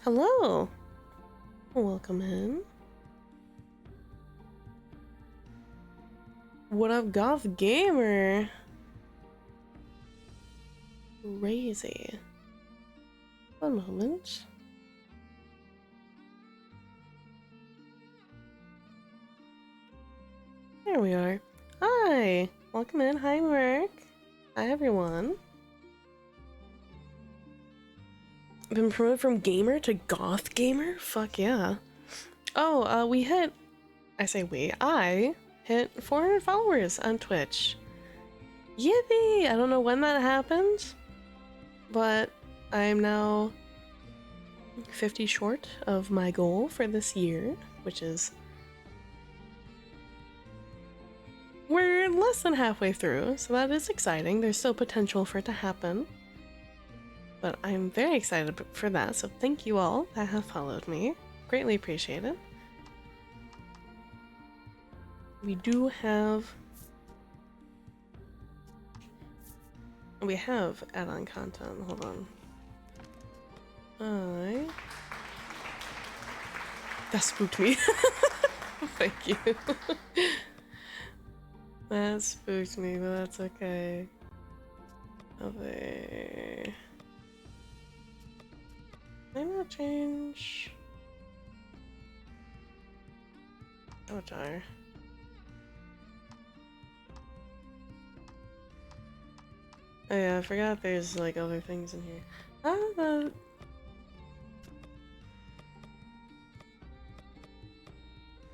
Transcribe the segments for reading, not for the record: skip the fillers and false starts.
Hello. Welcome in. What up, Goth Gamer? Crazy. One moment. There we are. Hi. Welcome in. Hi, Mark. Hi, everyone. Been promoted from gamer to goth gamer? Fuck yeah. Oh, we hit... I hit 400 followers on Twitch. Yippee! I don't know when that happened, but I'm now 50 short of my goal for this year, which is... We're less than halfway through, so that is exciting. There's still potential for it to happen. But I'm very excited for that, so thank you all that have followed me. Greatly appreciate it. We do have... We have add-on content. Hold on. That spooked me. Thank you. That spooked me, but that's okay. Okay. Can I not change? Avatar. Oh yeah, I forgot there's like other things in here. Did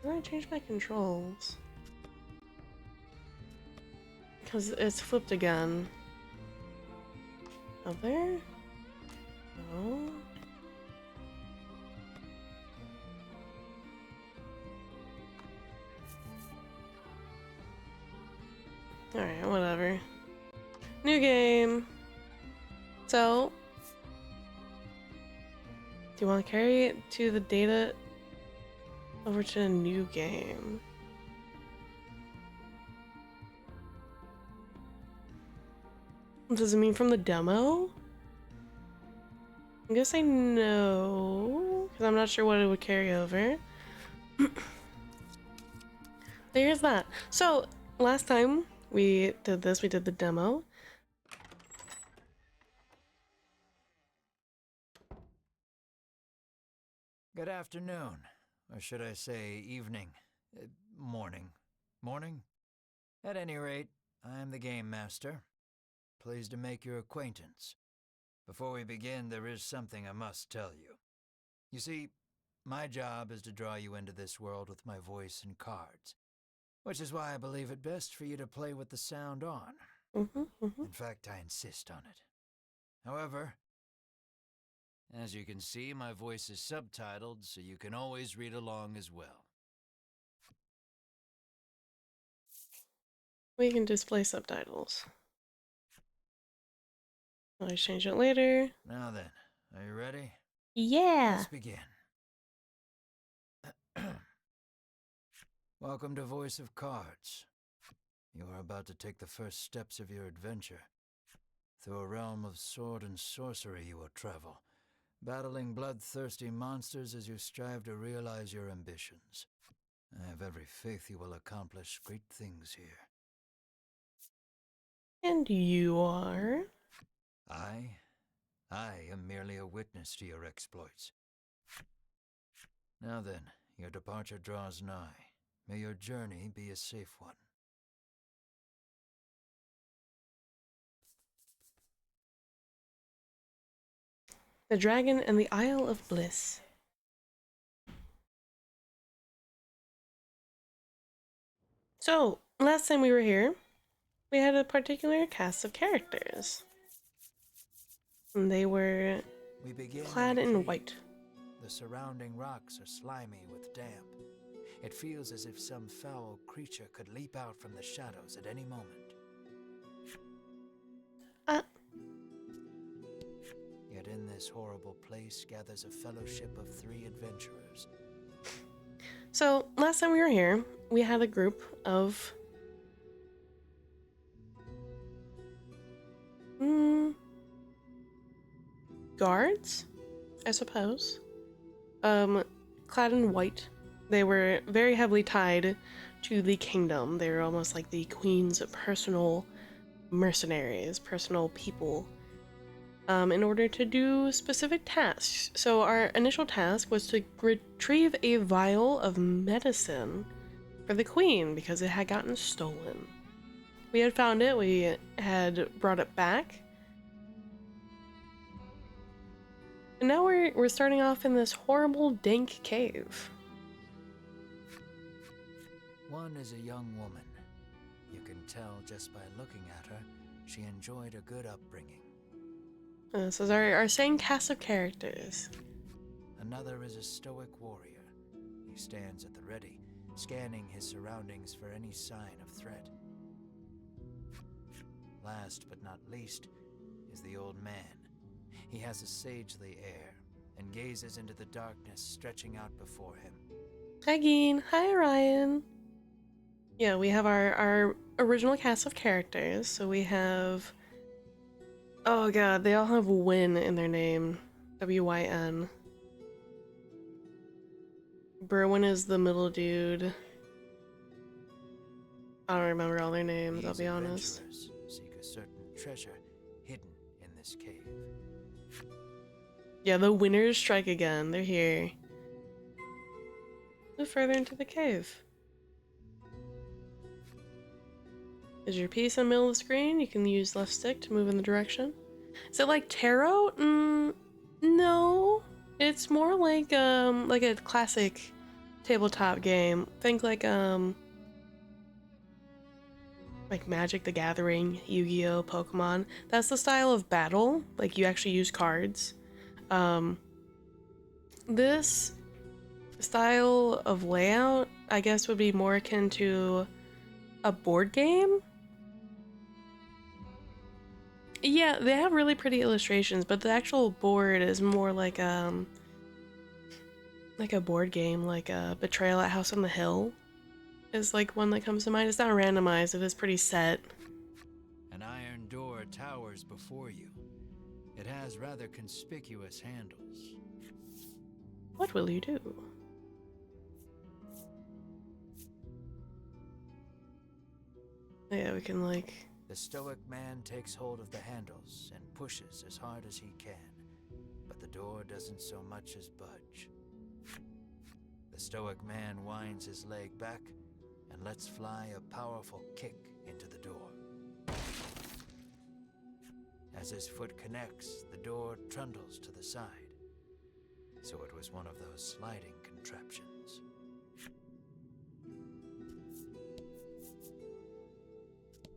I change my controls? Because it's flipped again. Up there? No. Alright, whatever. New game. So, do you want to carry it to the data over to a new game? Does it mean from the demo? I'm gonna say no, because I'm not sure what it would carry over. There's that. So, last time we did this, we did the demo. Good afternoon, or should I say evening, morning. Morning? At any rate, I'm the Game Master. Pleased to make your acquaintance. Before we begin, there is something I must tell you. You see, my job is to draw you into this world with my voice and cards, which is why I believe it best for you to play with the sound on. In fact, I insist on it. However, as you can see, my voice is subtitled, so you can always read along as well. We can display subtitles. I'll change it later. Now then, are you ready? Yeah! Let's begin. Welcome to Voice of Cards. You are about to take the first steps of your adventure. Through a realm of sword and sorcery you will travel, battling bloodthirsty monsters as you strive to realize your ambitions. I have every faith you will accomplish great things here. And you are? I am merely a witness to your exploits. Now then, your departure draws nigh. May your journey be a safe one. The Dragon and the Isle of Bliss. So, last time we were here, we had a particular cast of characters. And they were clad in white. The surrounding rocks are slimy with damp. It feels as if some foul creature could leap out from the shadows at any moment. Yet in this horrible place gathers a fellowship of 3 adventurers. So, last time we were here, we had a group of... guards, I suppose. clad in white. They were very heavily tied to the kingdom. They were almost like the queen's personal mercenaries, personal people, in order to do specific tasks. So our initial task was to retrieve a vial of medicine for the queen because it had gotten stolen. We had found it, we had brought it back, and now we're starting off in this horrible, dank cave. One is a young woman. You can tell just by looking at her, she enjoyed a good upbringing. This is our same cast of characters. Another is a stoic warrior. He stands at the ready, scanning his surroundings for any sign of threat. Last but not least is the old man. He has a sagely air and gazes into the darkness stretching out before him. Hi, Geen. Hi, Ryan. Yeah, we have our original cast of characters. So we have... Oh god, they all have Win in their name. W-Y-N. Berwin is the middle dude. I don't remember all their names, I'll be honest. These adventurers seek a certain treasure hidden in this cave. Yeah, the winners strike again. They're here. Move further into the cave. Is your piece in the middle of the screen? You can use left stick to move in the direction. Is it like tarot? No. It's more like a classic tabletop game. Think like Magic the Gathering, Yu-Gi-Oh, Pokemon. That's the style of battle. Like you actually use cards. This style of layout, I guess, would be more akin to a board game. Yeah, they have really pretty illustrations, but the actual board is more like a board game, like a Betrayal at House on the Hill is like one that comes to mind. It's not randomized, it is pretty set. An iron door towers before you. It has rather conspicuous handles. What will you do? Yeah, we can like... The stoic man takes hold of the handles and pushes as hard as he can, but the door doesn't so much as budge. The stoic man winds his leg back and lets fly a powerful kick into the door. As his foot connects, the door trundles to the side. So it was one of those sliding contraptions.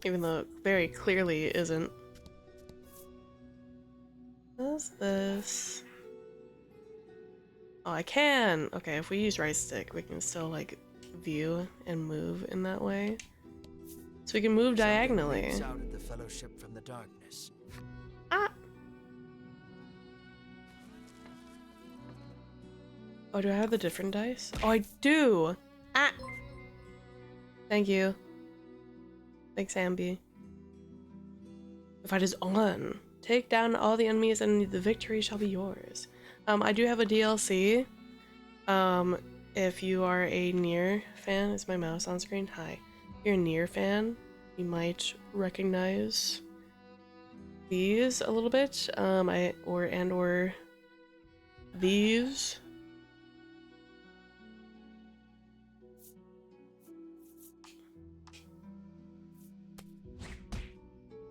Even though it very clearly isn't. What's this? Oh, I can! Okay, if we use right stick, we can still, like, view and move in that way. So we can move diagonally. Something leaps out at the fellowship from the darkness. Ah! Oh, do I have the different dice? Oh, I do! Ah! Thank you. Thanks, Ambi. The fight is on. Take down all the enemies and the victory shall be yours. I do have a DLC. If you are a Nier fan, is my mouse on screen? Hi. If you're a Nier fan, you might recognize these a little bit. Or these.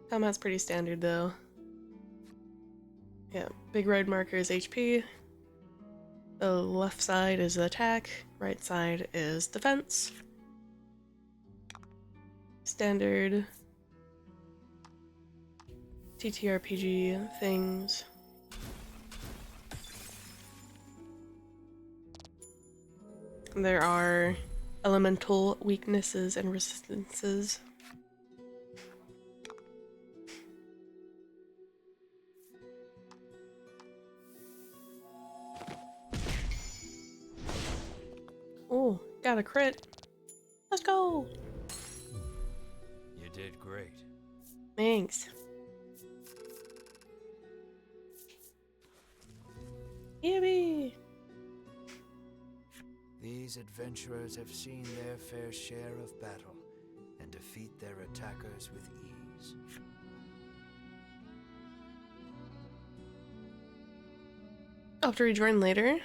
Combat's pretty standard though. Yeah, big red marker is HP. The left side is attack, right side is defense. Standard TTRPG things. There are elemental weaknesses and resistances. Oh, got a crit. Let's go. You did great. Thanks. Yippee! these adventurers have seen their fair share of battle and defeat their attackers with ease. I'll have to rejoin later.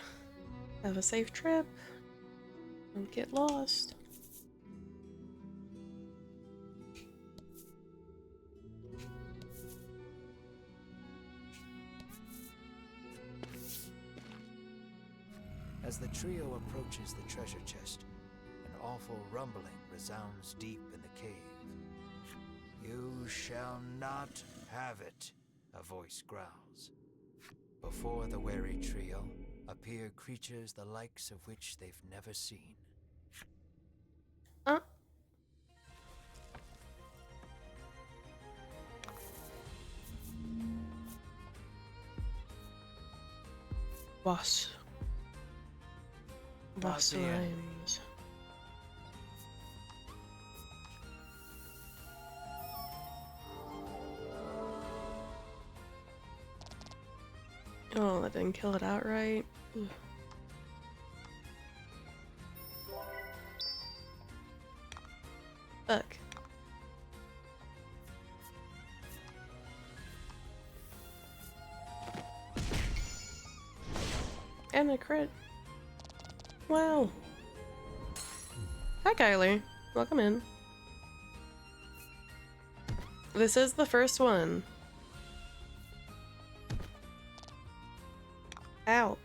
Have a safe trip. Don't get lost. As the trio approaches the treasure chest, an awful rumbling resounds deep in the cave. "You shall not have it," a voice growls. Before the wary trio appear creatures the likes of which they've never seen. Boss. Boss Not the enemy. rhymes. Oh, that didn't kill it outright. Ugh. Fuck. And a crit. Wow. Hi, Kyler. Welcome in. This is the first one. Ow.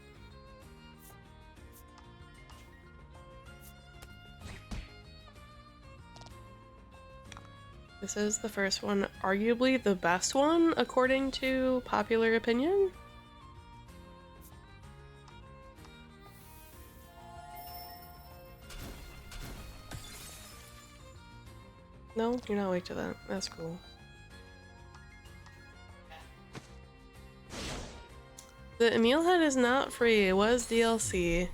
This is the first one, arguably the best one, according to popular opinion. No, you're not awake to that. That's cool. The Emil head is not free. It was DLC.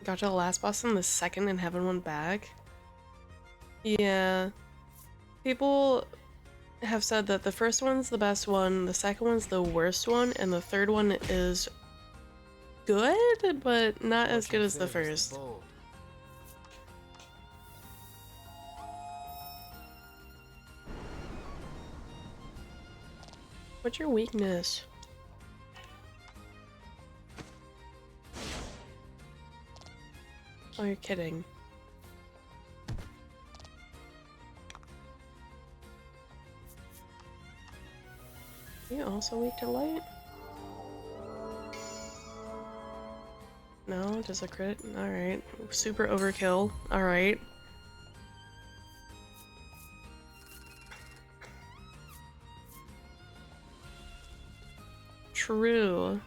Got to the last boss and the second and haven't went back. Yeah. People have said that the first one's the best one, the second one's the worst one, and the third one is good, but not as good as the first. What's your weakness? Oh, you're kidding. You also weak to light? No, just a crit? Alright. Super overkill. Alright. True.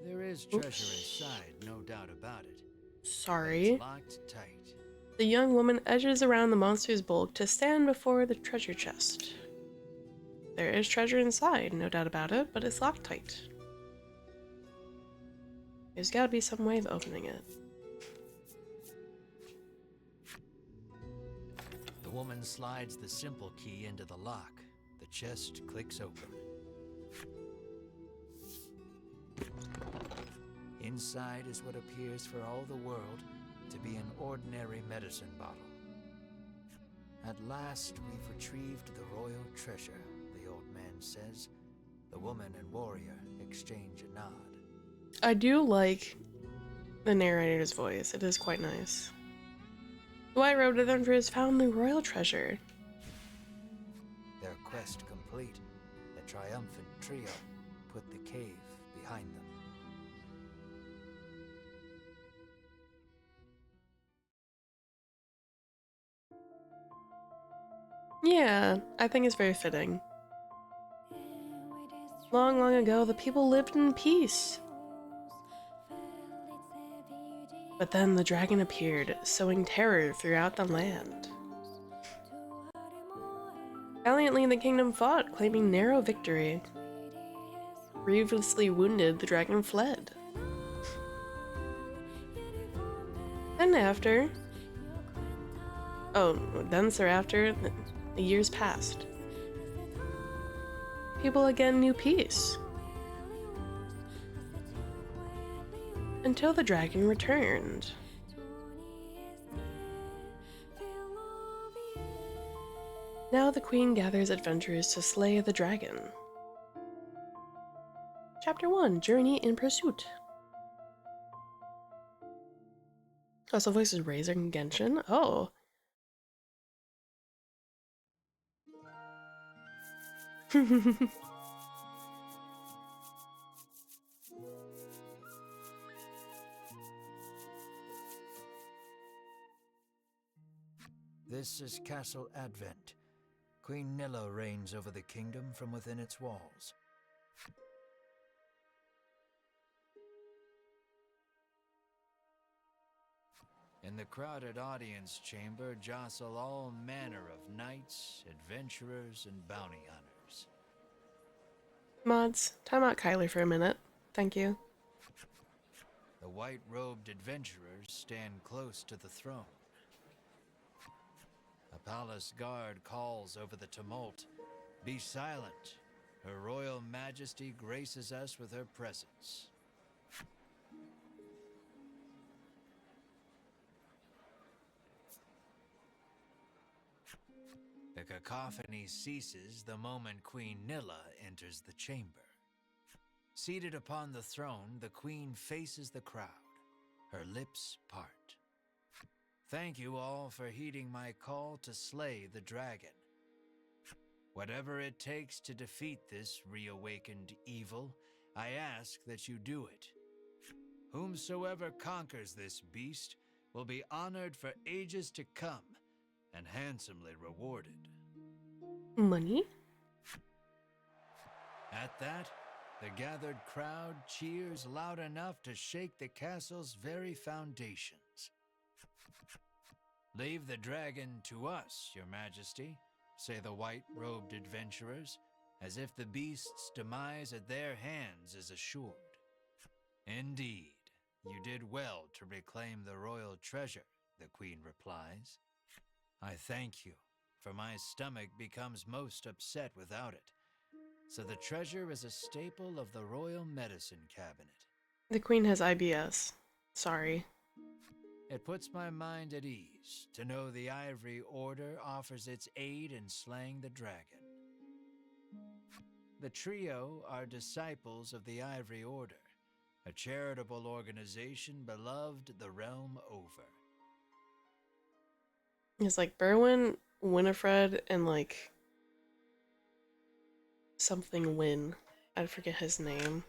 There is treasure inside, no doubt about it. Sorry. It's locked tight. The young woman edges around the monster's bulk to stand before the treasure chest. There is treasure inside, no doubt about it, but it's locked tight. There's gotta be some way of opening it. The woman slides the simple key into the lock. The chest clicks open. Inside is what appears for all the world to be an ordinary medicine bottle. At last, we've retrieved the royal treasure, the old man says. The woman and warrior exchange a nod. I do like the narrator's voice. It is quite nice. The White Robed Adventurers found the royal treasure. Their quest complete, the triumphant trio put the cave behind them. Yeah, I think it's very fitting. Long, long ago, the people lived in peace. But then the dragon appeared, sowing terror throughout the land. Valiantly, the kingdom fought, claiming narrow victory. Grievously wounded, the dragon fled. And after... Oh, then thereafter, The years passed. People again knew peace. Until the dragon returned. Now the queen gathers adventurers to slay the dragon. Chapter 1, Journey in Pursuit. Oh, so voice is Razor and Genshin? Oh. This is Castle Advent. Queen Nilla reigns over the kingdom from within its walls. In the crowded audience chamber jostle all manner of knights, adventurers, and bounty hunters. Mods, time out Kylie for a minute. Thank you. The white-robed adventurers stand close to the throne. A palace guard calls over the tumult. Be silent. Her royal majesty graces us with her presence. The cacophony ceases the moment Queen Nilla enters the chamber. Seated upon the throne, the queen faces the crowd. Her lips part. Thank you all for heeding my call to slay the dragon. Whatever it takes to defeat this reawakened evil, I ask that you do it. Whomsoever conquers this beast will be honored for ages to come and handsomely rewarded. Money? At that, the gathered crowd cheers loud enough to shake the castle's very foundations. Leave the dragon to us, your majesty, say the white-robed adventurers, as if the beast's demise at their hands is assured. Indeed, you did well to reclaim the royal treasure, the queen replies. I thank you, for my stomach becomes most upset without it. So the treasure is a staple of the royal medicine cabinet. The queen has IBS. Sorry. It puts my mind at ease to know the Ivory Order offers its aid in slaying the dragon. The trio are disciples of the Ivory Order, a charitable organization beloved the realm over. It's like Berwyn, Winifred, and like something Win. I forget his name.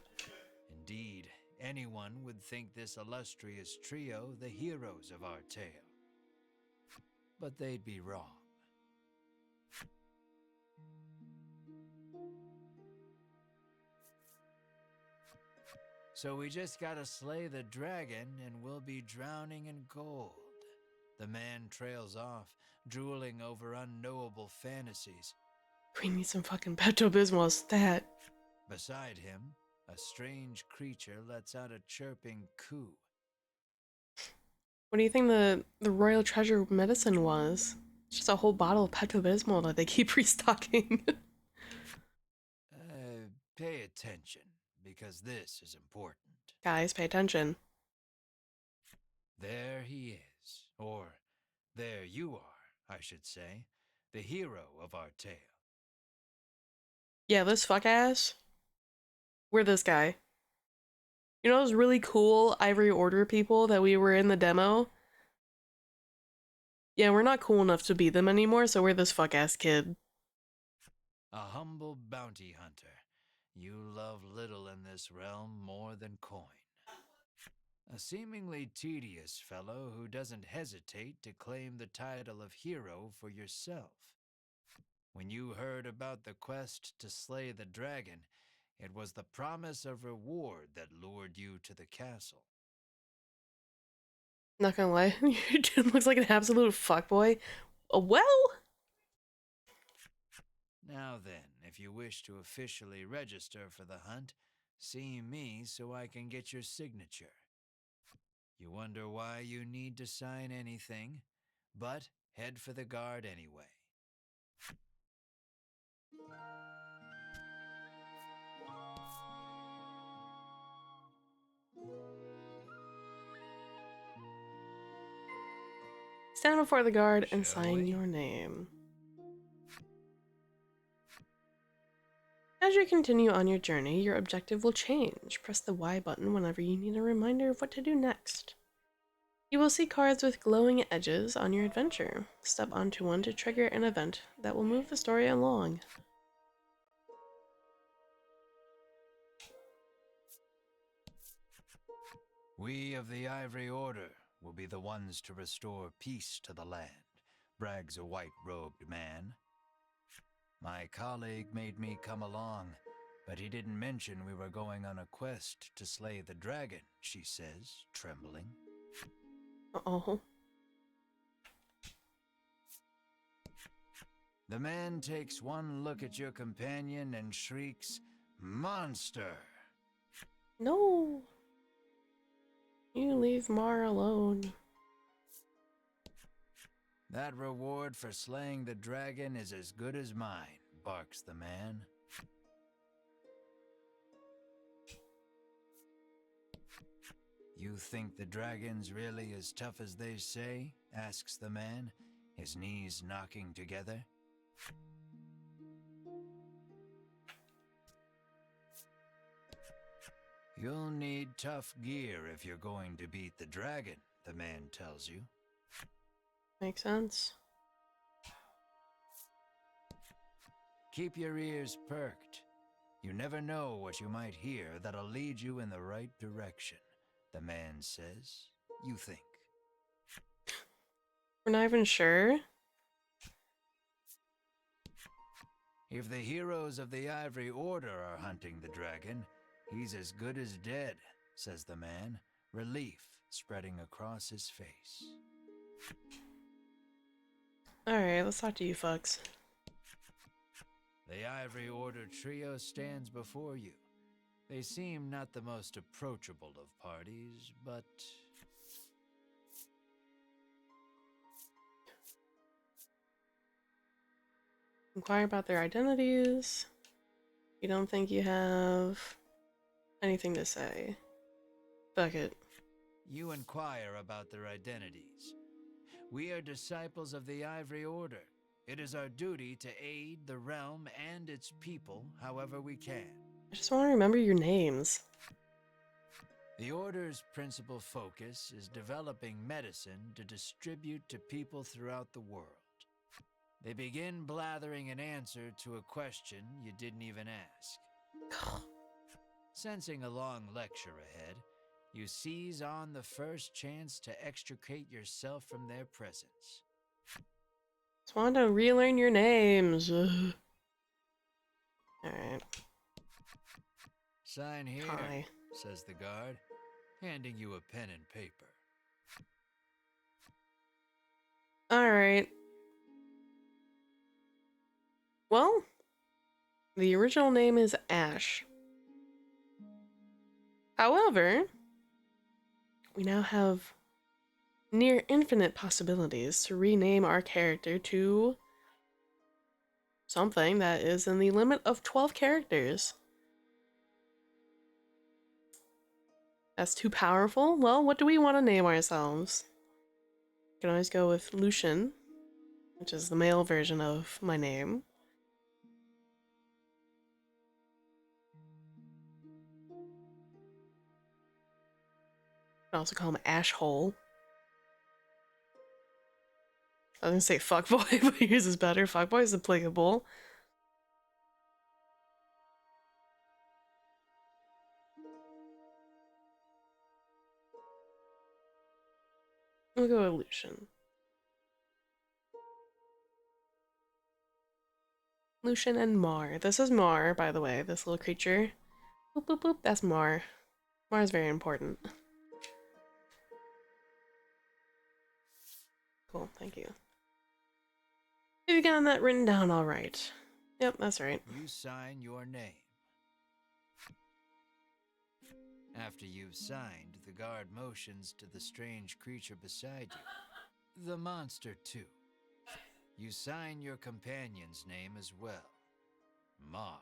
Indeed, anyone would think this illustrious trio the heroes of our tale. But they'd be wrong. So we just gotta slay the dragon and we'll be drowning in gold. The man trails off, drooling over unknowable fantasies. Queen needs some fucking Pepto-Bismol stat. Beside him, a strange creature lets out a chirping coo. What do you think the royal treasure medicine was? It's just a whole bottle of Pepto-Bismol that they keep restocking. Pay attention, because this is important. Guys, pay attention. There he is, or there you are, I should say, the hero of our tale. Yeah, this fuck ass. We're this guy. You know those really cool Ivory Order people that we were in the demo? Yeah, we're not cool enough to be them anymore, so we're this fuck ass kid. A humble bounty hunter. You love little in this realm more than coin. A seemingly tedious fellow who doesn't hesitate to claim the title of hero for yourself. When you heard about the quest to slay the dragon, it was the promise of reward that lured you to the castle. Not gonna lie, your dude looks like an absolute fuckboy. Well? Now then, if you wish to officially register for the hunt, see me so I can get your signature. You wonder why you need to sign anything, but head for the guard anyway. Stand before the guard and Shall sign we? your name. As you continue on your journey, your objective will change. Press the Y button whenever you need a reminder of what to do next. You will see cards with glowing edges on your adventure. Step onto one to trigger an event that will move the story along. We of the Ivory Order will be the ones to restore peace to the land, brags a white-robed man. My colleague made me come along, but he didn't mention we were going on a quest to slay the dragon, she says, trembling. Uh-oh. The man takes one look at your companion and shrieks, "Monster!" No! You leave Mar alone. That reward for slaying the dragon is as good as mine, barks the man. You think the dragon's really as tough as they say? Asks the man, his knees knocking together. You'll need tough gear if you're going to beat the dragon, the man tells you. Makes sense. Keep your ears perked. You never know what you might hear that'll lead you in the right direction, the man says. You think. We're not even sure. If the heroes of the Ivory Order are hunting the dragon, he's as good as dead, says the man, relief spreading across his face. Alright, let's talk to you fucks. The Ivory Order trio stands before you. They seem not the most approachable of parties, but... Inquire about their identities. You don't think you have anything to say. Fuck it. You inquire about their identities. We are disciples of the Ivory Order. It is our duty to aid the realm and its people however we can. I just want to remember your names. The Order's principal focus is developing medicine to distribute to people throughout the world. They begin blathering an answer to a question you didn't even ask. Sensing a long lecture ahead, you seize on the first chance to extricate yourself from their presence. Just want to relearn your names. Alright. Sign here, Hi. says the guard, handing you a pen and paper. Alright. Well, the original name is Ash. However, we now have near infinite possibilities to rename our character to something that is in the limit of 12 characters. That's too powerful? Well, what do we want to name ourselves? You can always go with Lucian, which is the male version of my name. You can also call him Ashhole. I was gonna say fuckboy, but yours is better. Fuckboy is applicable. We'll go with Lucian. Lucian and Mar. This is Mar, by the way, this little creature. Boop, boop, boop. That's Mar. Mar is very important. Cool, thank you. You've gotten that written down all right. Yep, that's right. You sign your name. After you've signed, the guard motions to the strange creature beside you. The monster, too. You sign your companion's name as well. Mar.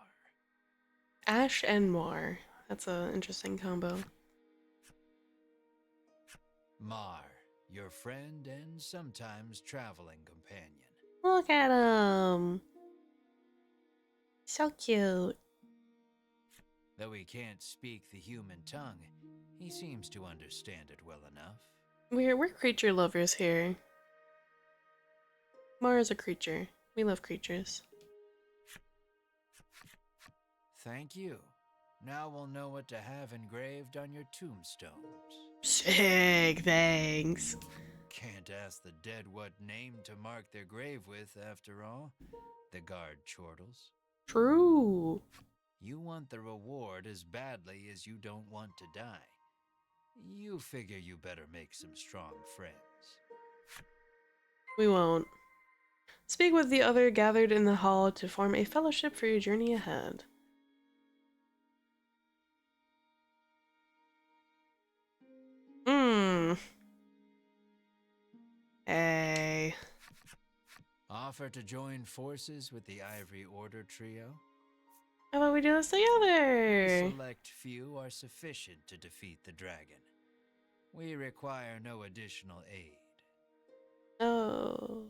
Ash and Mar. That's an interesting combo. Mar, your friend and sometimes traveling companion. Look at him. So cute. Though he can't speak the human tongue, he seems to understand it well enough. We're creature lovers here. Mar is a creature. We love creatures. Thank you. Now we'll know what to have engraved on your tombstones. Sick, thanks. Can't ask the dead what name to mark their grave with, after all. The guard chortles. True. You want the reward as badly as you don't want to die. You figure you better make some strong friends. We won't. Speak with the other gathered in the hall to form a fellowship for your journey ahead. Hey. Offer to join forces with the Ivory Order trio? How about we do this A together? select few are sufficient to defeat the dragon. We require no additional aid. Oh.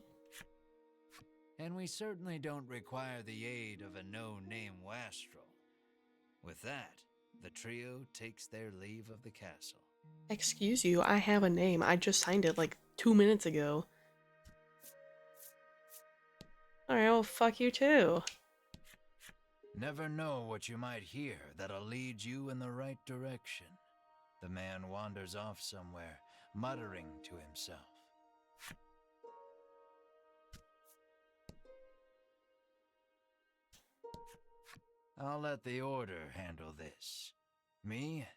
And we certainly don't require the aid of a no-name wastrel. With that, the trio takes their leave of the castle. Excuse you, I have a name. I just signed it like 2 minutes ago. Alright, well, fuck you too. Never know what you might hear that'll lead you in the right direction. The man wanders off somewhere, muttering to himself. I'll let the Order handle this. Me,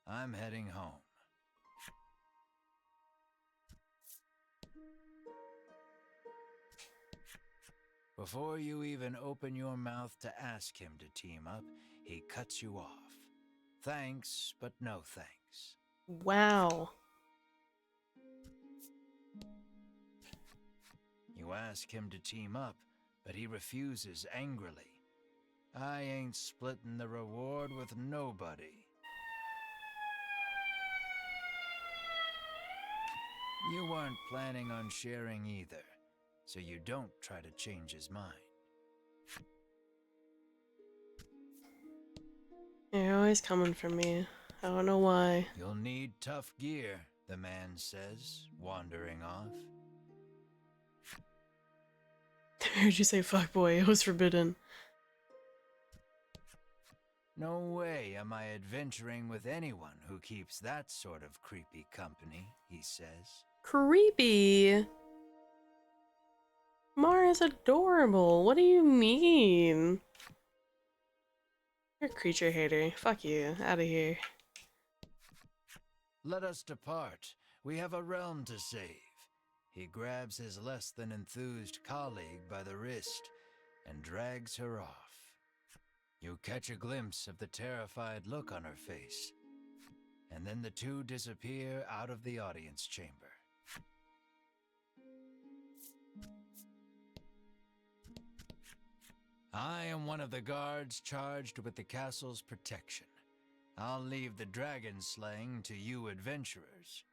I'm heading home. Before you even open your mouth to ask him to team up, he cuts you off. Thanks, but no thanks. Wow. You ask him to team up, but he refuses angrily. I ain't splitting the reward with nobody. You weren't planning on sharing either, so you don't try to change his mind. You're always coming for me. I don't know why. You'll need tough gear, the man says, wandering off. I heard you say fuck boy, it was forbidden. No way am I adventuring with anyone who keeps that sort of creepy company, he says. Creepy. Mar is adorable. What do you mean? You're a creature hater. Fuck you. Out of here. Let us depart. We have a realm to save. He grabs his less than enthused colleague by the wrist and drags her off. You catch a glimpse of the terrified look on her face, and then the two disappear out of the audience chamber. I am one of the guards charged with the castle's protection. I'll leave the dragon slaying to you adventurers.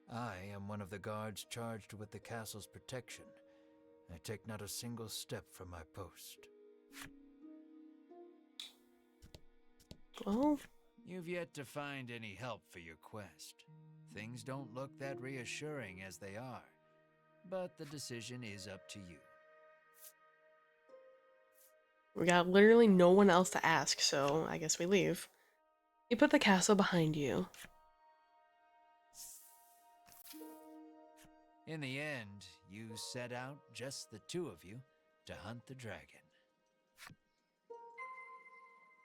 I am one of the guards charged with the castle's protection. I take not a single step from my post. Well, You've yet to find any help for your quest. Things don't look that reassuring as they are, but the decision is up to you. we got literally no one else to ask, so I guess we leave. You put the castle behind you. In the end, you set out, just the two of you, to hunt the dragon.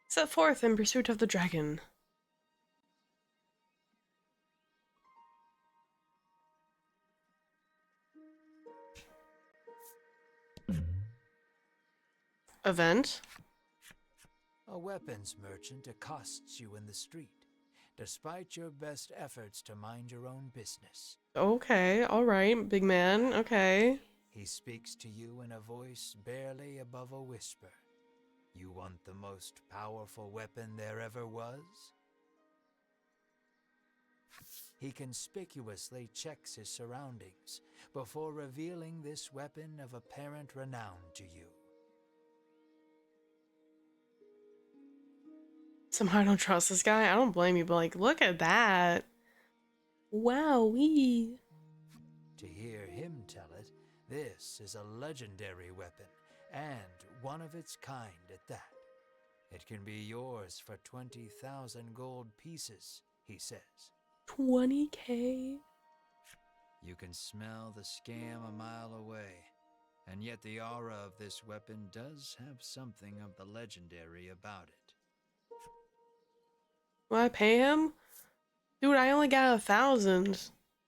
Set forth in pursuit of the dragon. Event? A weapons merchant accosts you in the street, despite your best efforts to mind your own business. Okay, alright, big man, okay. He speaks to you in a voice barely above a whisper. You want the most powerful weapon there ever was? He conspicuously checks his surroundings before revealing this weapon of apparent renown to you. Somehow I don't trust this guy. I don't blame you, but like, look at that. Wowee. To hear him tell it, this is a legendary weapon, and one of its kind at that. It can be yours for 20,000 gold pieces, he says. 20K? You can smell the scam a mile away, and yet the aura of this weapon does have something of the legendary about it. Will I pay him? Dude, I only got 1,000.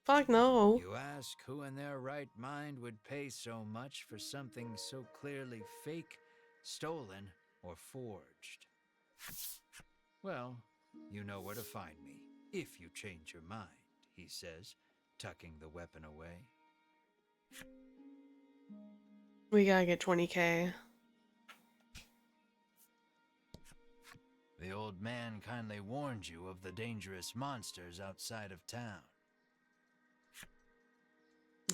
Fuck no. You ask who in their right mind would pay so much for something so clearly fake, stolen, or forged. Well, you know where to find me, if you change your mind, he says, tucking the weapon away. We gotta get 20K. The old man kindly warned you of the dangerous monsters outside of town.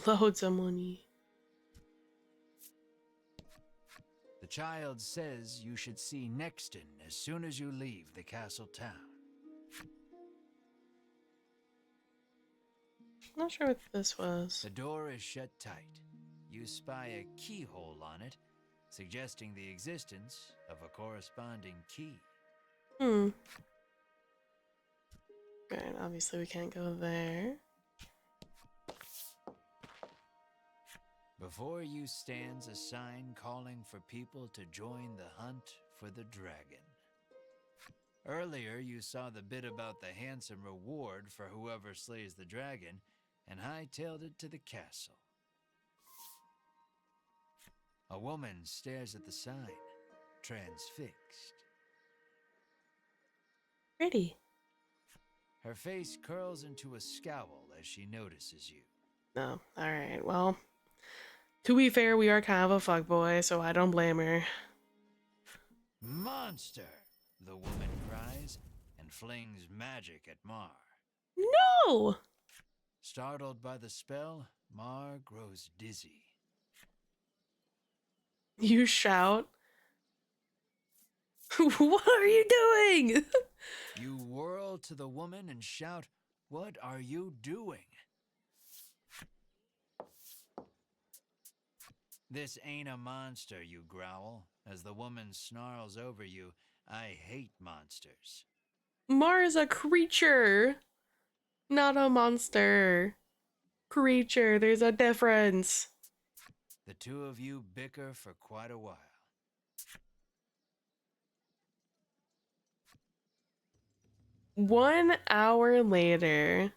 Loads of money. The child says you should see Nexton as soon as you leave the castle town. Not sure what this was. The door is shut tight. You spy a keyhole on it, suggesting the existence of a corresponding key. Right, obviously we can't go there. Before you stands a sign calling for people to join the hunt for the dragon. Earlier, you saw the bit about the handsome reward for whoever slays the dragon, and hightailed it to the castle. A woman stares at the sign, transfixed. Pretty. Her face curls into a scowl as she notices you. No, alright, well. To be fair, we are kind of a fuckboy, so I don't blame her. Monster! The woman cries and flings magic at Mar. No! Startled by the spell, Mar grows dizzy. You shout. What are you doing? You whirl to the woman and shout, "What are you doing?" This ain't a monster, you growl, as the woman snarls over you. I hate monsters. Mar is a creature, not a monster. Creature, there's a difference. The two of you bicker for quite a while. One hour later.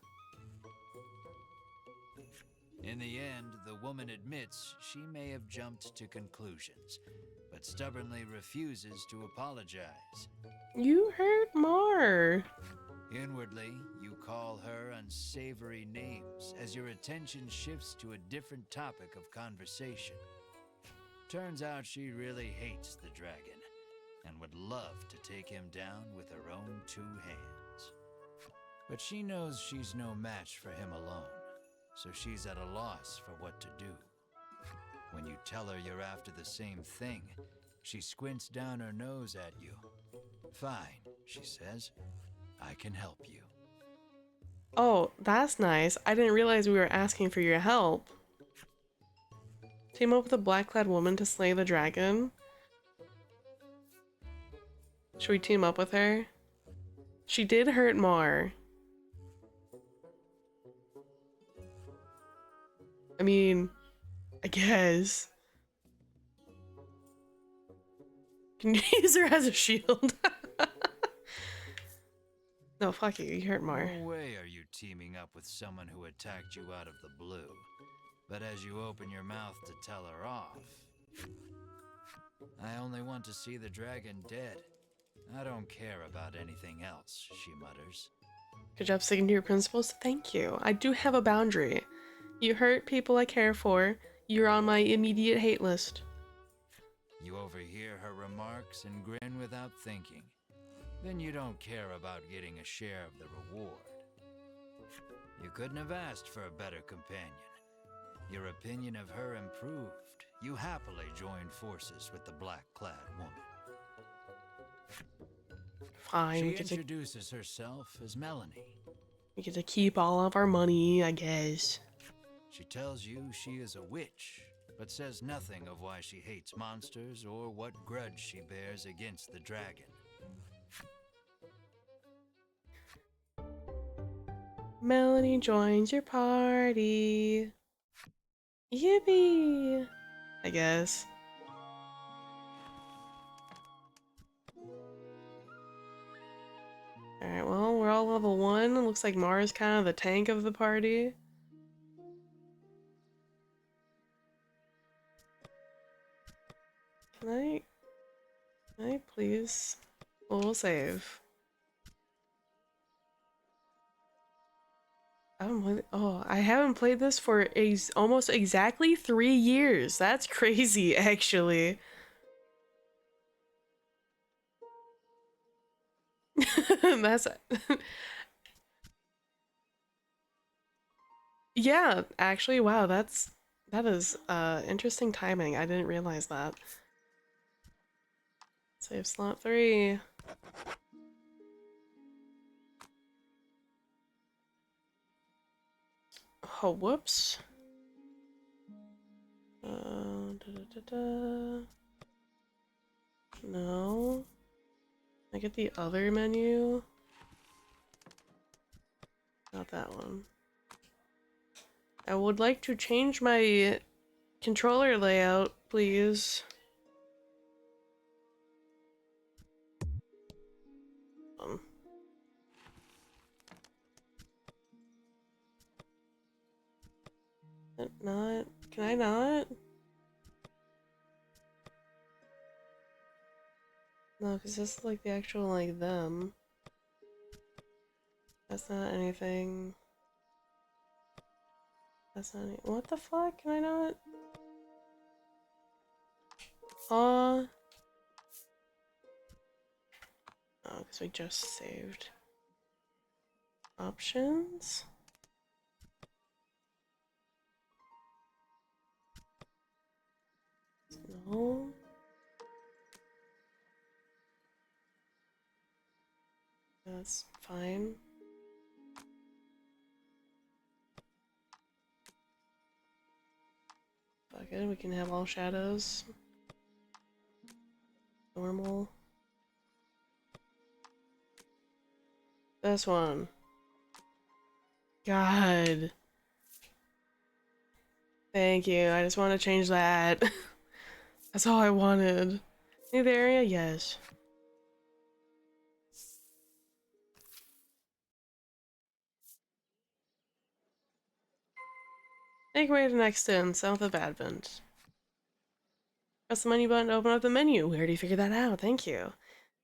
In the end, the woman admits she may have jumped to conclusions, but stubbornly refuses to apologize. You hurt Mar. Inwardly, you call her unsavory names as your attention shifts to a different topic of conversation. Turns out she really hates the dragon and would love to take him down with her own two hands. But she knows she's no match for him alone, so she's at a loss for what to do. When you tell her you're after the same thing, she squints down her nose at you. Fine, she says. I can help you. Oh, that's nice. I didn't realize we were asking for your help. Team up with a black-clad woman to slay the dragon. Should we team up with her? She did hurt Mar. I mean, I guess. Can you use her as a shield? No, fuck you. You hurt Mar. No way are you teaming up with someone who attacked you out of the blue. But as you open your mouth to tell her off... I only want to see the dragon dead. I don't care about anything else, she mutters. Good job sticking to your principles. Thank you. I do have a boundary. You hurt people I care for. You're on my immediate hate list. You overhear her remarks and grin without thinking. Then you don't care about getting a share of the reward. You couldn't have asked for a better companion. Your opinion of her improved. You happily joined forces with the black-clad woman. Fine, She introduces herself as Melanie. we get to keep all of our money, I guess. She tells you she is a witch, but says nothing of why she hates monsters or what grudge she bears against the dragon. Melanie joins your party. Yippee! I guess. Alright, well, we're all level 1. Looks like Mara's kind of the tank of the party. Can I please? Well, we'll save. I haven't played this for almost exactly 3 years. That's crazy, actually. That's yeah, actually, wow, that is interesting timing. I didn't realize that. Save slot 3. Oh, whoops. No. I get the other menu. Not that one. I would like to change my controller layout, please. Um, Not. Can I not? No, because this is like the actual, like, them. That's not anything. That's not any. What the fuck? Can I not? Oh, because we just saved. Options? No. That's fine. Fuck it, we can have all shadows. Normal. This one. God. Thank you. I just want to change that. That's all I wanted. New area? Yes. Make way to next in, south of Advent. Press the menu button to open up the menu. We already figured that out. Thank you.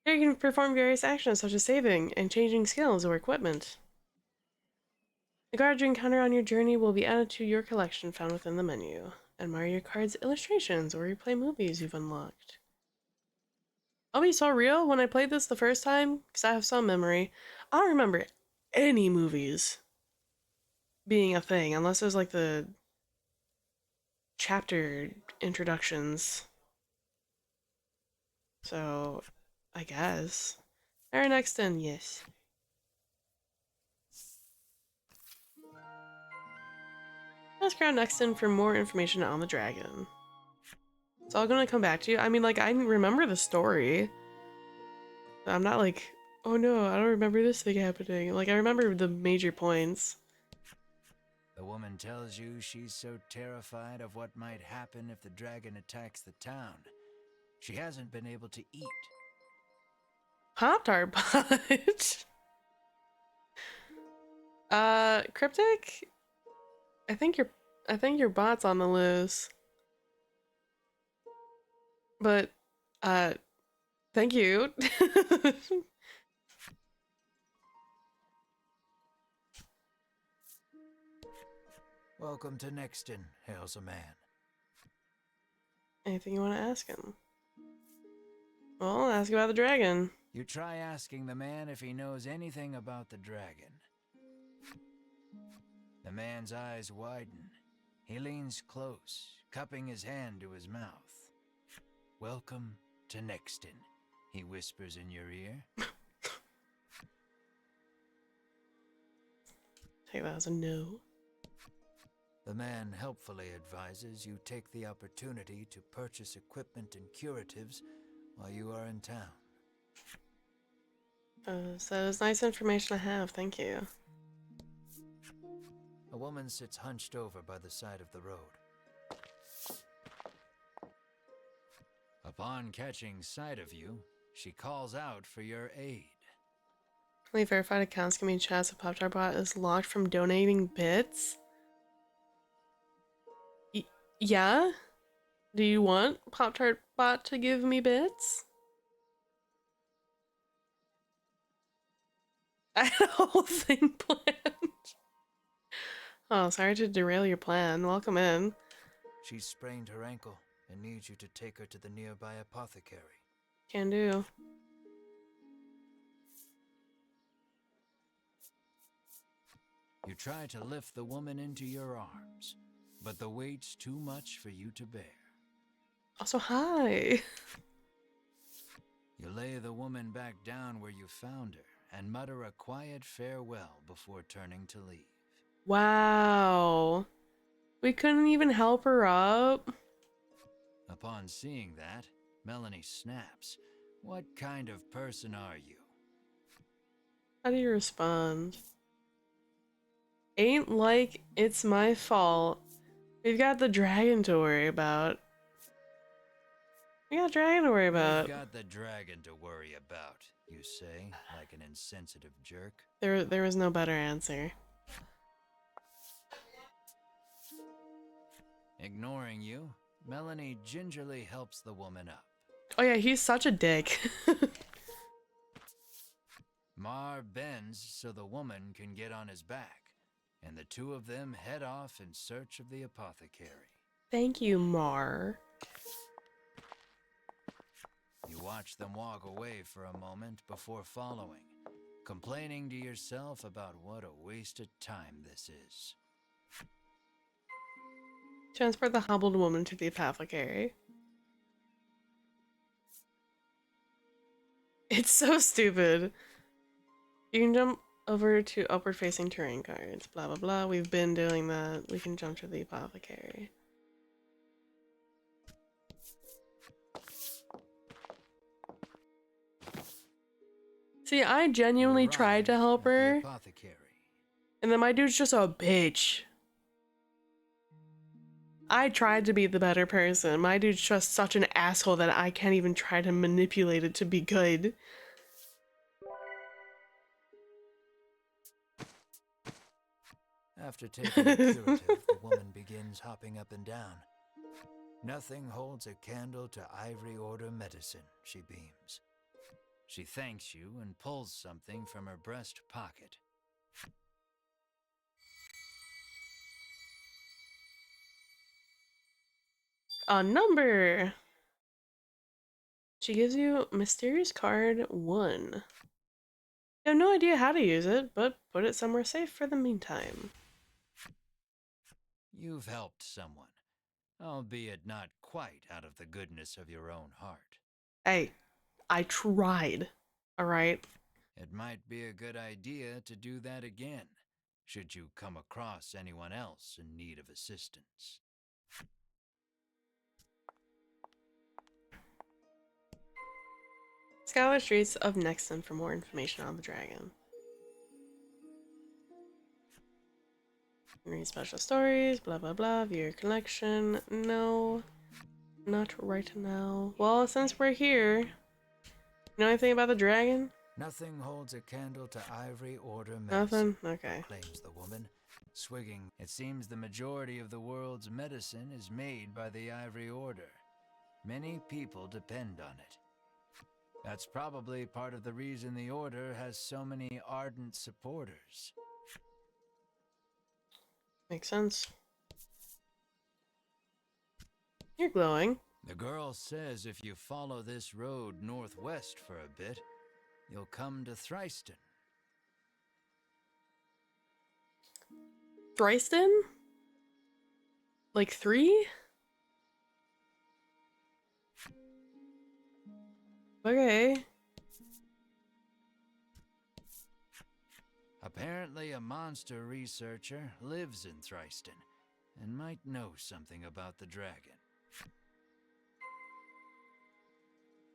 Here you can perform various actions such as saving and changing skills or equipment. The cards you encounter on your journey will be added to your collection found within the menu. Admire your card's illustrations or replay movies you've unlocked. I'll be so real, when I played this the first time, because I have some memory, I don't remember any movies being a thing, unless it was like the chapter introductions. So, I guess. Alright, next in, yes. Ask around next in for more information on the dragon. It's all gonna come back to you. I mean, like, I remember the story. I'm not like, oh no, I don't remember this thing happening. Like, I remember the major points. The woman tells you she's so terrified of what might happen if the dragon attacks the town. She hasn't been able to eat. Pop-Tart Punch? Cryptic? I think your bot's on the loose. But, thank you. Welcome to Nexton, hails a man. Anything you want to ask him? Well, ask about the dragon. You try asking the man if he knows anything about the dragon. The man's eyes widen. He leans close, cupping his hand to his mouth. Welcome to Nexton, he whispers in your ear. Take that as a no. The man helpfully advises you take the opportunity to purchase equipment and curatives while you are in town. So it's nice information to have, thank you. A woman sits hunched over by the side of the road. Upon catching sight of you, she calls out for your aid. Only verified accounts can be chats if Pop-Tart Bot is locked from donating bits. Yeah? Do you want Pop-Tart Bot to give me bits? I had a whole thing planned. Oh, sorry to derail your plan. Welcome in. She's sprained her ankle and needs you to take her to the nearby apothecary. Can do. You try to lift the woman into your arms, but the weight's too much for you to bear. Also, hi. You lay the woman back down where you found her and mutter a quiet farewell before turning to leave. Wow. We couldn't even help her up. Upon seeing that, Melanie snaps. What kind of person are you? How do you respond? Ain't like it's my fault. We've got the dragon to worry about. We got a dragon to worry about. We've got the dragon to worry about, you say, like an insensitive jerk. There was no better answer. Ignoring you, Melanie gingerly helps the woman up. Oh yeah, he's such a dick. Mar bends so the woman can get on his back, and the two of them head off in search of the apothecary. Thank you, Mar. You watch them walk away for a moment before following, complaining to yourself about what a waste of time this is. Transport the hobbled woman to the apothecary. It's so stupid. You can jump over to upward facing terrain cards. Blah blah blah. We've been doing that. We can jump to the apothecary. See, I genuinely tried to help her, and then my dude's just a bitch. I tried to be the better person. My dude's just such an asshole that I can't even try to manipulate it to be good. After taking a curative, the woman begins hopping up and down. Nothing holds a candle to Ivory Order medicine, she beams. She thanks you and pulls something from her breast pocket. A number! She gives you Mysterious Card 1. You have no idea how to use it, but put it somewhere safe for the meantime. You've helped someone, albeit not quite out of the goodness of your own heart. Hey, I tried, alright? It might be a good idea to do that again, should you come across anyone else in need of assistance. Scour the streets of Nexton for more information on the dragon. Read special stories, blah blah blah, view your collection. No, not right now. Well, since we're here, you know anything about the dragon? Nothing holds a candle to Ivory Order medicine. Nothing? Okay. Claims the woman, swigging. It seems the majority of the world's medicine is made by the Ivory Order. Many people depend on it. That's probably part of the reason the Order has so many ardent supporters. Makes sense. You're glowing. The girl says if you follow this road northwest for a bit, you'll come to Thriston. Thriston? Like 3? Okay. Apparently a monster researcher lives in Thriston and might know something about the dragon.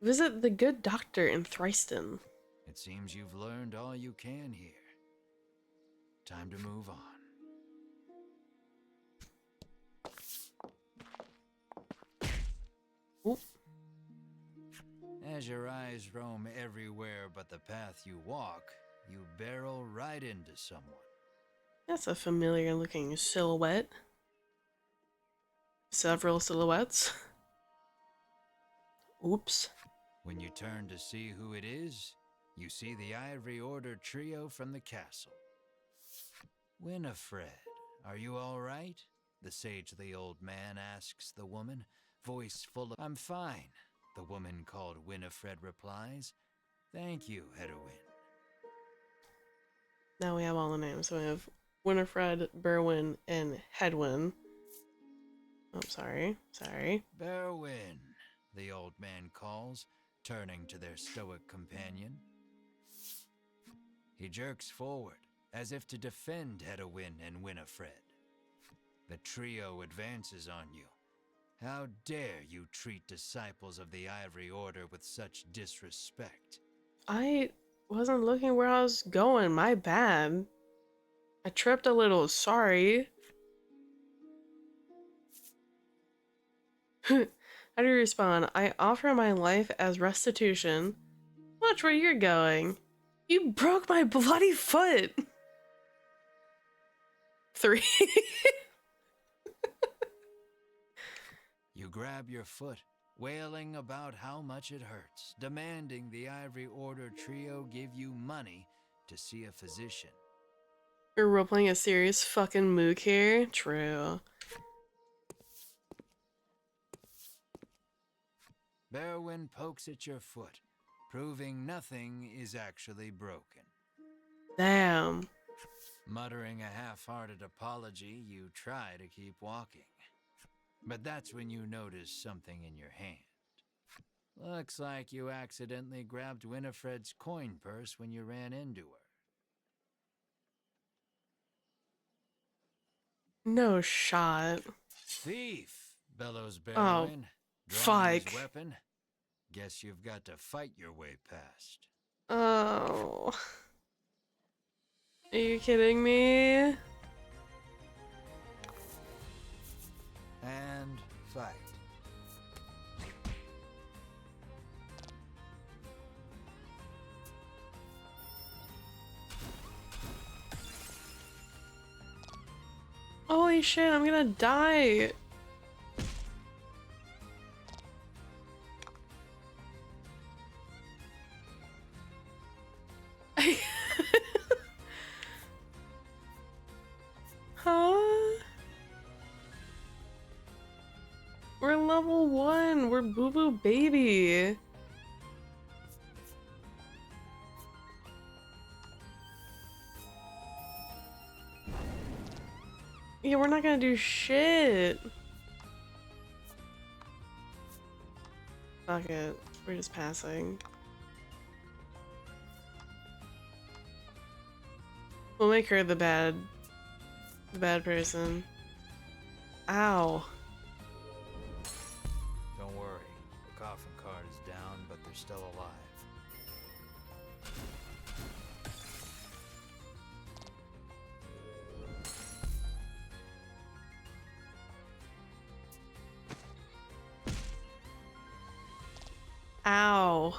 Visit the good doctor in Thriston. It seems you've learned all you can here. Time to move on. Oop. As your eyes roam everywhere but the path you walk, you barrel right into someone. That's a familiar looking silhouette. Several silhouettes. Oops. When you turn to see who it is, you see the Ivory Order trio from the castle. Winifred, are you all right? The sagely old man asks the woman, voice full of, I'm fine, the woman called Winifred replies. Thank you, Hedwin. Now we have all the names. So we have Winifred, Berwin, and Hedwin. Oh, sorry. Berwin, the old man calls, turning to their stoic companion. He jerks forward, as if to defend Hedwin and Winifred. The trio advances on you. How dare you treat disciples of the Ivory Order with such disrespect? I wasn't looking where I was going. My bad. I tripped a little. Sorry. How do you respond? I offer my life as restitution. Watch where you're going. You broke my bloody foot. 3. You grab your foot, wailing about how much it hurts, demanding the Ivory Order trio give you money to see a physician. You're roleplaying a serious fucking mook here? True. Berwin pokes at your foot, proving nothing is actually broken. Damn. Muttering a half-hearted apology, you try to keep walking. But that's when you notice something in your hand. Looks like you accidentally grabbed Winifred's coin purse when you ran into her. No shot. Thief, bellows Oh, Berwin, drawing his fuck. weapon. Guess you've got to fight your way past. Oh. Are you kidding me? And fight. Holy shit, I'm gonna die. Huh? We're level 1. We're Boo Boo Baby. Yeah, we're not gonna do shit. Fuck it. We're just passing. We'll make her the bad person. Ow. Don't worry, the coffin card is down, but they're still alive. Ow.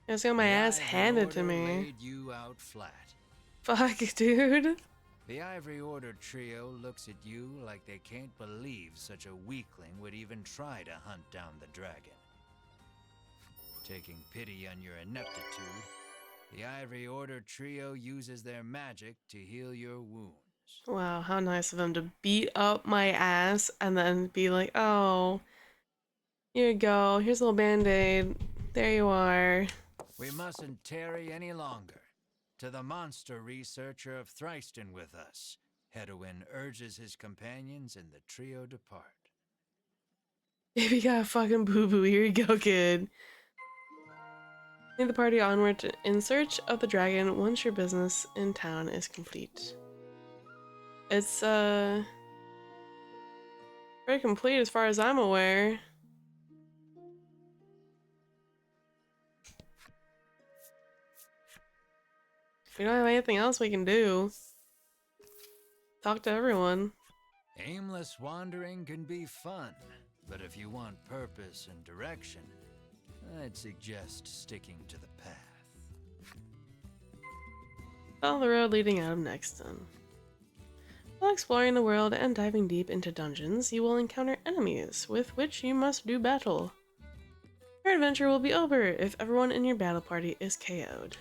I just got my ass handed to me. Laid you out flat. Fuck, dude. The Ivory Order trio looks at you like they can't believe such a weakling would even try to hunt down the dragon. Taking pity on your ineptitude, The Ivory Order trio uses their magic to heal your wounds. Wow, how nice of him to beat up my ass and then be like, oh, here you go, here's a little band-aid. There you are. We mustn't tarry any longer. To the monster researcher of Thriston with us. Hedwin urges his companions and the trio depart. Baby got a fucking boo-boo, here you go, kid. Lead the party onward in search of the dragon once your business in town is complete. It's, very complete as far as I'm aware. We don't have anything else we can do. Talk to everyone. Aimless wandering can be fun, but if you want purpose and direction, I'd suggest sticking to the path. Follow the road leading out of Nexton. While exploring the world and diving deep into dungeons, you will encounter enemies with which you must do battle. Your adventure will be over if everyone in your battle party is KO'd.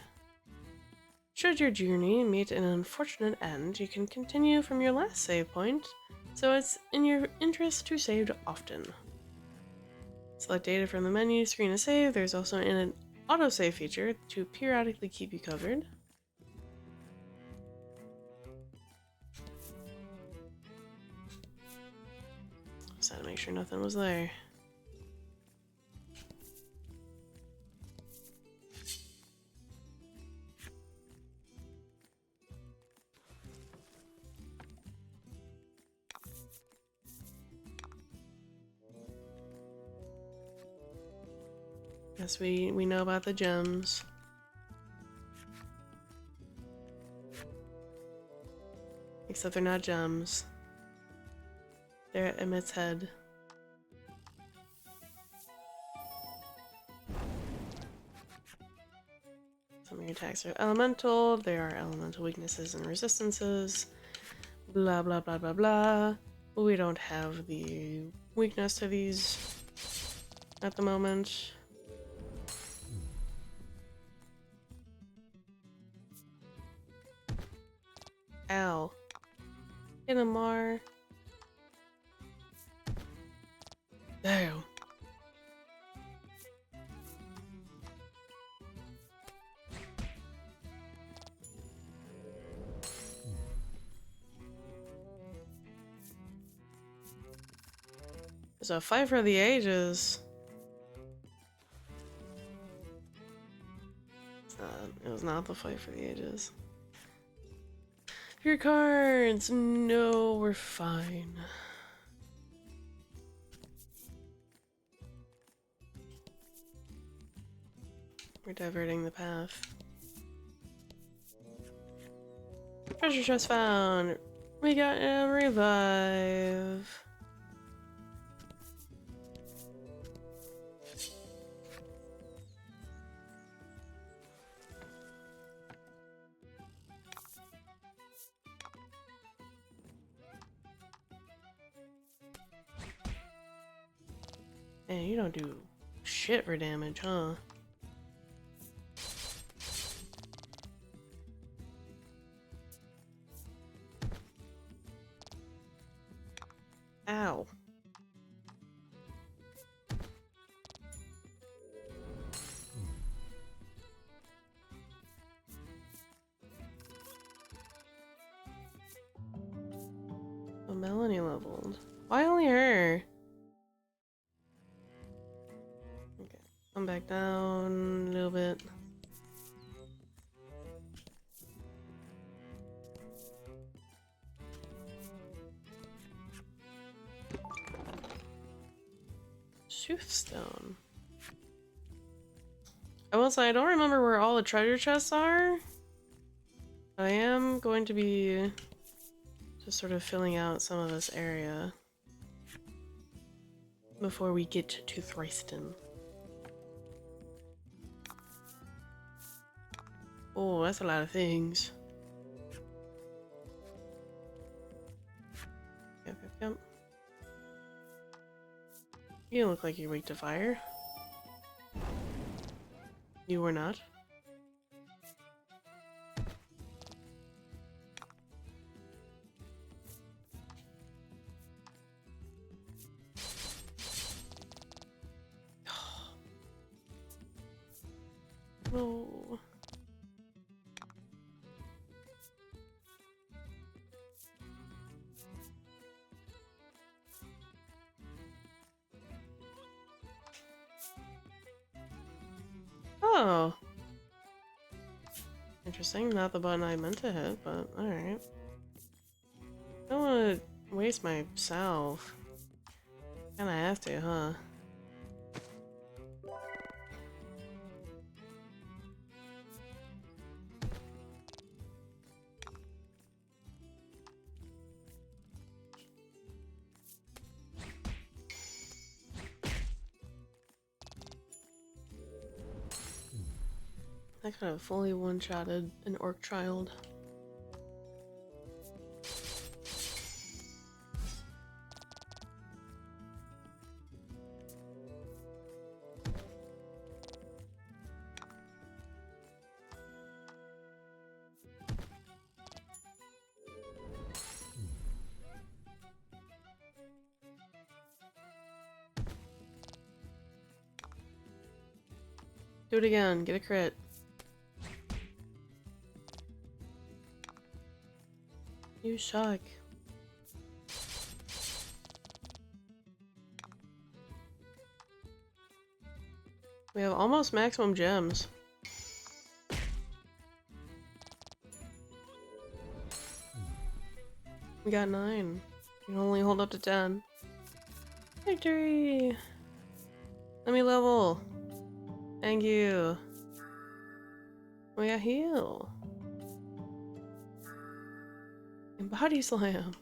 Should your journey meet an unfortunate end, you can continue from your last save point, so it's in your interest to save often. Select data from the menu screen to save. There's also an autosave feature to periodically keep you covered. Just had to make sure nothing was there. Yes, we know about the gems. Except they're not gems. They're at Emmett's head. Some of your attacks are elemental. There are elemental weaknesses and resistances. Blah blah blah blah blah. We don't have the weakness to these at the moment. Ow. Get him, Mar. Damn. It's a fight for the ages. It was not the fight for the ages. Your cards! No, we're fine. We're diverting the path. Treasure chest found! We got a revive. Man, you don't do shit for damage, huh? Ow. Oh, Melanie leveled. Why only her? Okay, come back down a little bit. Soothstone. I will say I don't remember where all the treasure chests are. I am going to be just sort of filling out some of this area before we get to Thriston. Oh, that's a lot of things. Yep, yep, yep. You look like you're weak to fire. You were not. No. Oh. Interesting. Not the button I meant to hit, but alright. I don't want to waste myself. Kinda have to, huh? I could have fully one-shotted an orc child. Do it again, get a crit. You suck. We have almost maximum gems. We got 9. You can only hold up to 10. Victory! Let me level. Thank you. We got heal. And body slam.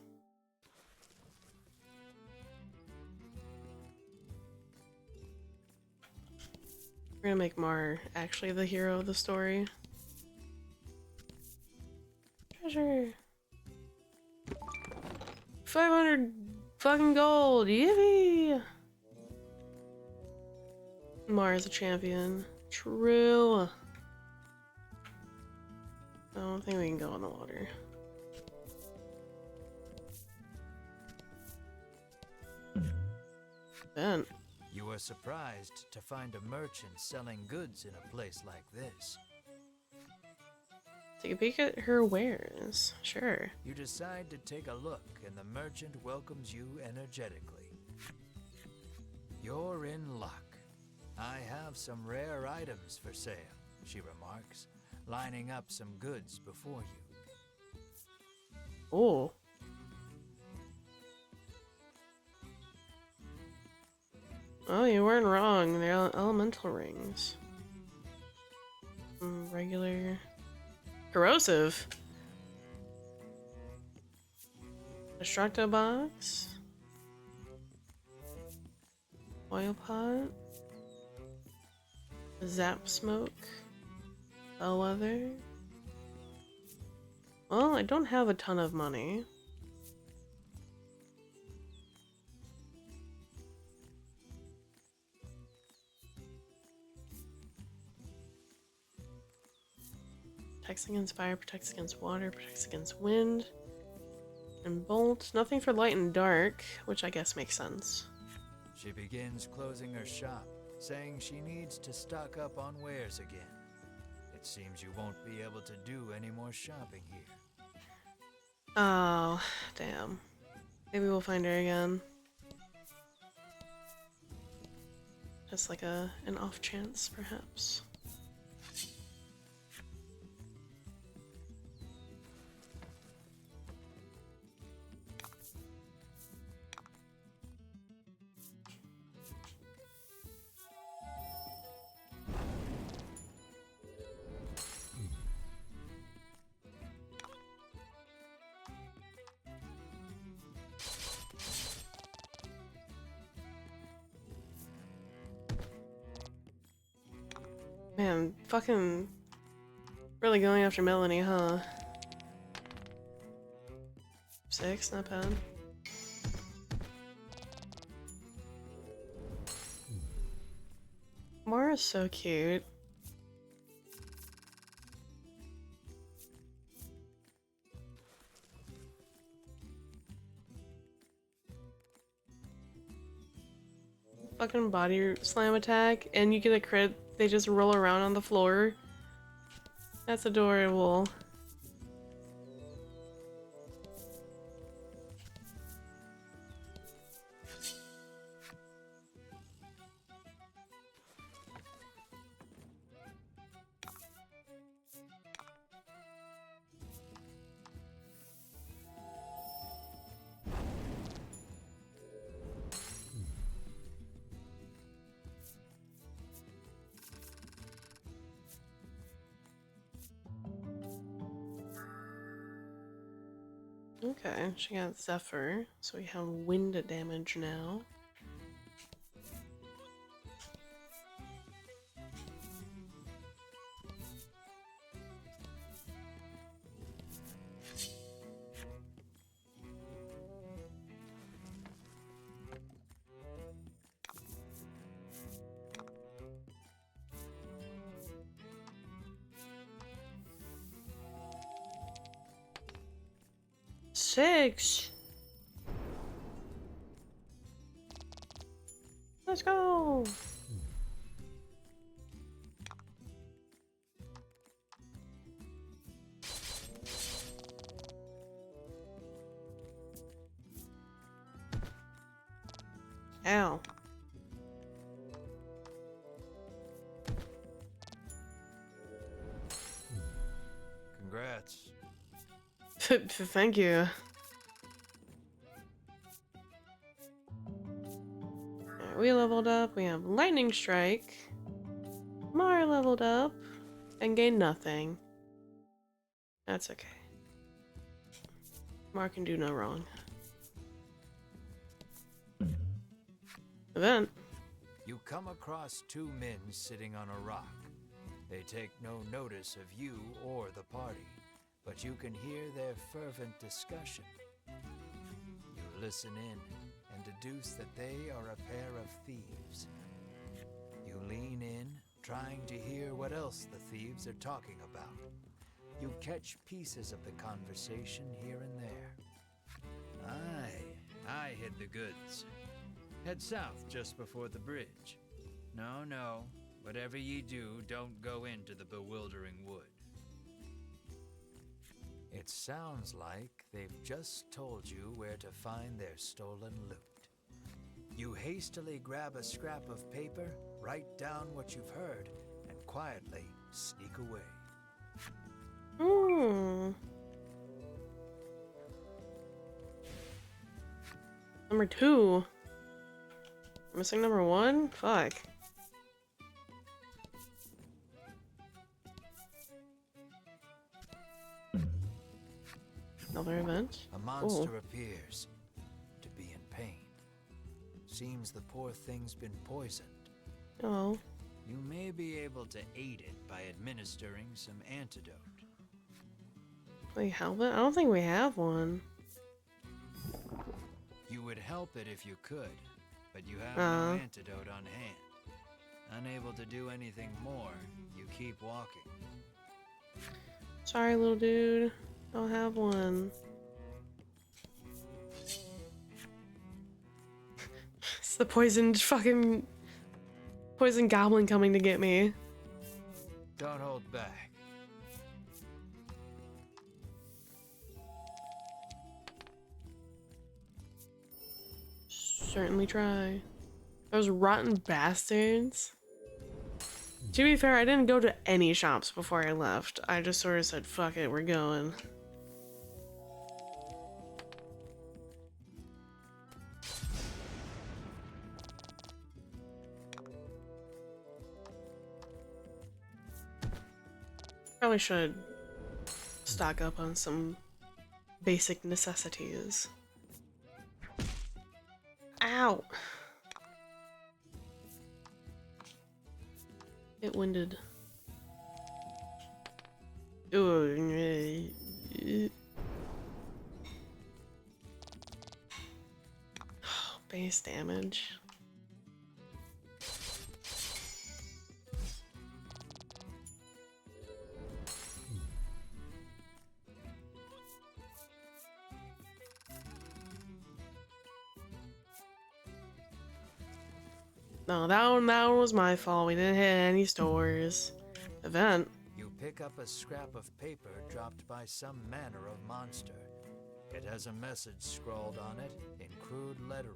We're gonna make Mar actually the hero of the story. Treasure. 500 fucking gold. Yippee! Mar is a champion. True. I don't think we can go in the water. Ben. You were surprised to find a merchant selling goods in a place like this. Take a peek at her wares. Sure. You decide to take a look, and the merchant welcomes you energetically. You're in luck. I have some rare items for sale, she remarks, lining up some goods before you. Oh. Oh, you weren't wrong. They're elemental rings. Regular. Corrosive. Destructo box. Oil pot. Zap smoke. Bellwether. Well, I don't have a ton of money. Protects against fire, protects against water, protects against wind. And bolt. Nothing for light and dark, which I guess makes sense. She begins closing her shop, saying she needs to stock up on wares again. It seems you won't be able to do any more shopping here. Oh, damn. Maybe we'll find her again. Just like an off chance, perhaps. Man, fucking really going after Melanie, huh? 6, not bad. Mara's so cute. Fucking body slam attack, and you get a crit. They just roll around on the floor. That's adorable. Okay, she got Zephyr, so we have wind damage now. Six. Let's go. Ow. Congrats. Thank you. Alright, we leveled up. We have Lightning Strike. Mar leveled up and gained nothing. That's okay. Mar can do no wrong. Event. You come across two men sitting on a rock. They take no notice of you or the party, but you can hear their fervent discussion. You listen in and deduce that they are a pair of thieves. You lean in, trying to hear what else the thieves are talking about. You catch pieces of the conversation here and there. I hid the goods. Head south just before the bridge. No, whatever ye do, don't go into the bewildering wood. It sounds like they've just told you where to find their stolen loot. You hastily grab a scrap of paper, write down what you've heard, and quietly sneak away. Number 2. Missing number 1? Fuck. Another event. A monster appears to be in pain. Seems the poor thing's been poisoned. Oh. You may be able to aid it by administering some antidote. Like help it? I don't think we have one. You would help it if you could, but you have no antidote on hand. Unable to do anything more, you keep walking. Sorry, little dude. Don't have one. It's the poisoned goblin coming to get me. Don't hold back. Certainly try. Those rotten bastards. To be fair, I didn't go to any shops before I left. I just sort of said, fuck it, we're going. Probably should stock up on some basic necessities. Ow! It winded. Ooh. Base damage. No, that one was my fault. We didn't hit any stores. Event. You pick up a scrap of paper dropped by some manner of monster. It has a message scrawled on it in crude lettering.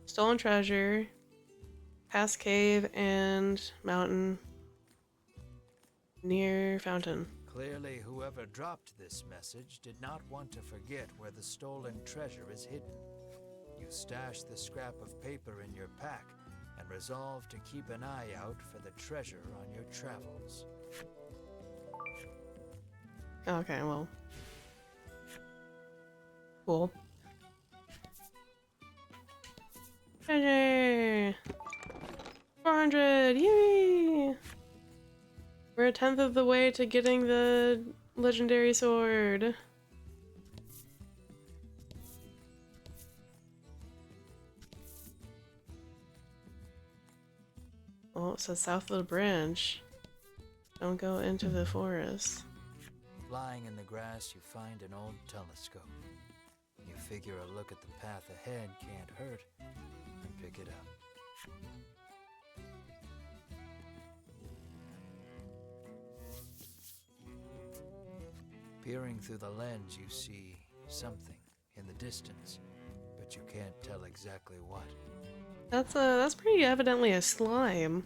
Stolen treasure, past cave and mountain near fountain. Clearly, whoever dropped this message did not want to forget where the stolen treasure is hidden. You stash the scrap of paper in your pack and resolve to keep an eye out for the treasure on your travels. Okay, well. Cool. Treasure! 400! Yay! We're a 10th of the way to getting the legendary sword. Oh, it says south of the bridge. Don't go into the forest. Lying in the grass, you find an old telescope. You figure a look at the path ahead can't hurt, and pick it up. Peering through the lens, you see something in the distance, but you can't tell exactly what. That's pretty evidently a slime.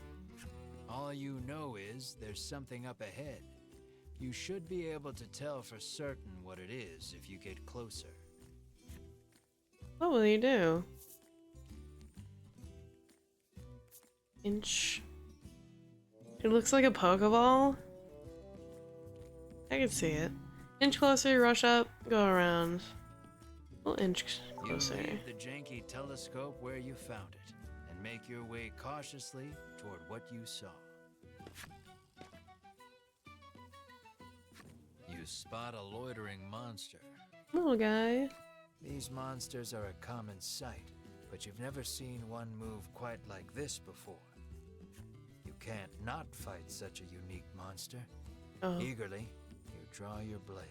All you know is there's something up ahead. You should be able to tell for certain what it is if you get closer. What will you do? Inch. It looks like a Pokeball. I can see it. Inch closer, rush up, go around. We'll inch closer. You leave the janky telescope where you found it, and make your way cautiously toward what you saw. You spot a loitering monster. Little guy. These monsters are a common sight, but you've never seen one move quite like this before. You can't not fight such a unique monster. Oh. Eagerly, you draw your blade.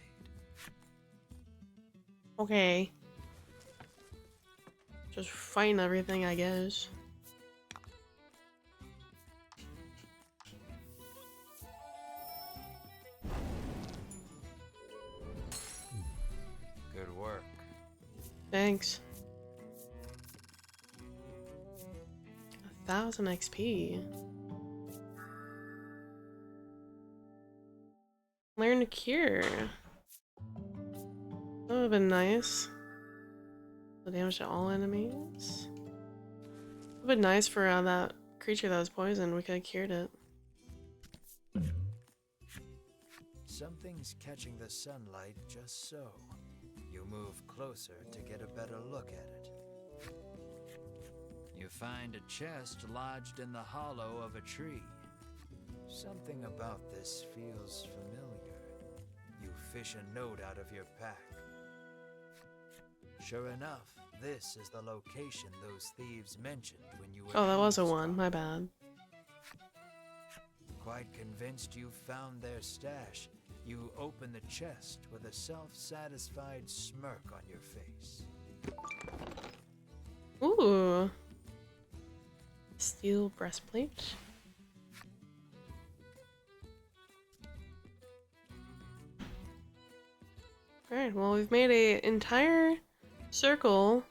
Okay. Just fighting everything, I guess. Good work. Thanks. 1000 XP. Learn to cure. That would have been nice. The damage to all enemies. Would have been nice for that creature that was poisoned. We could have cured it. Something's catching the sunlight just so. You move closer to get a better look at it. You find a chest lodged in the hollow of a tree. Something about this feels familiar. You fish a note out of your pack. Sure enough, this is the location those thieves mentioned when you were... Oh, that was a one. My bad. Quite convinced you found their stash, you open the chest with a self-satisfied smirk on your face. Ooh. Steel breastplate. Alright, well, we've made an entire circle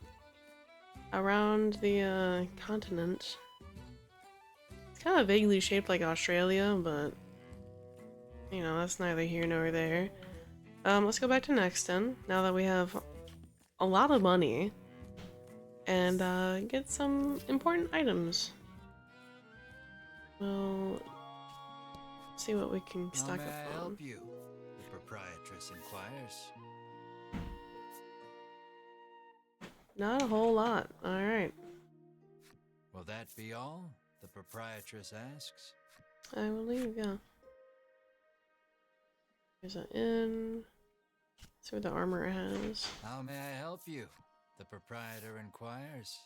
around the continent. It's kind of vaguely shaped like Australia, but you know, that's neither here nor there. Let's go back to Nexton now that we have a lot of money and get some important items. We'll see what we can stock How may up I on. help you? The proprietress inquires. Not a whole lot. Alright. Will that be all? The proprietress asks. I believe, yeah. There's an inn. See what the armor has. How may I help you? The proprietor inquires.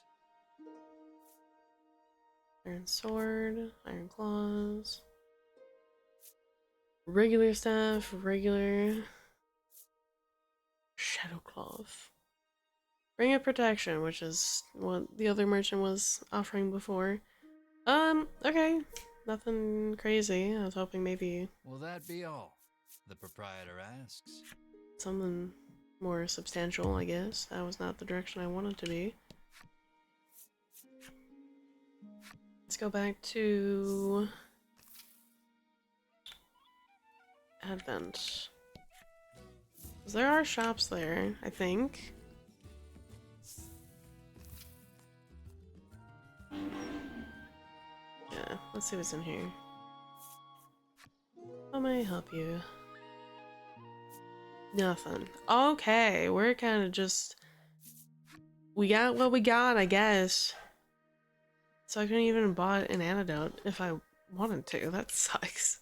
Iron sword, iron claws. Regular staff, regular shadow cloth. Ring of protection, which is what the other merchant was offering before. Okay. Nothing crazy. I was hoping maybe Will that be all? The proprietor asks. something more substantial, I guess. That was not the direction I wanted to be. Let's go back to Advent. 'Cause there are shops there, I think. Yeah, let's see what's in here. How may I help you? Nothing. Okay, we're kind of just... We got what we got, I guess. So I couldn't even have bought an antidote if I wanted to. That sucks.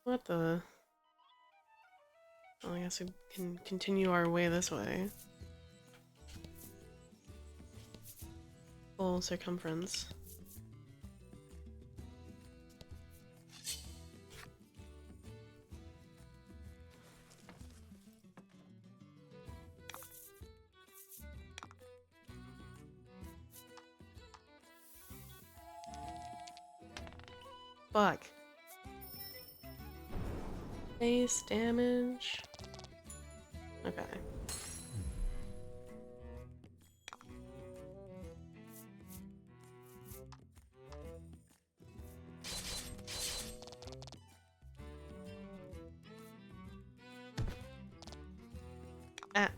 What the... Well, I guess we can continue our way this way. Full circumference. Fuck. Base damage. Okay. Ah.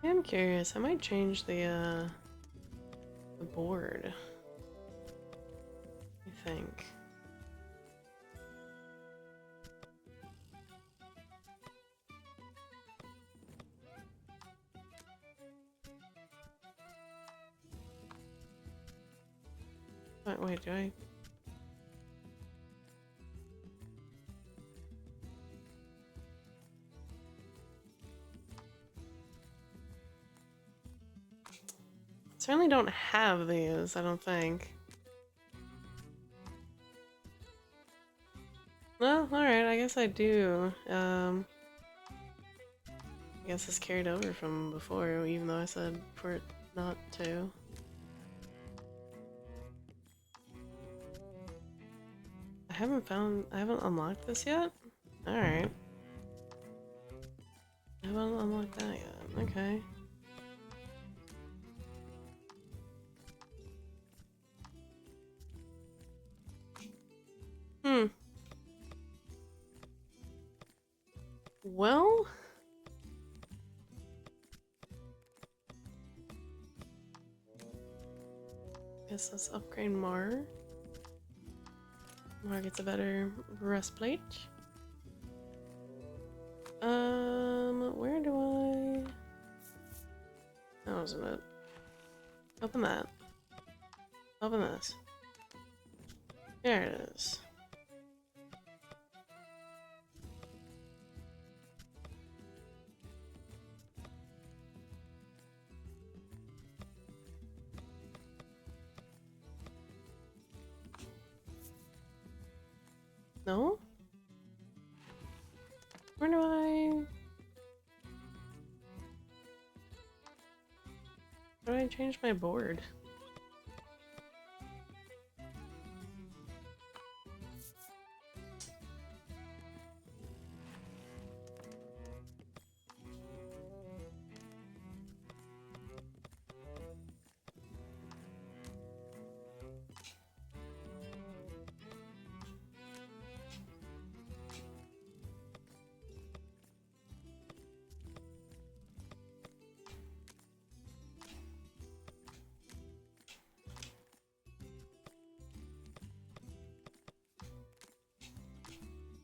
I'm curious. I might change the board. I think. Wait, do I? Certainly don't have these, I don't think. Well, alright, I guess I do. I guess it's carried over from before, even though I said for it not to. I haven't unlocked this yet? Alright. I haven't unlocked that yet, okay. Hmm. Well... Guess let's upgrade Mar. Mar gets a better breastplate. Where do I... That wasn't it. Open that. Open this. There it is. No? Where do I... How do I change my board?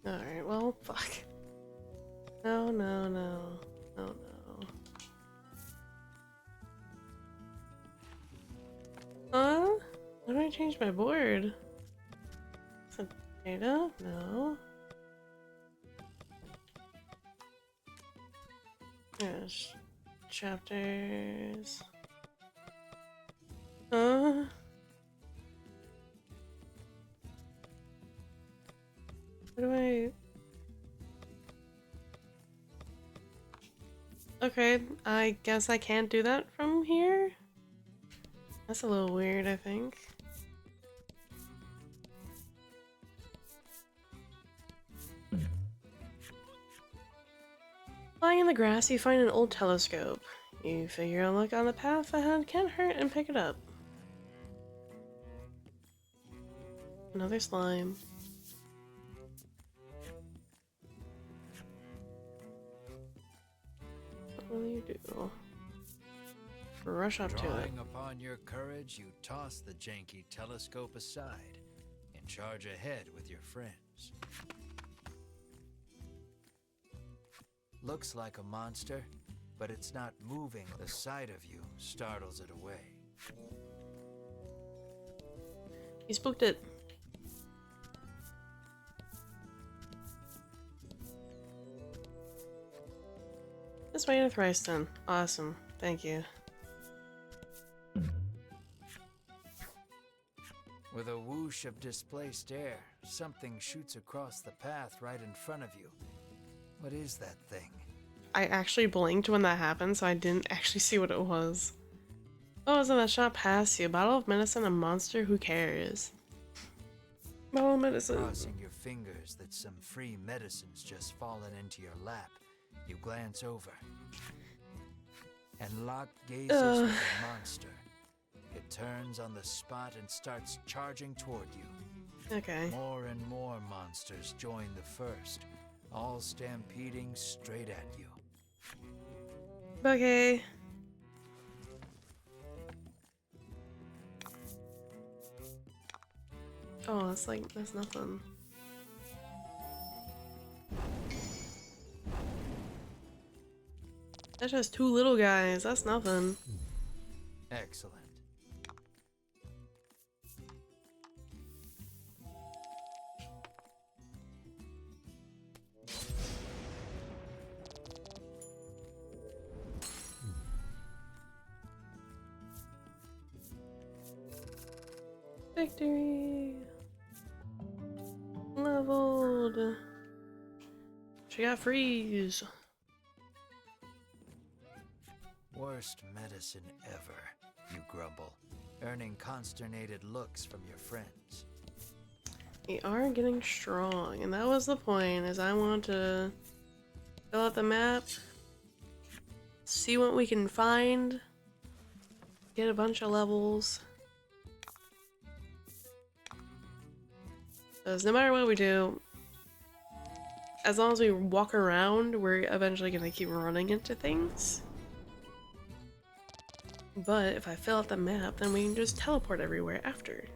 Alright, well, fuck. No, no, no. No, no. Huh? How do I change my board? Some data? No. Yes. chapters. What do I... Okay, I guess I can't do that from here? That's a little weird, I think. Lying in the grass, you find an old telescope. You figure a look on the path ahead can't hurt and pick it up. Another slime. What will you do? Rush up to it. Drawing upon your courage, you toss the janky telescope aside and charge ahead with your friends. Looks like a monster, but it's not moving. The sight of you startles it away. You spooked it. This way to Thriston. Awesome. Thank you. With a whoosh of displaced air, something shoots across the path right in front of you. What is that thing? I actually blinked when that happened, so I didn't actually see what it was. Oh, isn't that shot past you? Bottle of medicine, a monster, who cares? Bottle of medicine. Crossing your fingers that some free medicine's just fallen into your lap, you glance over and lock gazes with the monster. It turns on the spot and starts charging toward you. Okay. More and more monsters join the first, all stampeding straight at you. Okay. Oh, that's nothing. That's just two little guys. That's nothing. Excellent. Victory! Leveled! She got freeze! Worst medicine ever, you grumble, earning consternated looks from your friends. We are getting strong, and that was the point, is I want to fill out the map, see what we can find, get a bunch of levels. Because no matter what we do, as long as we walk around, we're eventually going to keep running into things. But if I fill out the map, then we can just teleport everywhere after.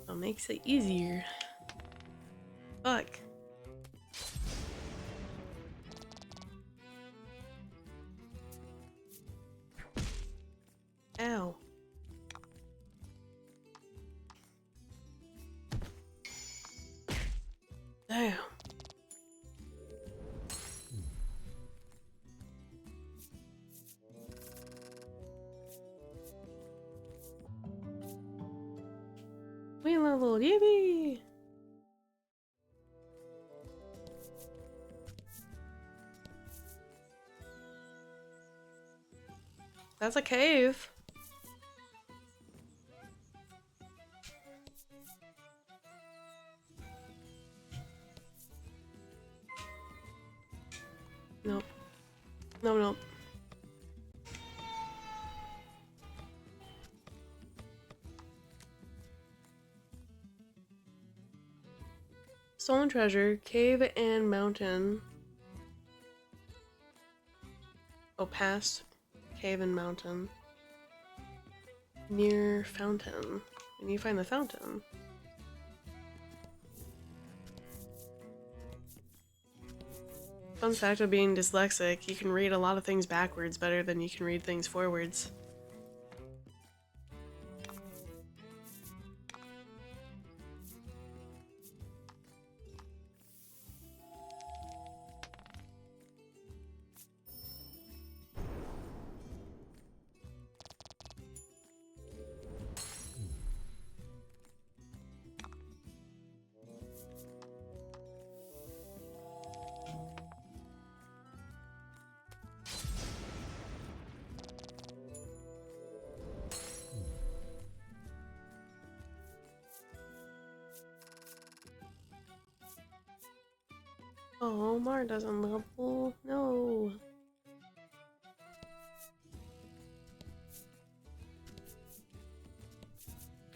So it makes it easier. Fuck. Ow. Damn. We leveled, yippee! That's a cave. Nope. No, nope. Stolen treasure, cave and mountain. Oh, past cave and mountain. Near fountain. And you find the fountain. Fun fact of being dyslexic, you can read a lot of things backwards better than you can read things forwards. Oh, Mar doesn't level. No.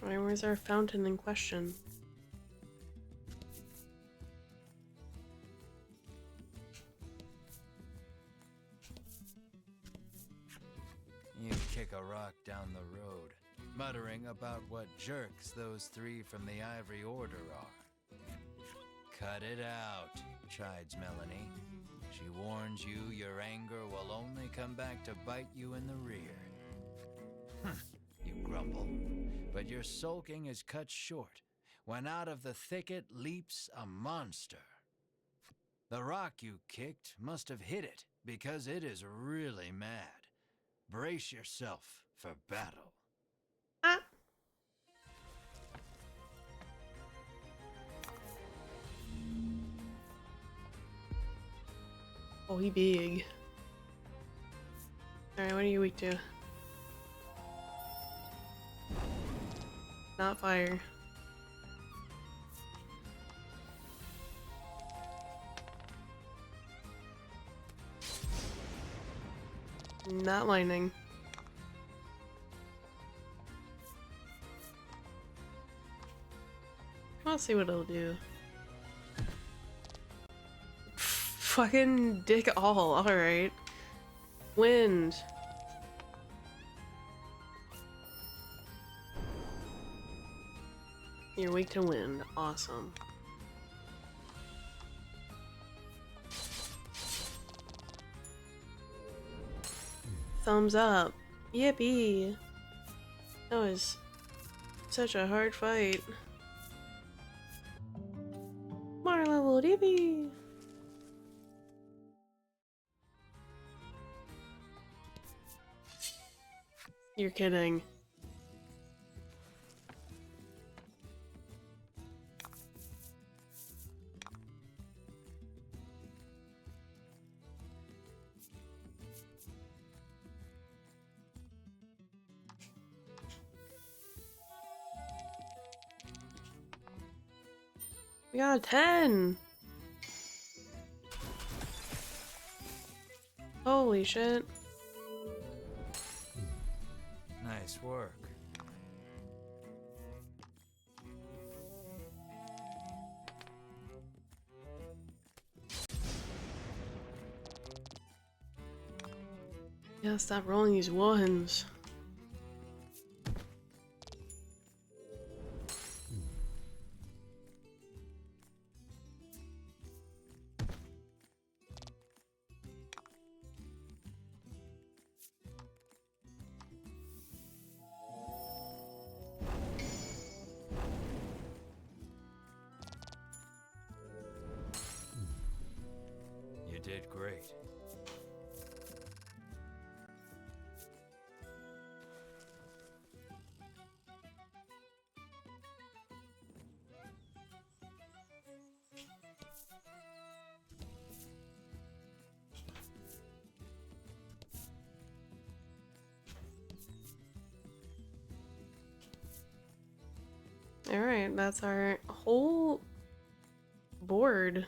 Alright, where's our fountain in question? You kick a rock down the road, muttering about what jerks those three from the Ivory Order are. Cut it out, chides Melanie. She warns you your anger will only come back to bite you in the rear. You grumble, but your sulking is cut short when out of the thicket leaps a monster. The rock you kicked must have hit it because it is really mad. Brace yourself for battle. Ah! Oh, he big. Alright, what are you weak to? Not fire. Not lightning. I'll see what it'll do. Fucking dick all, alright. Wind. You're weak to wind. Awesome. Thumbs up. Yippee. That was such a hard fight. More level, yippee. You're kidding. We got a 10! Holy shit. Nice work. Yeah, stop rolling these ones. You did great. Alright, that's our whole board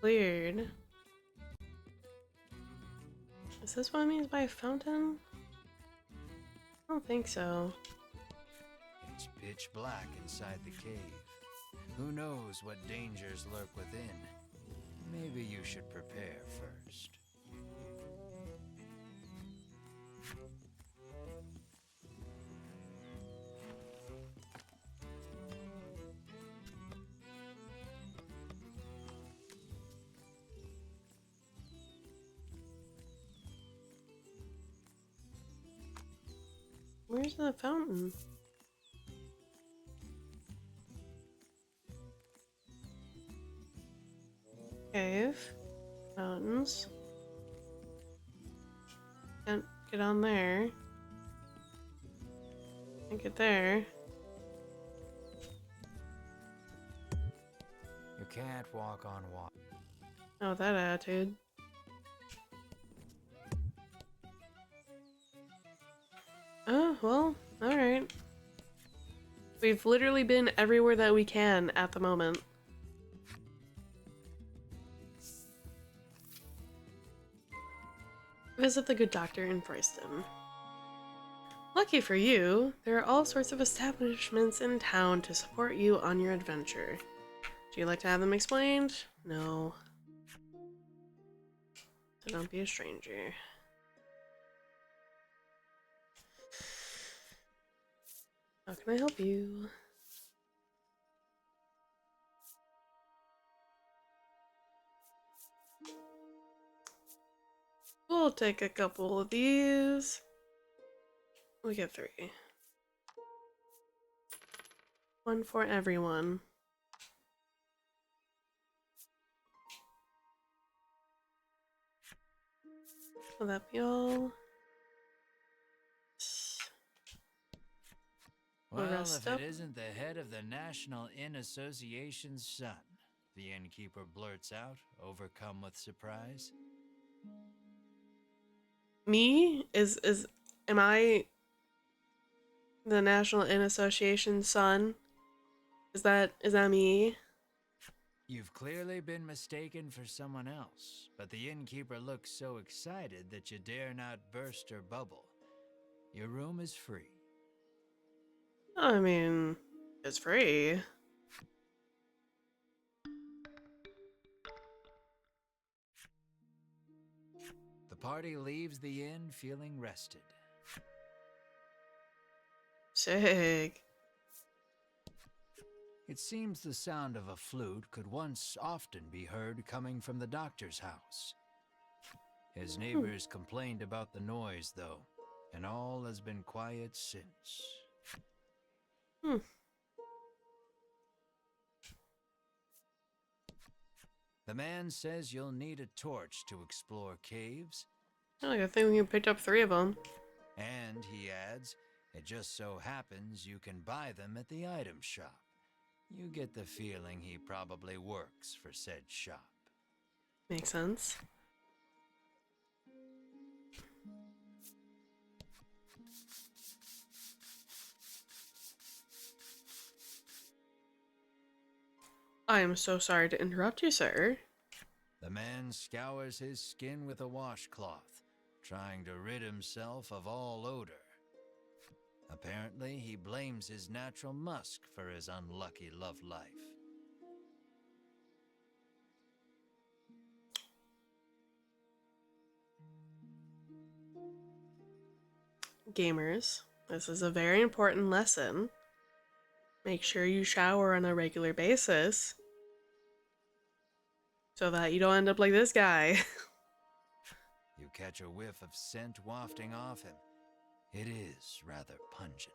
cleared. Is this what it means by fountain? I don't think so. It's pitch black inside the cave. Who knows what dangers lurk within? Maybe you should prepare first. Where's the fountain? Cave. Mountains. Can't get on there. Can't get there. You can't walk on water. Oh, that attitude. Oh, well, alright. We've literally been everywhere that we can at the moment. Visit the good doctor in Fryston. Lucky for you, there are all sorts of establishments in town to support you on your adventure. Do you like to have them explained? No. So don't be a stranger. How can I help you? We'll take a couple of these. We get 3. 1 for everyone. Will that be all? Well, Rest if up. it isn't the head of the National Inn Association's son, the innkeeper blurts out, overcome with surprise. Me? Am I the National Inn Association's son? Is that me? You've clearly been mistaken for someone else, but the innkeeper looks so excited that you dare not burst her bubble. Your room is free. I mean, it's free. The party leaves the inn feeling rested. Sick. It seems the sound of a flute could once often be heard coming from the doctor's house. His neighbors complained about the noise, though, and all has been quiet since. Hmm. The man says you'll need a torch to explore caves, Oh, I think we picked up 3 of them. and, he adds, it just so happens you can buy them at the item shop. You get the feeling he probably works for said shop. Makes sense. I am so sorry to interrupt you, sir. The man scours his skin with a washcloth, trying to rid himself of all odor. Apparently, he blames his natural musk for his unlucky love life. Gamers, this is a very important lesson. Make sure you shower on a regular basis so that you don't end up like this guy. You catch a whiff of scent wafting off him. It is rather pungent.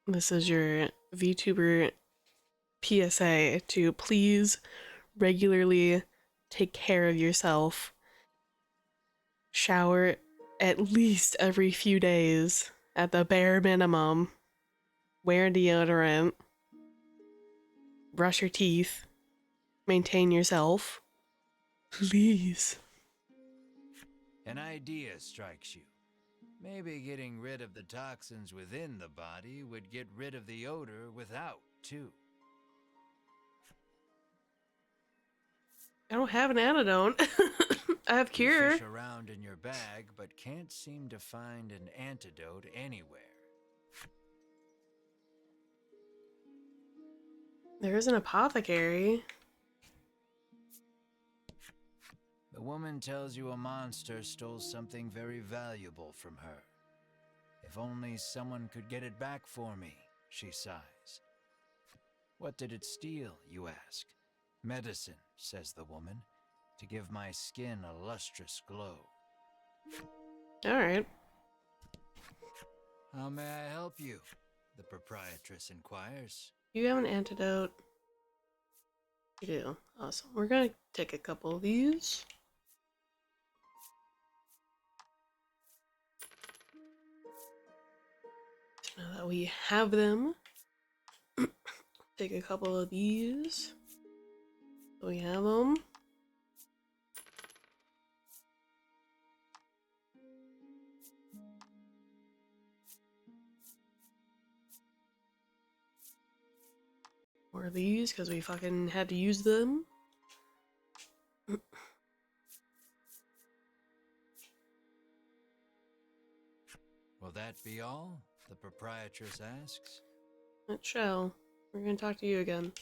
This is your VTuber PSA to please regularly take care of yourself. Shower at least every few days, at the bare minimum. Wear deodorant. Brush your teeth. Maintain yourself. Please. An idea strikes you. Maybe getting rid of the toxins within the body would get rid of the odor without, too. I don't have an antidote. I have cure. You fish around in your bag, but can't seem to find an antidote anywhere. There is an apothecary. The woman tells you a monster stole something very valuable from her. If only someone could get it back for me, she sighs. What did it steal, you ask? Medicine, says the woman, to give my skin a lustrous glow. Alright. How may I help you? The proprietress inquires. You have an antidote. You do. Awesome. We're gonna take a couple of these. So now that we have them, take a couple of these. So we have them. More of these, because we fucking had to use them. that be all? The proprietress asks. It shall. We're gonna talk to you again.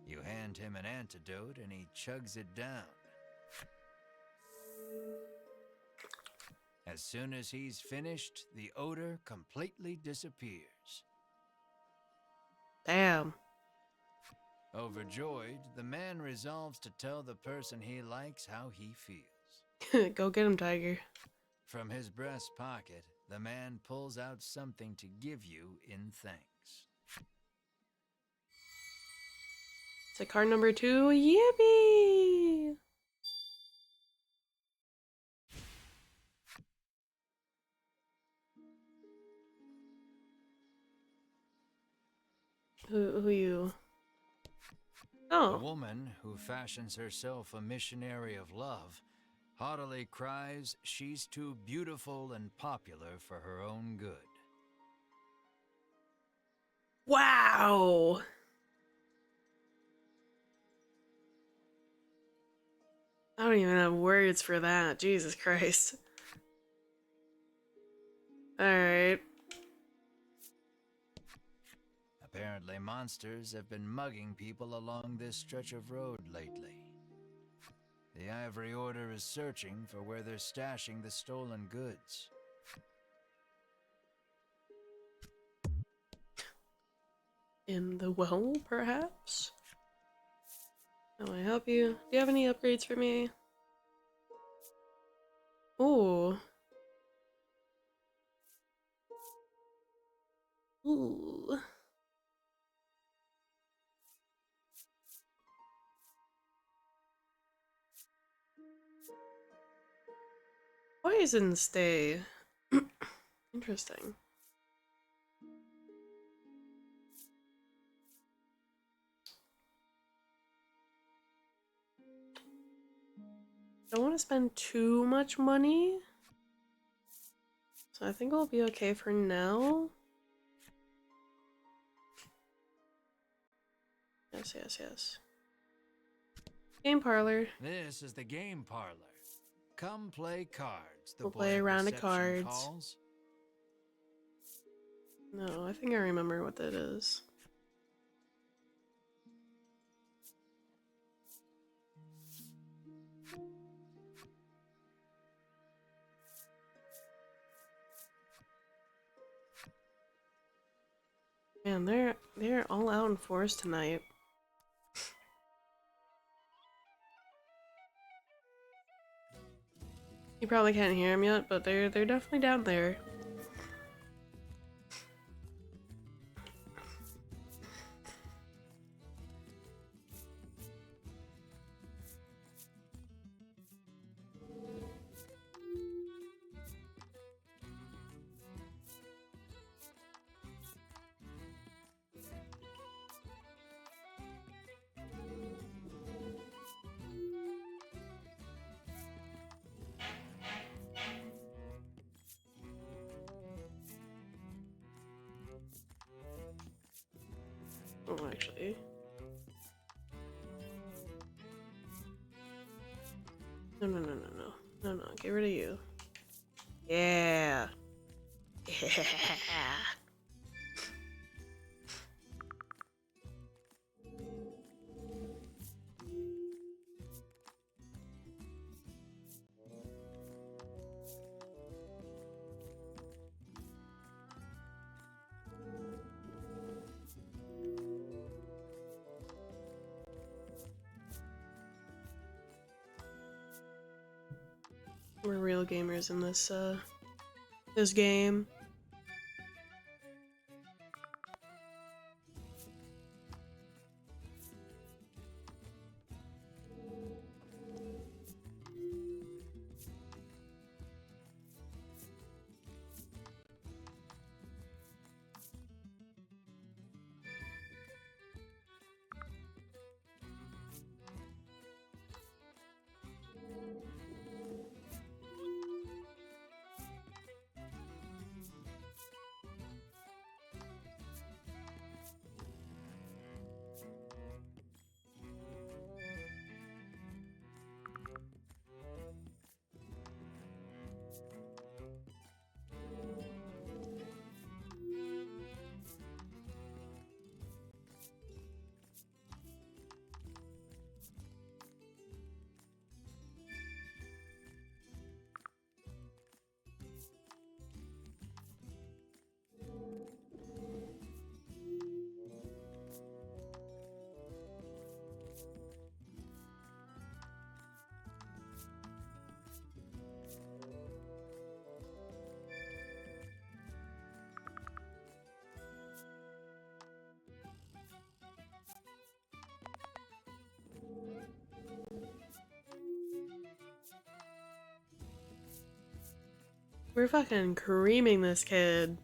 You hand him an antidote and he chugs it down. As soon as he's finished, the odor completely disappears. Damn. Overjoyed, the man resolves to tell the person he likes how he feels. Go get him, Tiger. From his breast pocket, the man pulls out something to give you in thanks. It's card number 2. Yippee! Who you? A Oh. woman who fashions herself a missionary of love haughtily cries she's too beautiful and popular for her own good. Wow! I don't even have words for that. Jesus Christ. Alright. Apparently, monsters have been mugging people along this stretch of road lately. The Ivory Order is searching for where they're stashing the stolen goods. In the well, perhaps? How may I help you? Do you have any upgrades for me? Ooh. Ooh. Poison stay. Interesting. Don't want to spend too much money, so I think I'll be okay for now. Yes. Game parlor. This is the game parlor. Come play cards. The We'll boy play a at round of reception cards. calls. No, I think I remember what that is. Man, they're all out in force tonight. You probably can't hear them yet, but they're definitely down there. Oh, actually. No, get rid of you. Yeah. Yeah. We're real gamers in this game. We're fucking creaming this kid.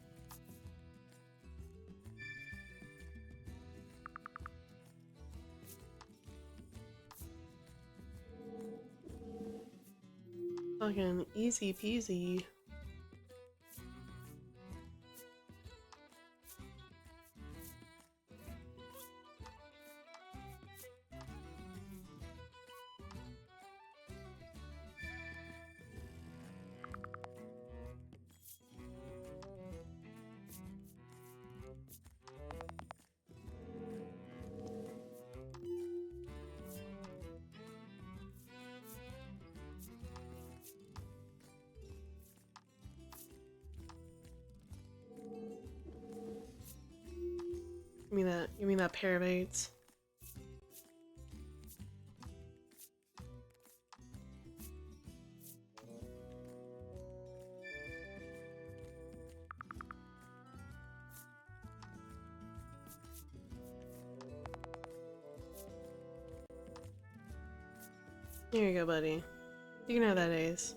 Fucking easy peasy. Give me that pair of eights. Here you go, buddy. You can have that ace.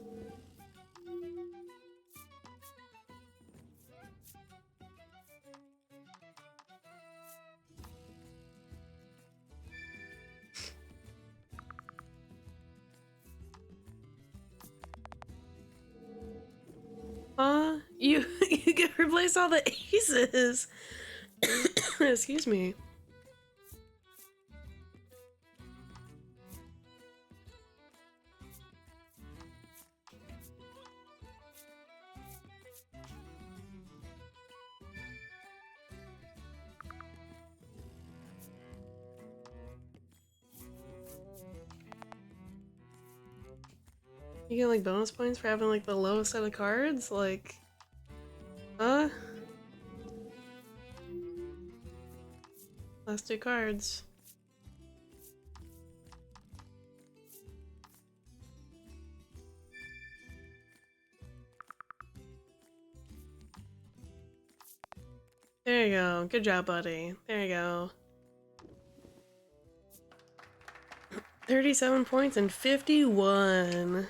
You you can replace all the aces. Excuse me. You get like bonus points for having like the lowest set of cards? Like, huh? Last two cards. There you go. Good job, buddy. There you go. 37 points and 51.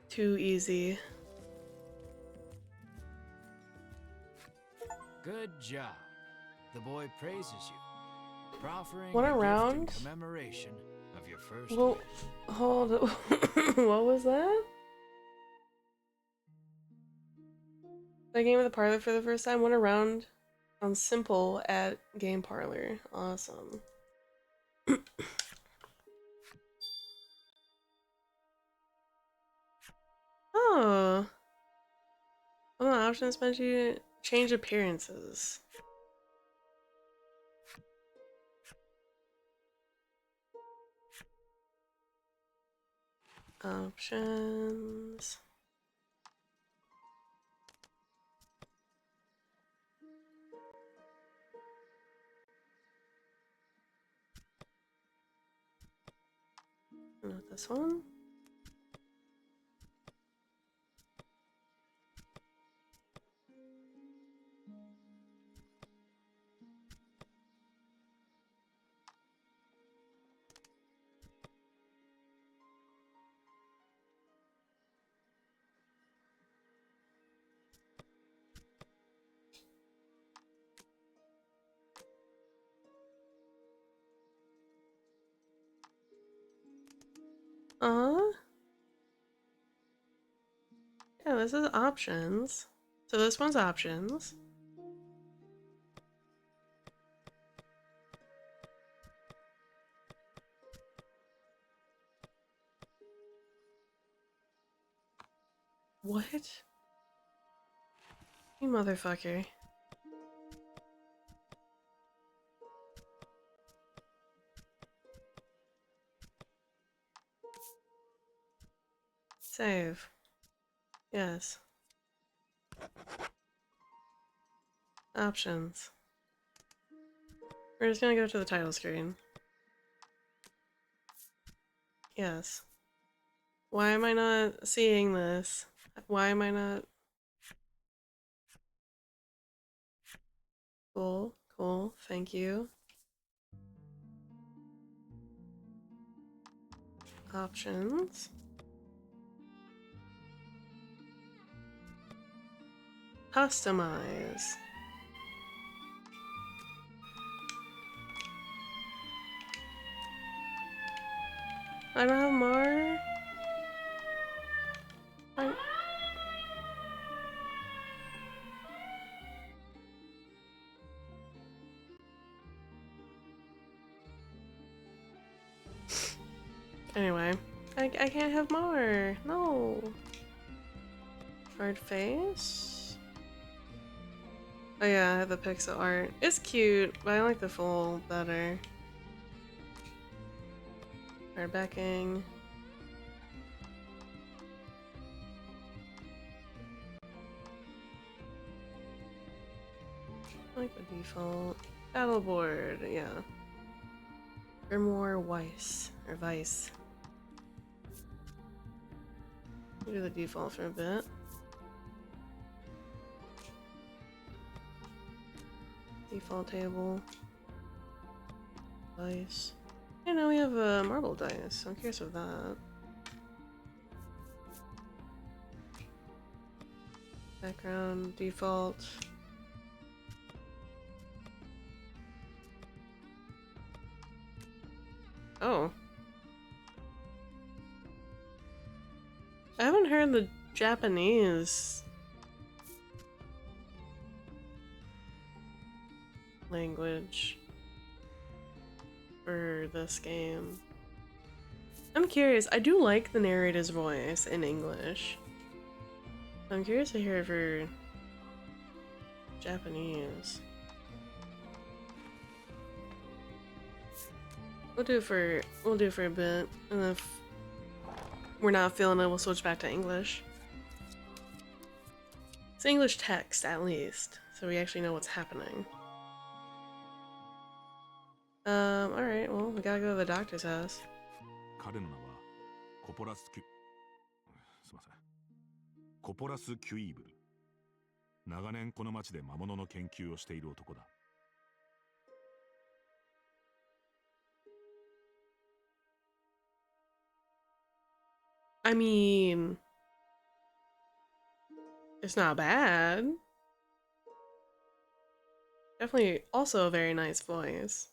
Too easy. Good job. The boy praises you, proffering What a gift in around? commemoration of your first Well, win. hold. What was that? I came to the parlor for the first time. Went around on simple at game parlor. Awesome. Oh. One of the options meant you change appearances. Options. Not this one. Yeah, this is options. So this one's options. What? You motherfucker. Save. Yes. Options. We're just gonna go to the title screen. Yes. Why am I not seeing this? Why am I not? Cool, cool, thank you. Options. Customize. I don't have more. Anyway, I can't have more. No. Hard face. Oh yeah, I have the pixel art. It's cute, but I like the full better. Hard backing. I like the default. Battle board, yeah. Grimoire Weiss, or Vice. We'll do the default for a bit. Default table. Dice. Yeah, now we have a marble dice. I'm curious of that. Background, default. Oh. I haven't heard the Japanese language for this game. I'm curious. I do like the narrator's voice in English. I'm curious to hear it for Japanese. We'll do it for a bit, and if we're not feeling it, we'll switch back to English. It's English text, at least, so we actually know what's happening. Alright, well, we gotta go to the doctor's house. 彼の名はコポラス・キュすいませんコポラス・キュイーブル長年この町で魔物の研究をしている男だ I mean, it's not bad. Definitely also a very nice voice.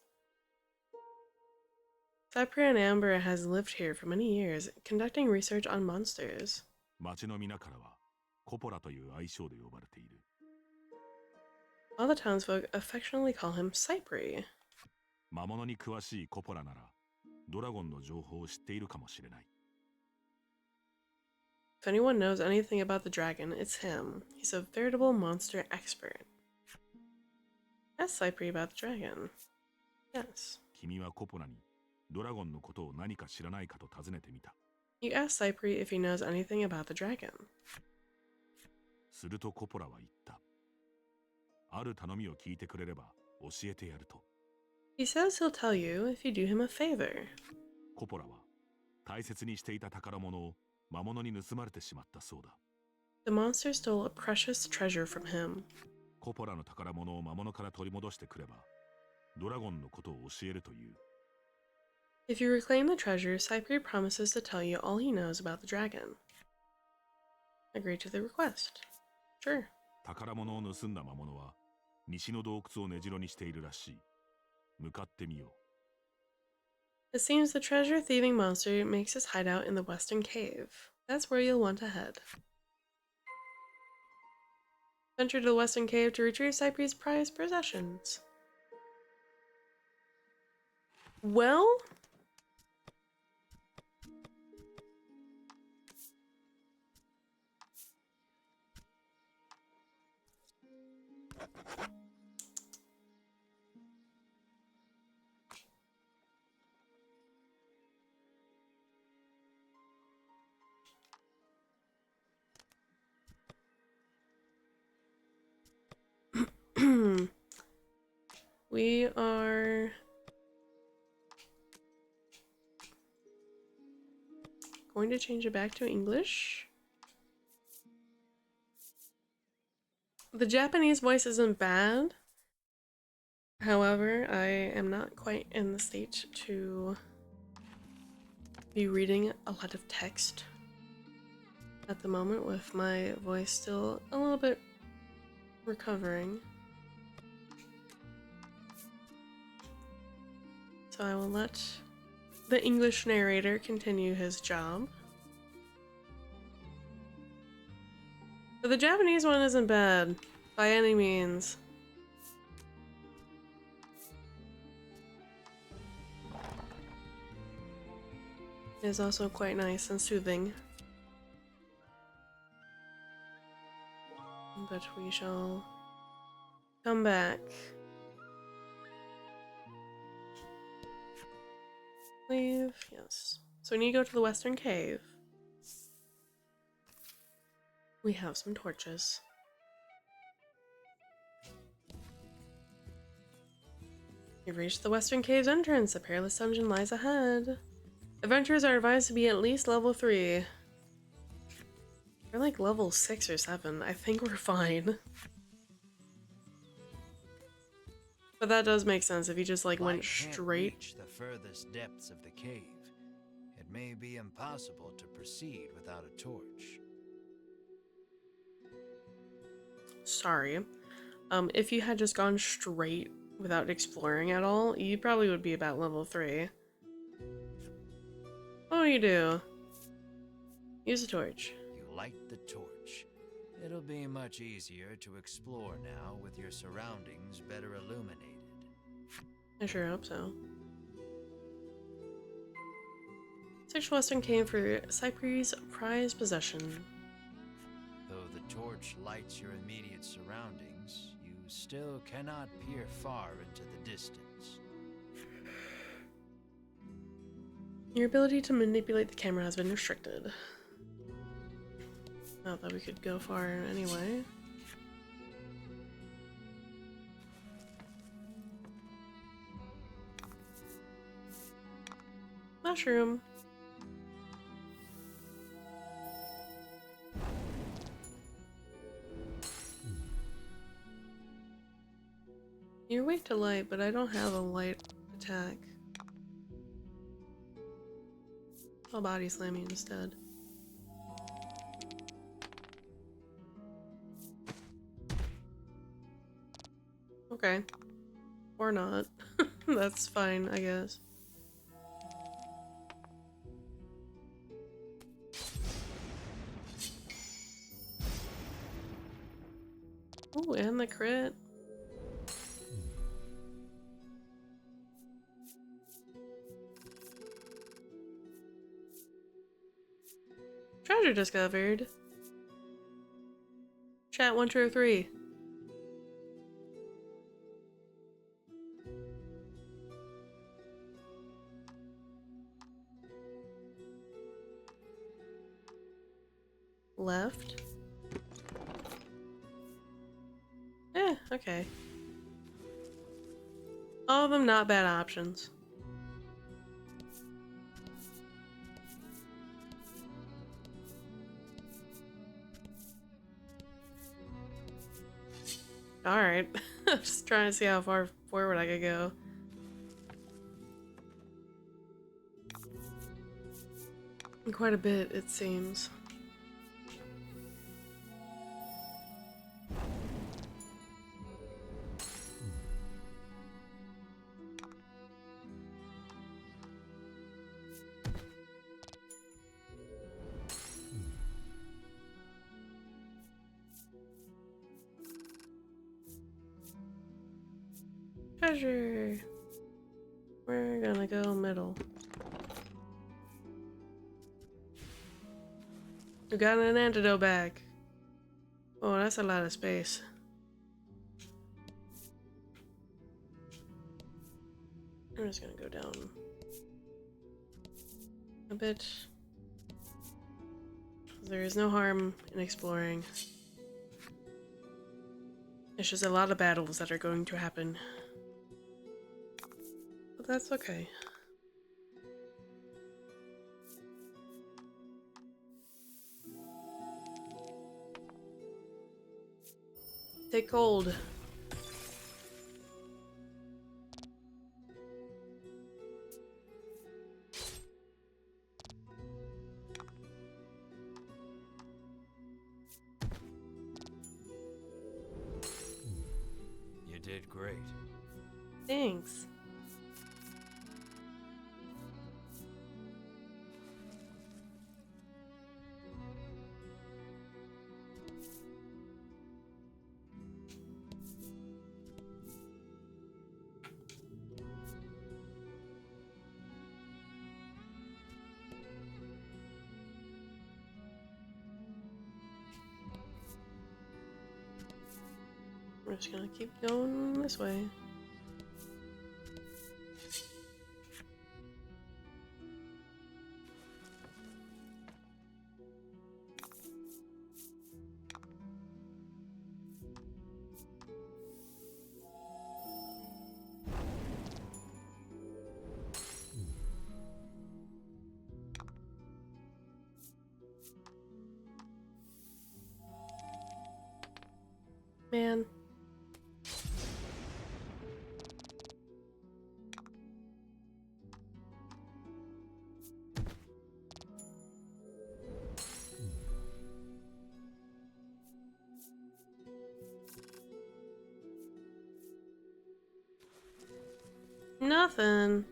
Cyprian Amber has lived here for many years, conducting research on monsters. 町の皆からはコポラという愛称で呼ばれている All the townsfolk affectionately call him Cypri. 魔物に詳しいコポラならドラゴンの情報を知っているかもしれない If anyone knows anything about the dragon, it's him. He's a veritable monster expert. Ask Cypri about the dragon. Yes. 君はコポラにドラゴンのことを何か知らないかと尋ねてみた You ask Cypri if he knows anything about the dragon. するとコポラは言ったある頼みを聞いてくれれば教えてやると He says he'll tell you if you do him a favor. コポラは大切にしていた宝物を魔物に盗まれてしまったそうだ The monster stole a precious treasure from him. コポラの宝物を魔物から取り戻してくればドラゴンのことを教えるという If you reclaim the treasure, Cypri promises to tell you all he knows about the dragon. Agree to the request. Sure. 宝物を盗んだ魔物は西の洞窟を根城にしているらしい向かってみよう It seems the treasure thieving monster makes his hideout in the western cave. That's where you'll want to head. Venture to the western cave to retrieve Cypri's prized possessions. Well? We are going to change it back to English. The Japanese voice isn't bad. However, I am not quite in the state to be reading a lot of text at the moment, with my voice still a little bit recovering. So I will let the English narrator continue his job. But the Japanese one isn't bad, by any means. It is also quite nice and soothing. But we shall come back. Leave, yes. So we need to go to the Western Cave. We have some torches. You've reached the Western Cave's entrance. A perilous dungeon lies ahead. Adventurers are advised to be at least level 3. We're like level 6 or 7. I think we're fine. But that does make sense if you just like went straight. Reach the furthest depths of the cave. It may be impossible to proceed without a torch. Sorry. If you had just gone straight without exploring at all, you probably would be about level 3. Oh, you do. Use a torch. You light the torch. It'll be much easier to explore now with your surroundings better illuminated. I sure hope so. Search Western Cave for Cypress' prized possession. Though the torch lights your immediate surroundings, you still cannot peer far into the distance. Your ability to manipulate the camera has been restricted. Not that we could go far anyway. Mushroom. You're weak to light, but I don't have a light attack. I'll body slam you instead. Okay. Or not. That's fine, I guess. Oh, and the crit. Treasure discovered. Chat 1, 2, or 3. Left. Eh, okay. All of them not bad options. Alright. Just trying to see how far forward I could go. Quite a bit, it seems. Treasure! We're gonna go middle. We got an antidote bag. Oh, that's a lot of space. I'm just gonna go down a bit. There is no harm in exploring. It's just a lot of battles that are going to happen. But that's okay. Take cold. did great. Thanks. We're just gonna keep going this way. Man. Nothing.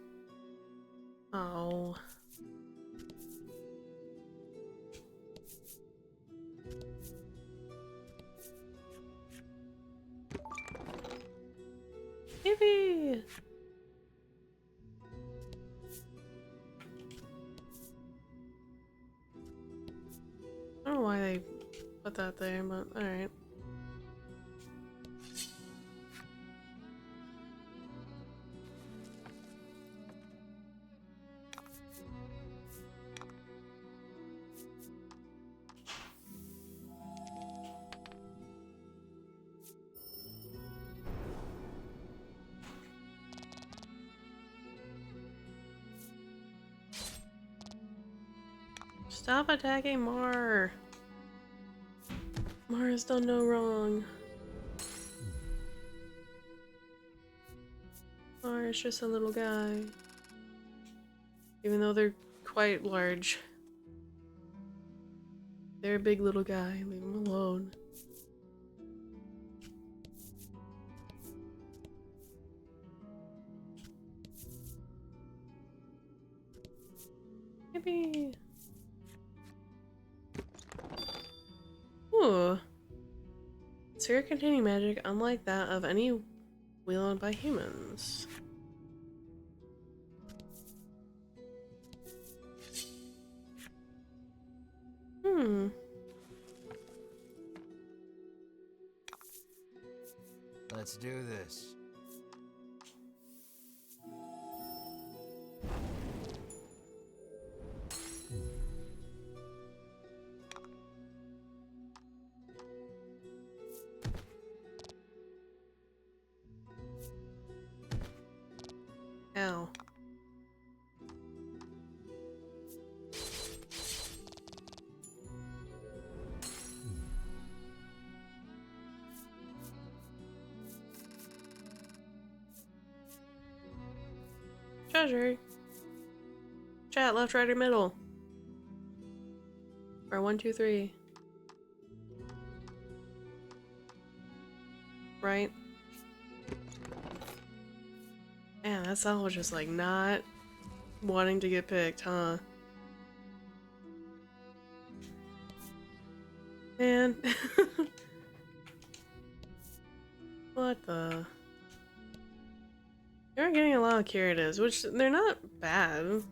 Oh. Yippee! I don't know why they put that there, but alright. Stop attacking Mar! Mar has done no wrong. Mar is just a little guy. Even though they're quite large. They're a big little guy. Leave him alone. Yippee! Ooh. Sphere containing magic unlike that of any wielded by humans. Hmm. Let's do this. Ow. Treasure. Chat, left, right, or middle. Or 1, 2, 3. Right? Man, that cell was just like not wanting to get picked, huh? Man. What the? You're getting a lot of curatives, which they're not bad.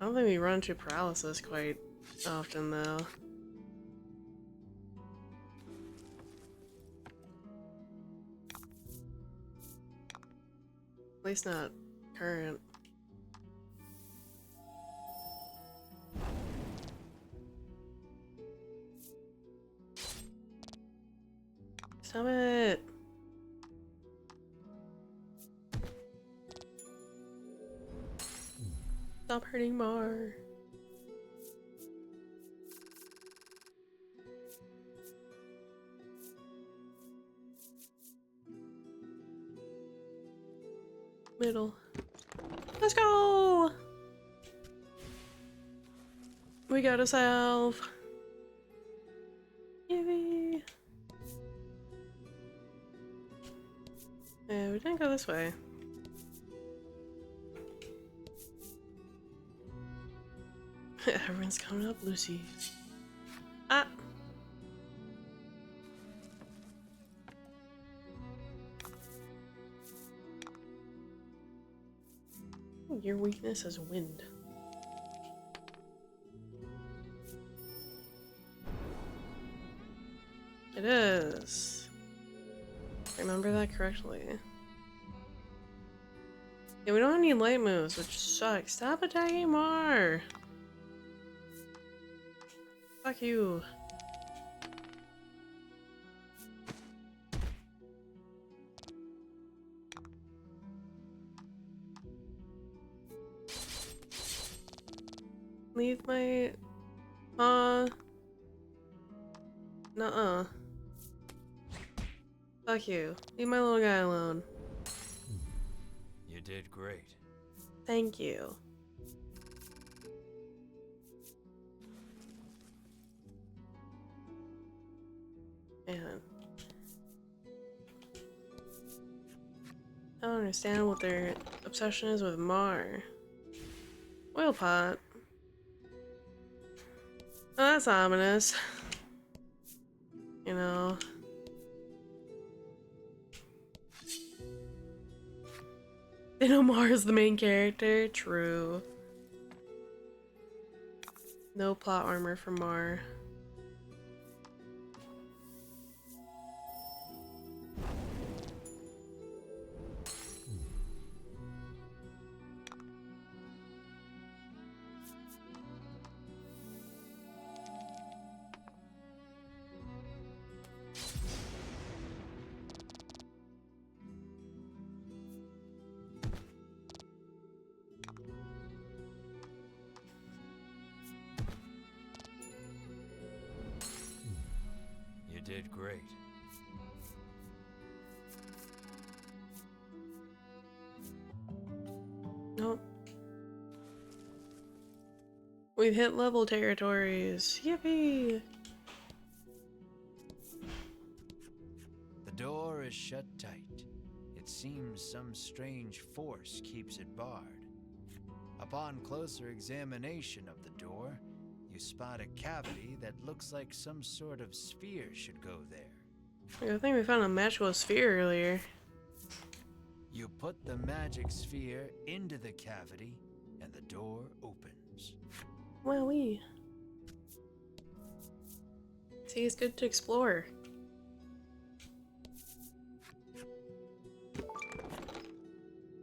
I don't think we run into paralysis quite often, though. At least not current. Stop it! Stop hurting Mar. Middle. Let's go! We got a salve. Yippee! Yeah, we didn't go this way. Everyone's coming up, Lucy. Ah! Your weakness is wind. It is. Remember that correctly. Yeah, we don't have any light moves, which sucks. Stop attacking more! Fuck you. Leave my... Nuh-uh. Fuck you. Leave my little guy alone. You did great. Thank you. Man. I don't understand what their obsession is with Mar. Oil pot. Oh, that's ominous. You know. They know Mar is the main character. True. No plot armor for Mar. You did great. Nope. We've hit level territories. Yippee! The door is shut tight. It seems some strange force keeps it barred. Upon closer examination of the door, you spot a cavity that looks like some sort of sphere should go there. I think we found a magical sphere earlier. You put the magic sphere into the cavity, and the door opens. Wowee. See, it's good to explore.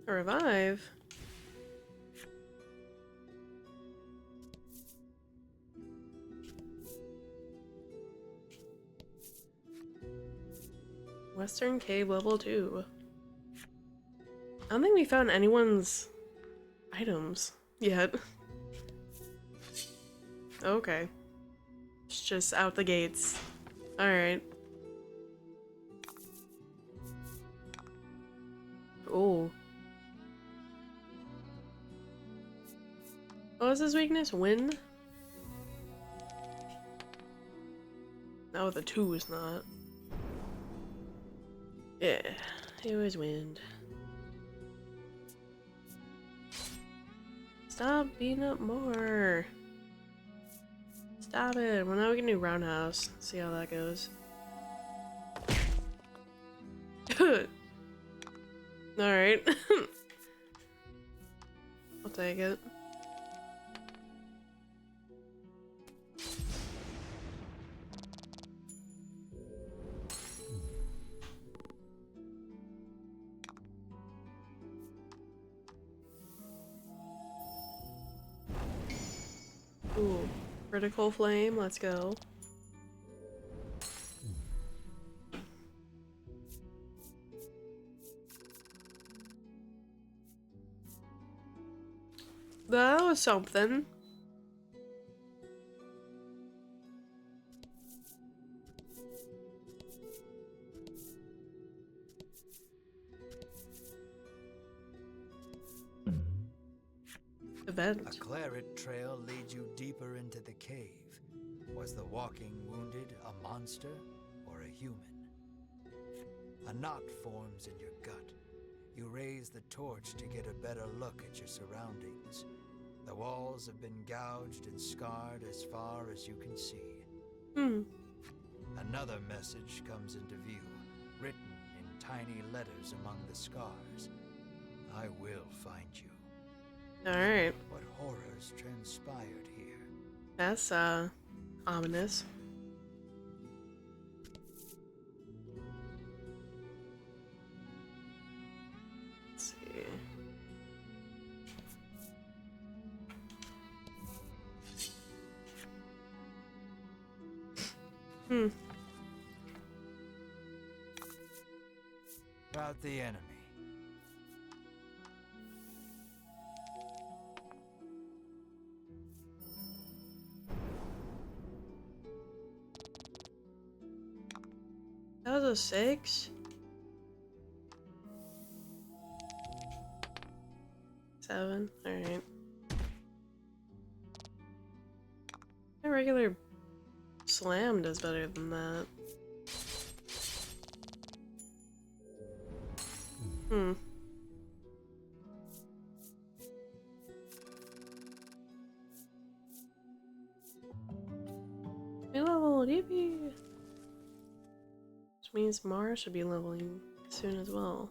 A revive? Western Cave level 2. I don't think we found anyone's items yet. Okay. It's just out the gates. Alright. Oh. What was his weakness? Wind? No, the 2 is not. Yeah, it was wind. Stop beating up more. Stop it. Well, now we can do roundhouse. See how that goes. Alright. I'll take it. Ooh, critical flame, let's go. That was something. Event. A claret trail leads you deeper into the cave. Was the walking wounded a monster or a human? A knot forms in your gut. You raise the torch to get a better look at your surroundings. The walls have been gouged and scarred as far as you can see. Another message comes into view, written in tiny letters among the scars. I will find you. Alright. What horrors transpired here? That's, ominous. Let's see. About the enemy. That was a 6? 7? Alright. My regular slam does better than that. New level, yippee! Which means Mara should be leveling soon as well.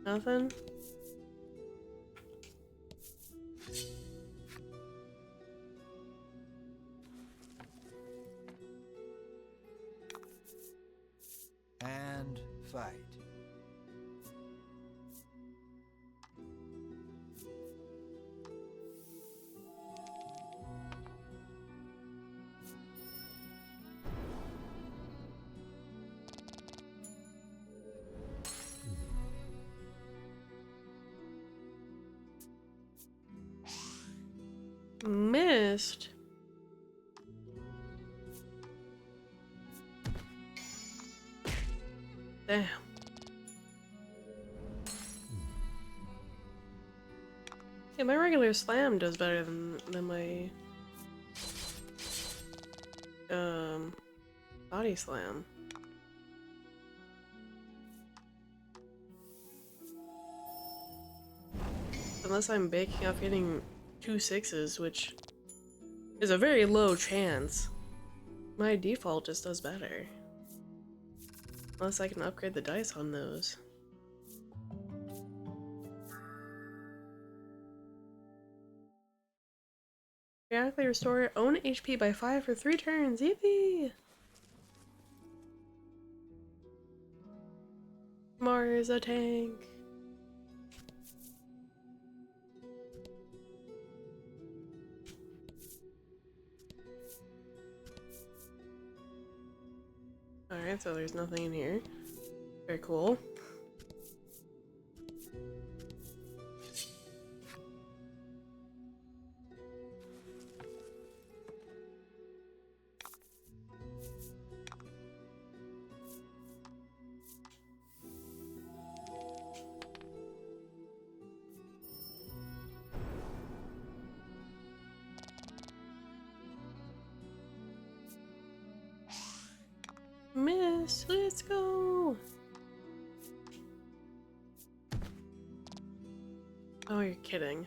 Nothing? And fight. Missed? Damn. Yeah, my regular slam does better than my body slam. Unless I'm baking off hitting 2 6s, which is a very low chance. My default just does better. Unless I can upgrade the dice on those. Periodically restore your own HP by 5 for 3 turns. Yippee! Mars a tank. Alright, so there's nothing in here. Very cool. Miss, let's go! Oh, you're kidding.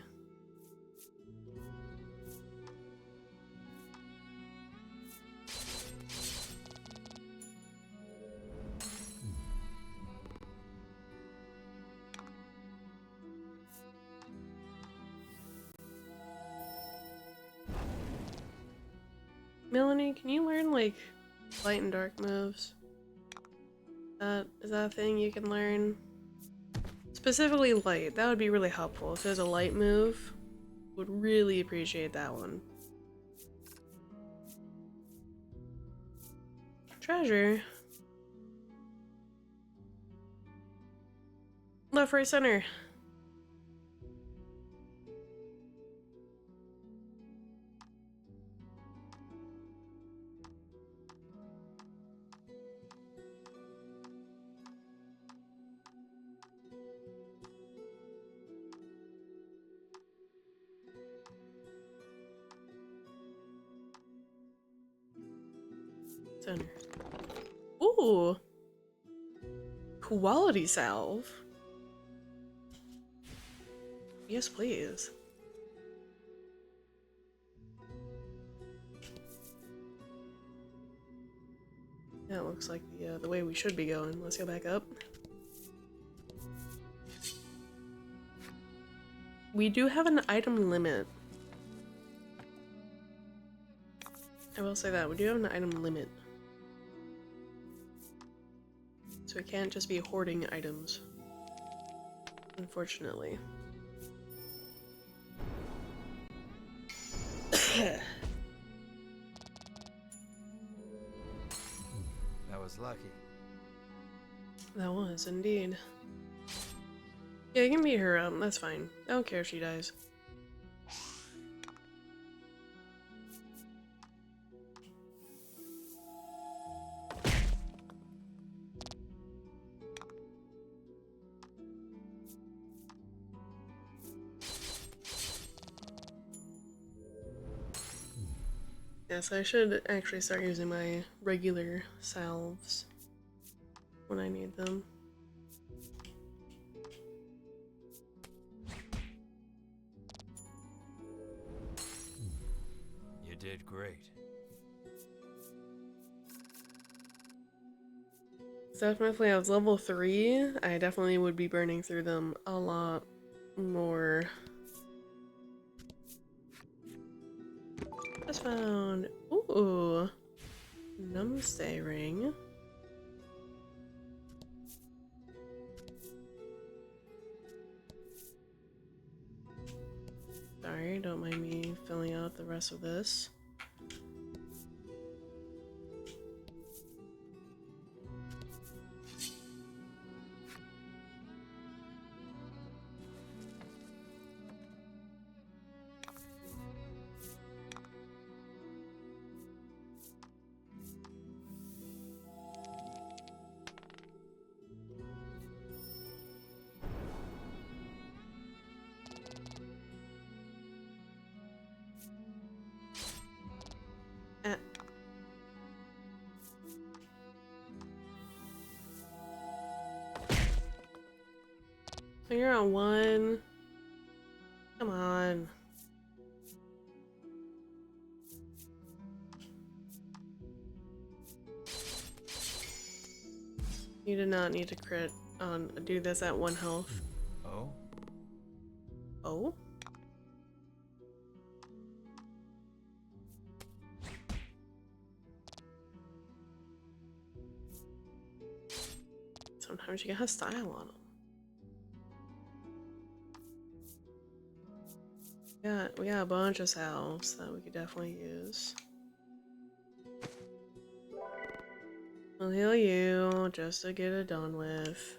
Melanie, can you learn, like, light and dark moves? Is that a thing you can learn? Specifically light. That would be really helpful. If there's a light move, would really appreciate that one. Treasure. Left, right, center. Center. Ooh! Quality salve? Yes, please. Yeah, it looks like the way we should be going. Let's go back up. We do have an item limit. I will say that. We do have an item limit. So we can't just be hoarding items. Unfortunately. That was lucky. That was indeed. Yeah, you can beat her up. That's fine. I don't care if she dies. Yes, I should actually start using my regular salves when I need them. You did great. Definitely, I was level 3. I definitely would be burning through them a lot more. Just found, ooh, Namaste ring. Sorry, don't mind me filling out the rest of this. So you're on 1. Come on. You did not need to crit on do this at 1 health. Oh? Oh? Sometimes you got style on them. We got a bunch of salves that we could definitely use. I'll heal you just to get it done with.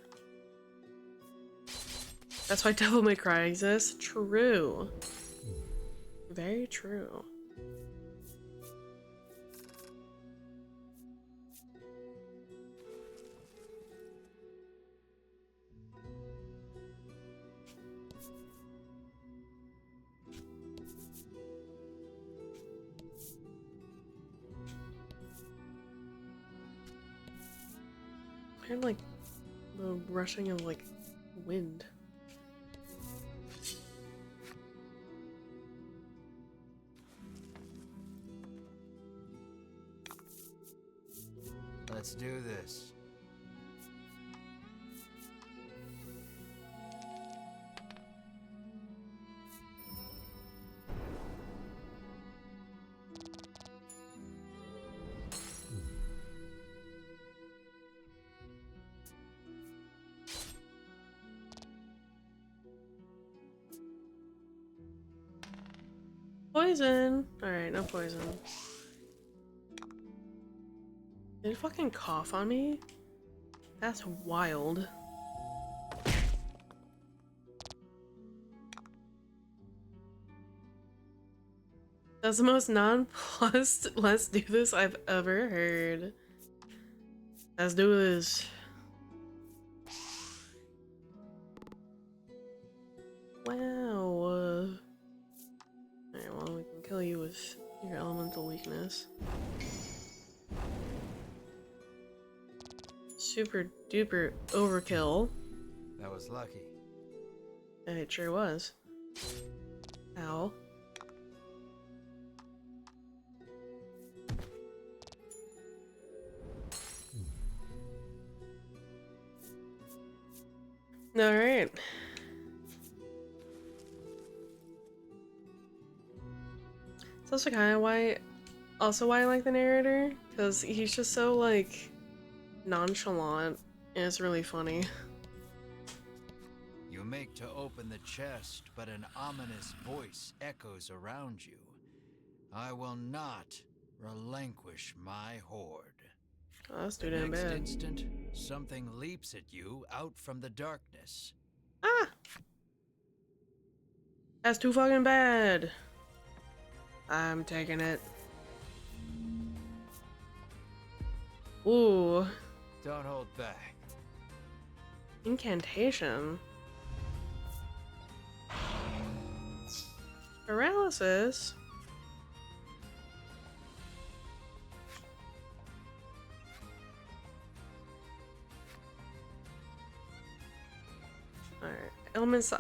That's why Devil May Cry exists? True. Very true. I heard like the rushing of like wind. Let's do this. Poison! Alright, no poison. Did it fucking cough on me? That's wild. That's the most nonplussed let's do this I've ever heard. Let's do this. Wow. Alright, well, we can kill you with your elemental weakness. super duper overkill. That was lucky. It sure was. Ow. Alright. It's also kind of why I like the narrator, because he's just so, like, nonchalant, and it's really funny. You make to open the chest, but an ominous voice echoes around you. I will not relinquish my hoard. Oh, that's too The damn next bad. instant, something leaps at you out from the darkness. Ah! That's too fucking bad! I'm taking it. Ooh. Don't hold back. Incantation. Paralysis? Alright. Elements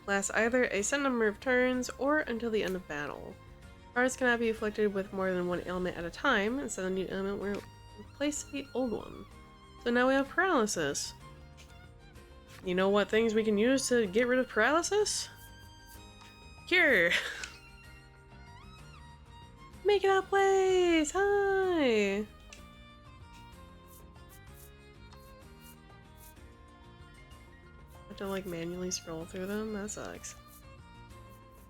last either a set number of turns or until the end of battle. Cards cannot be afflicted with more than one ailment at a time, and so the new ailment will replace the old one. So now we have paralysis. You know what things we can use to get rid of paralysis? Cure! Make it out, place! Hi! I have to like manually scroll through them? That sucks.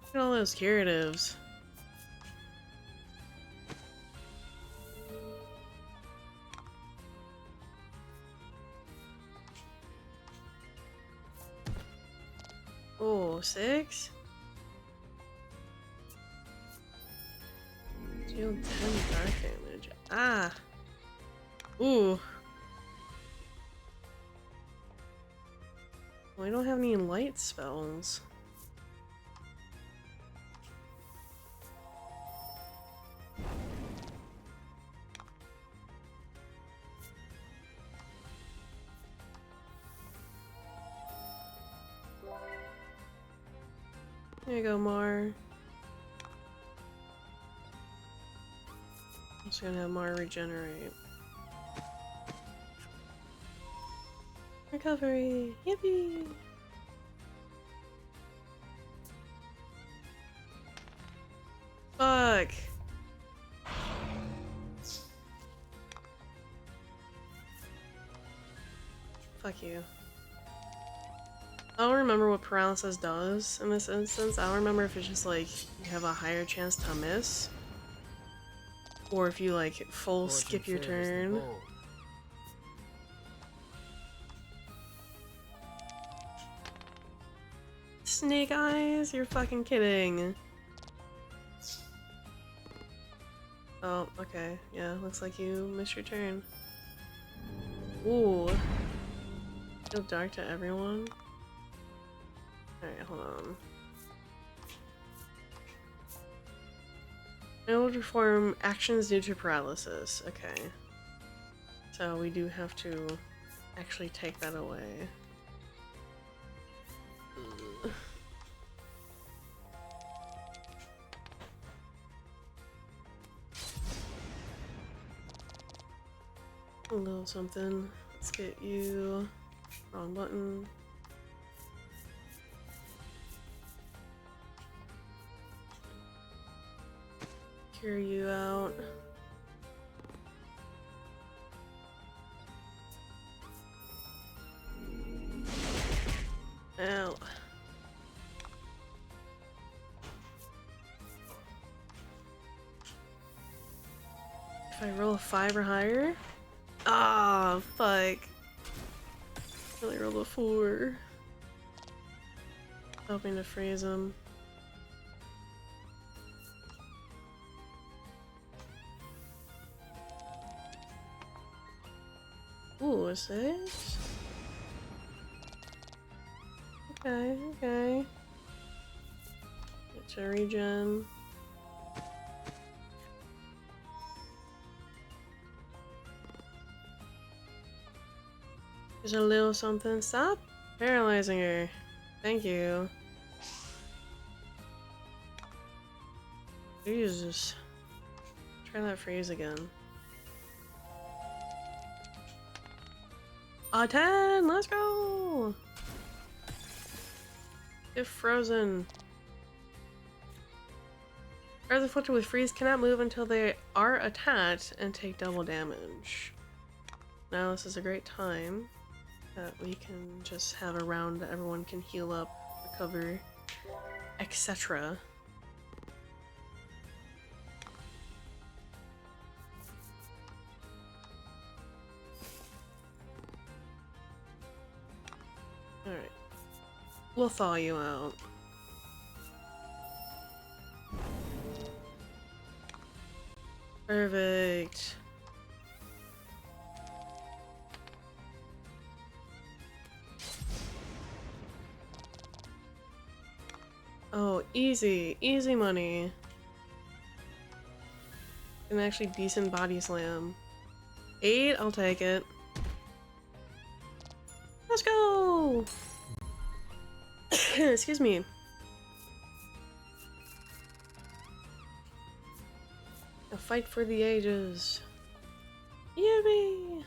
Look at all those curatives. Oh, 6? Deal 10 dark damage. Ah! Ooh. We don't have any light spells. There you go, Mar. I'm just gonna have Mar regenerate. Recovery! Yippee! Fuck! Fuck you. I don't remember what paralysis does in this instance. I don't remember if it's just like you have a higher chance to miss, or if you like full Fortune skip your favors the turn. bold. Snake eyes? You're fucking kidding. Oh, okay. Yeah, looks like you missed your turn. Ooh. Feel dark to everyone. Alright, hold on. Able to perform actions due to paralysis. Okay. So we do have to actually take that away. Ugh. A little something. Let's get you. Wrong button. Cure you out. Ow. If I roll a 5 or higher? Ah, fuck. I only rolled a 4. Hoping to freeze him. Ooh, a 6? Okay, okay. Get to regen. There's a little something. Stop paralyzing her. Thank you. Jesus. Try that phrase again. A 10! Let's go! If frozen. Cards afflicted with freeze cannot move until they are attacked and take double damage. Now this is a great time that we can just have a round that everyone can heal up, recover, etc. Alright. We'll thaw you out. Perfect. Oh, easy. Easy money. And actually decent body slam. 8, I'll take it. Let's go! Excuse me. A fight for the ages. Yippee!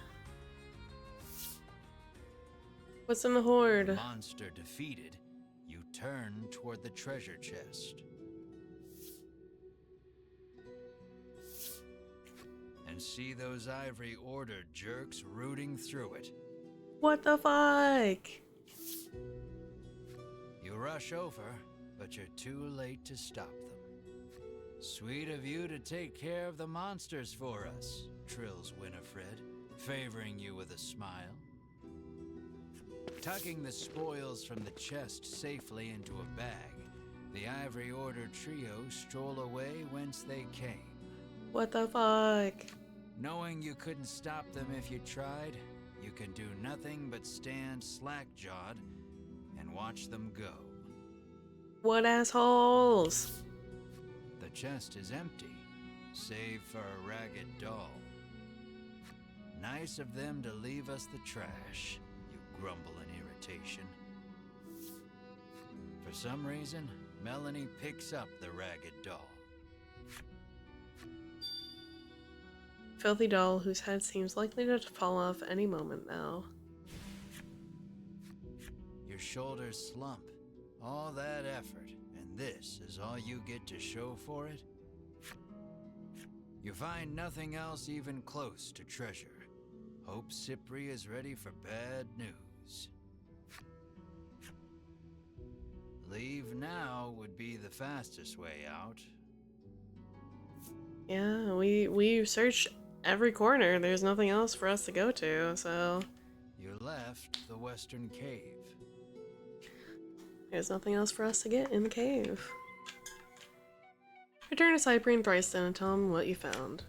What's in the horde? Monster defeated, you turn toward the treasure chest. And see those Ivory Order jerks rooting through it. What the fuck? You rush over, but you're too late to stop them. Sweet of you to take care of the monsters for us, trills Winifred, favoring you with a smile. Tucking the spoils from the chest safely into a bag, the Ivory Order trio stroll away whence they came. What the fuck? Knowing you couldn't stop them if you tried, you can do nothing but stand slack-jawed and watch them go. What assholes? The chest is empty, save for a ragged doll. Nice of them to leave us the trash, you grumble in irritation. For some reason, Melanie picks up the ragged doll. Filthy doll whose head seems likely to fall off any moment now. Your shoulders slump. All that effort, and this is all you get to show for it? You find nothing else even close to treasure. Hope Cypri is ready for bad news. Leave now would be the fastest way out. Yeah, we searched every corner. There's nothing else for us to go to, so You left the western cave. there's nothing else for us to get in the cave. Return to Cypri and Thriston and tell them what you found.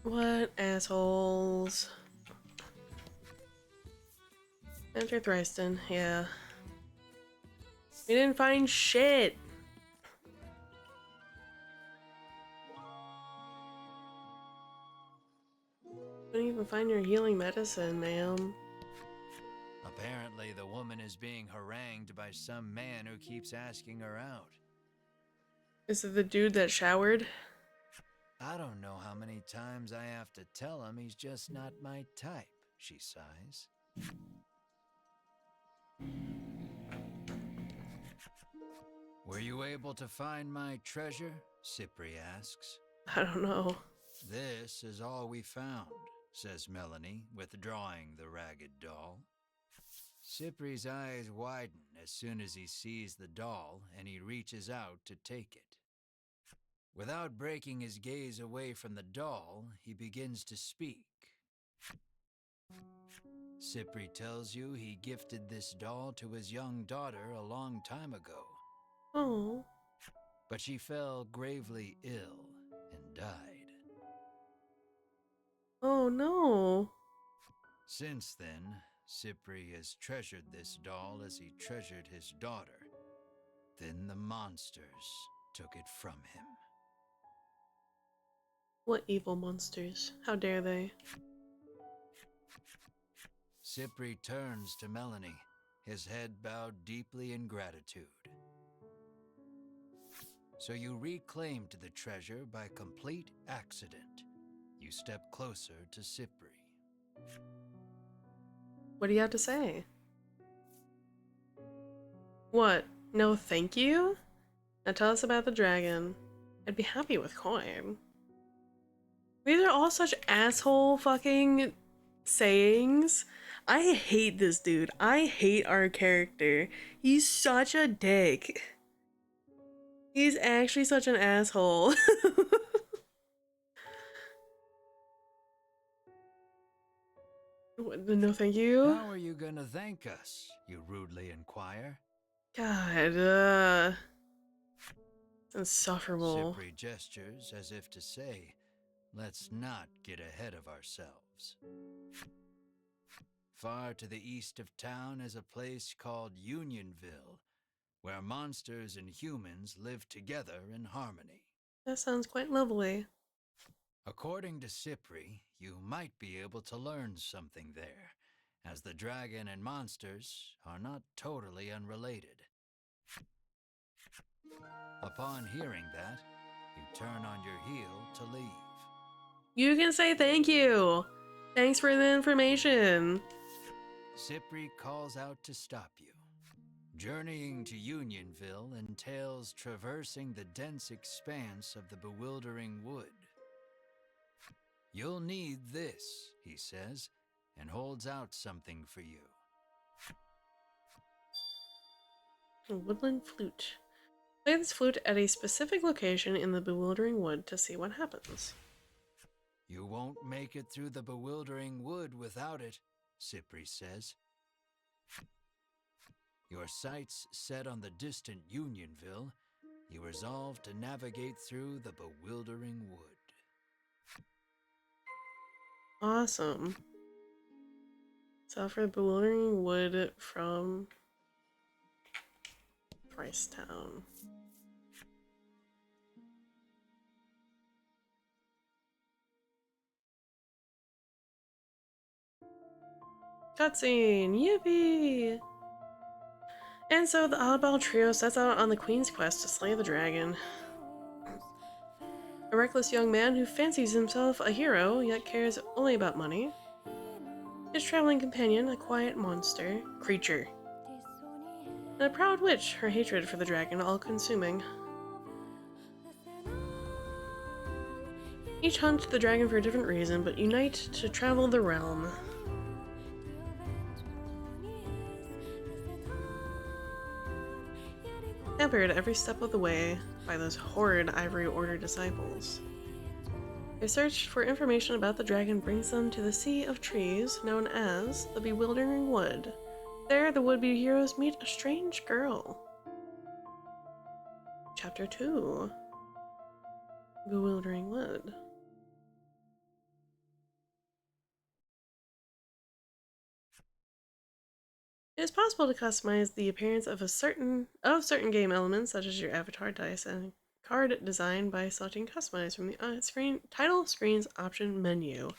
What assholes. Enter Thriston, yeah. We didn't find shit! Couldn't even find your healing medicine, ma'am. Apparently, the woman is being harangued by some man who keeps asking her out. Is it the dude that showered? I don't know how many times I have to tell him he's just not my type, she sighs. Were you able to find my treasure? Cypri asks. I don't know. This is all we found, says Melanie, withdrawing the ragged doll. Cypri's eyes widen as soon as he sees the doll, and he reaches out to take it. Without breaking his gaze away from the doll, he begins to speak. Cypri tells you he gifted this doll to his young daughter a long time ago. Oh. But she fell gravely ill and died. Oh no. Since then, Cypri has treasured this doll as he treasured his daughter. Then the monsters took it from him. What evil monsters? How dare they? Cypri turns to Melanie, his head bowed deeply in gratitude. So you reclaimed the treasure by complete accident. You step closer to Cypri. What do you have to say? What? No thank you? Now tell us about the dragon. I'd be happy with coin. These are all such asshole fucking sayings. I hate this dude. I hate our character. He's such a dick. He's actually such an asshole. No thank you. How are you gonna thank us? You rudely inquire. God, it's insufferable. Cypri gestures as if to say, let's not get ahead of ourselves. Far to the east of town is a place called Unionville, where monsters and humans live together in harmony. That sounds quite lovely. According to Cypri, you might be able to learn something there, as the dragon and monsters are not totally unrelated. Upon hearing that, you turn on your heel to leave. You can say thank you. Thanks for the information. Cypri calls out to stop you. Journeying to Unionville entails traversing the dense expanse of the bewildering wood. You'll need this, he says, and holds out something for you. A woodland flute. Play this flute at a specific location in the bewildering wood to see what happens. You won't make it through the bewildering wood without it, Cypri says. Your sights set on the distant Unionville, you resolve to navigate through the bewildering wood. Awesome. So for the bewildering wood from Pricetown. Cutscene! Yippee! And so the oddball trio sets out on the Queen's quest to slay the dragon. A reckless young man who fancies himself a hero, yet cares only about money. His traveling companion, a quiet creature. And a proud witch, her hatred for the dragon all-consuming. Each hunt the dragon for a different reason, but unite to travel the realm. Hampered every step of the way by those horrid Ivory Order disciples. Their search for information about the dragon brings them to the Sea of Trees, known as the Bewildering Wood. There, the would-be heroes meet a strange girl. Chapter 2. Bewildering Wood. It is possible to customize the appearance of certain game elements, such as your avatar dice and card design, by selecting Customize from the title screen's option menu.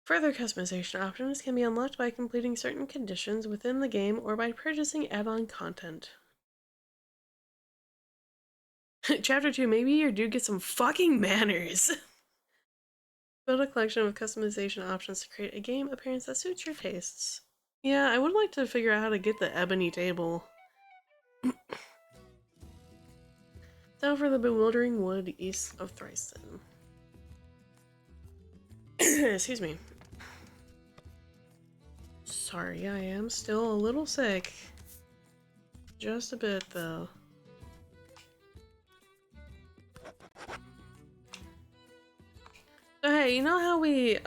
Further customization options can be unlocked by completing certain conditions within the game or by purchasing add-on content. Chapter 2, maybe your dude gets some fucking manners! Build a collection of customization options to create a game appearance that suits your tastes. Yeah, I would like to figure out how to get the ebony table. Now for the Bewildering Wood east of Thriston. Excuse me. Sorry, I am still a little sick. Just a bit, though. So hey, you know how we,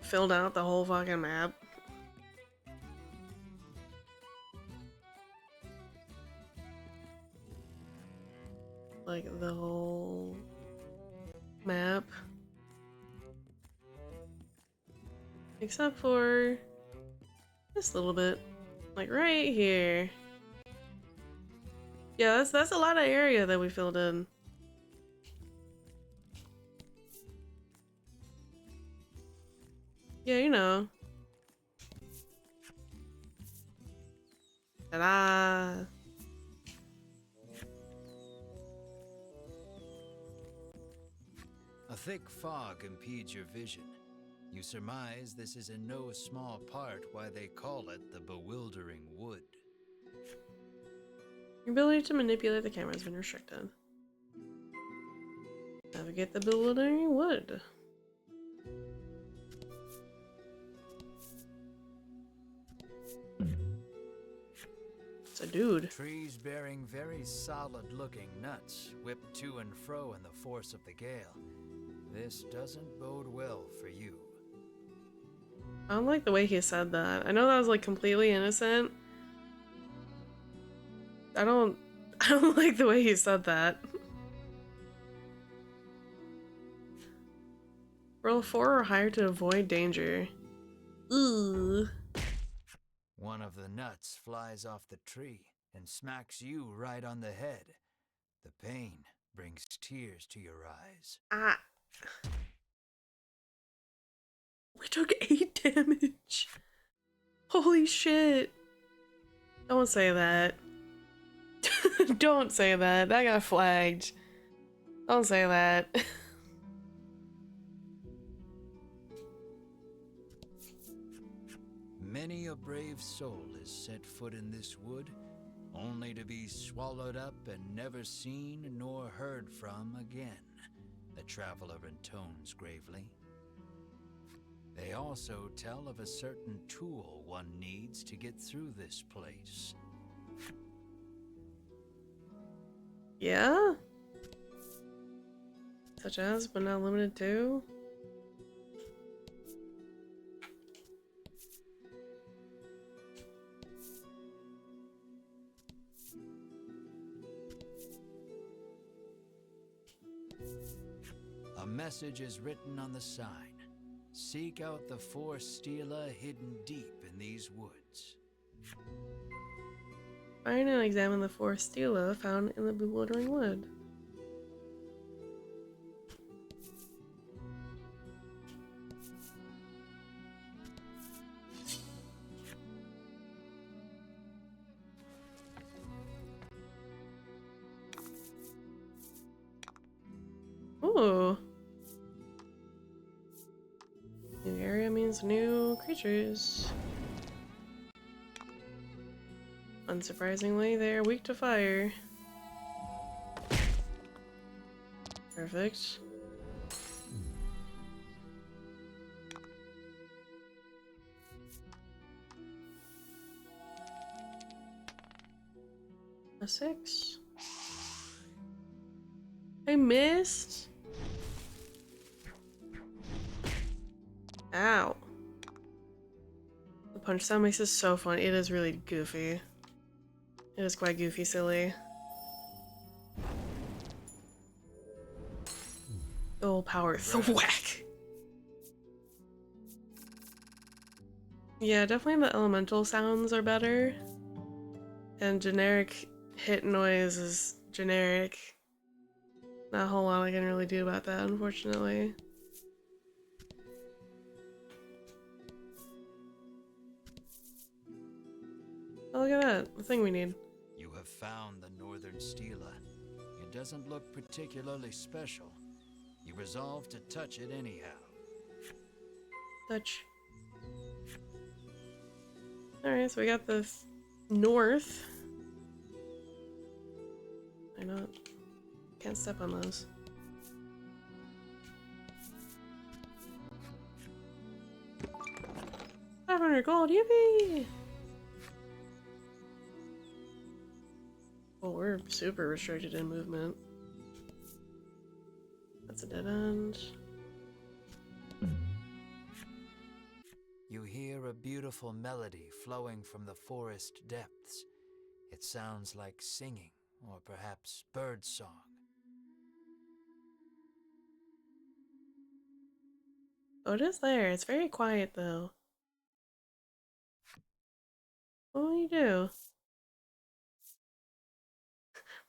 filled out the whole fucking map? Like, the whole map. Except for this little bit. Like, right here. Yeah, that's a lot of area that we filled in. Yeah, you know. Ta-da! A thick fog impedes your vision. You surmise this is in no small part why they call it the Bewildering Wood. Your ability to manipulate the camera has been restricted. Navigate the bewildering wood. It's a dude. Trees bearing very solid-looking nuts whip to and fro in the force of the gale. This doesn't bode well for you. I don't like the way he said that. I know that was like completely innocent. I don't like the way he said that. Roll 4 or higher to avoid danger. Ooh. One of the nuts flies off the tree and smacks you right on the head. The pain brings tears to your eyes. Ah. We took 8 damage. Holy shit. Don't say that. Don't say that. That got flagged. Don't say that. Many a brave soul has set foot in this wood, only to be swallowed up and never seen nor heard from again, the traveler intones gravely. They also tell of a certain tool one needs to get through this place. Yeah? Such as, but not limited to? A message is written on the sign. Seek out the 4 stela hidden deep in these woods. Find and examine the 4 stela found in the bewildering wood. Ooh. New area means new creatures. Unsurprisingly, they are weak to fire. Perfect. A 6. I missed. Ow. The punch sound makes this so fun. It is really goofy. It is quite goofy silly. Oh, power thwack. Yeah, definitely the elemental sounds are better. And generic hit noise is generic. Not a whole lot I can really do about that, unfortunately. Oh, look at that. The thing we need. You have found the northern stela. It doesn't look particularly special. You resolve to touch it anyhow. Touch. Alright, so we got the north. Why not? Can't step on those. $500 gold, yippee! Oh, we're super restricted in movement. That's a dead end. You hear a beautiful melody flowing from the forest depths. It sounds like singing, or perhaps birdsong. Oh, it is there. It's very quiet, though. What will you do?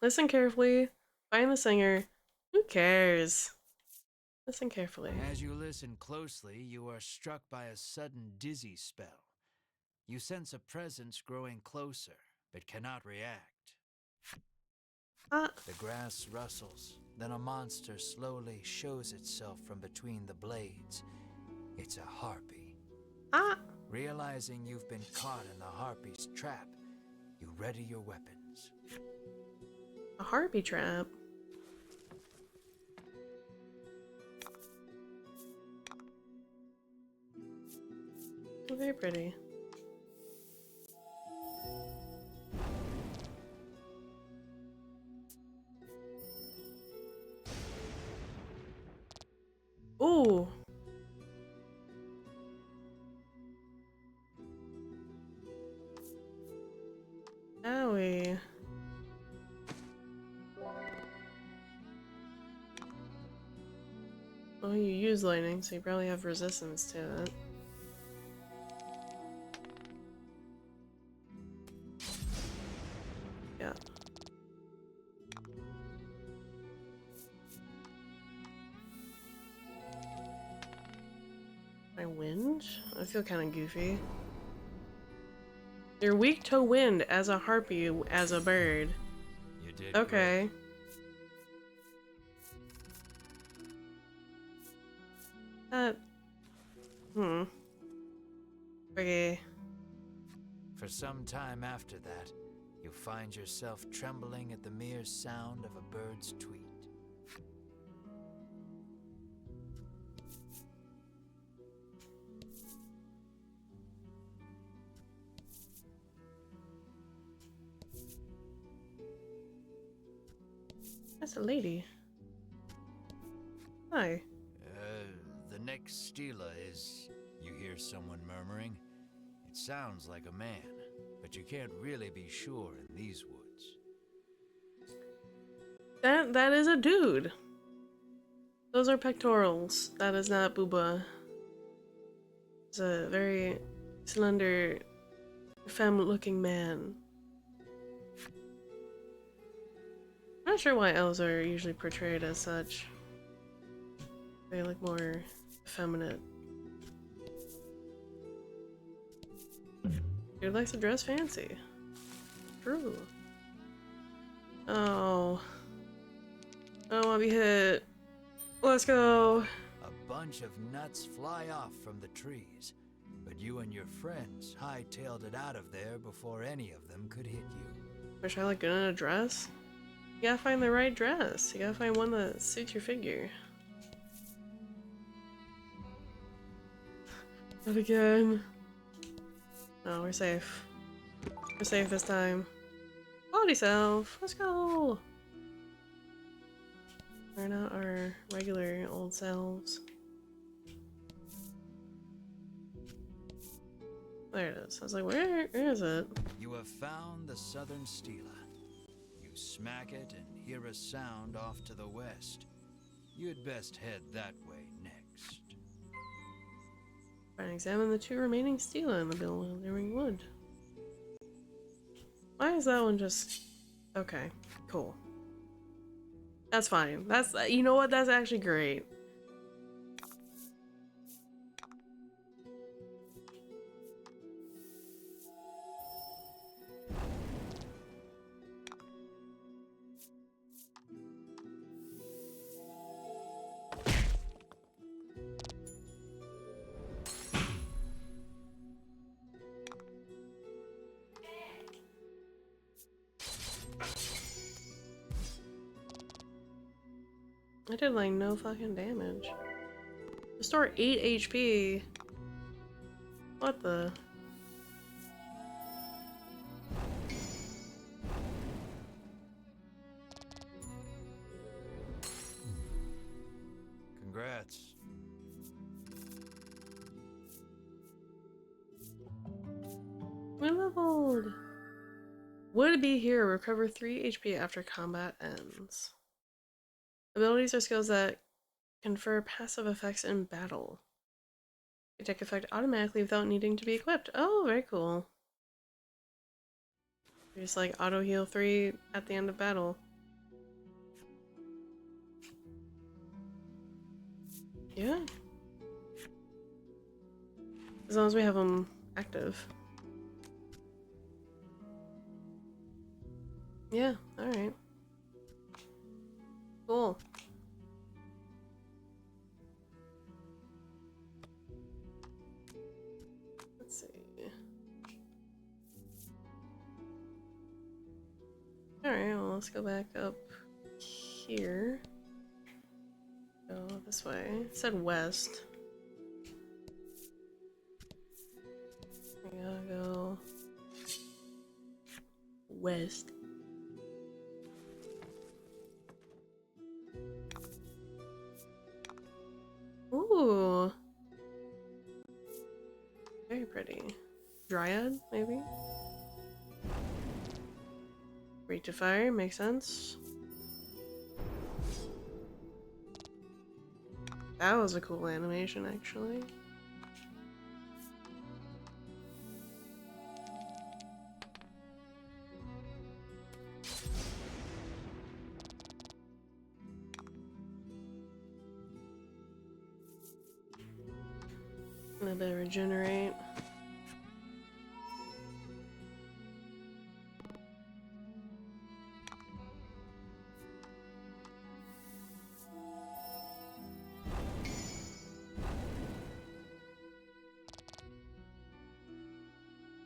Listen carefully. Find the singer. Who cares? Listen carefully. As you listen closely, you are struck by a sudden dizzy spell. You sense a presence growing closer, but cannot react. Ah, The grass rustles, then a monster slowly shows itself from between the blades. It's a harpy. ah. Realizing you've been caught in the harpy's trap, you ready your weapons. A harpy trap. Very pretty. Ooh. Owie. Well, you use lightning, so you probably have resistance to it. Yeah. My wind? I feel kind of goofy. You're weak to wind as a harpy, as a bird. You did Okay. That. Okay. For some time after that, you find yourself trembling at the mere sound of a bird's tweet. That's a lady. Hi. The next stela is, you hear someone murmuring. It sounds like a man, but you can't really be sure in these woods. That is a dude. Those are pectorals. That is not booba. It's a very slender, femme-looking man. I'm not sure why elves are usually portrayed as such. They look more effeminate. Dude likes to dress fancy. True. Oh. I don't want to be hit. Let's go. A bunch of nuts fly off from the trees, but you and your friends hightailed it out of there before any of them could hit you. Wish I look good in a dress. You gotta find the right dress. You gotta find one that suits your figure. Not again. No, we're safe. We're safe this time. Quality self. Let's go. We're not our regular old selves. There it is. I was like, where is it? You have found the southern stela. You smack it and hear a sound off to the west. You'd best head that way next. Try and examine the two remaining stela in the bewildering wood. Why is that one just... Okay, cool. That's fine. That's, you know what? That's actually great. I did like no fucking damage. Restore 8 HP. What the? Congrats. We leveled. Would be here. Recover 3 HP after combat ends. Abilities are skills that confer passive effects in battle. They take effect automatically without needing to be equipped. Oh, very cool. Just like auto heal 3 at the end of battle. Yeah. As long as we have them active. Yeah, alright. Cool. Let's see. Alright, well, let's go back up here. Go this way. It said west. We gotta go west. Ooh. Very pretty. Dryad, maybe? Reach of fire, makes sense. That was a cool animation, actually. Let it regenerate.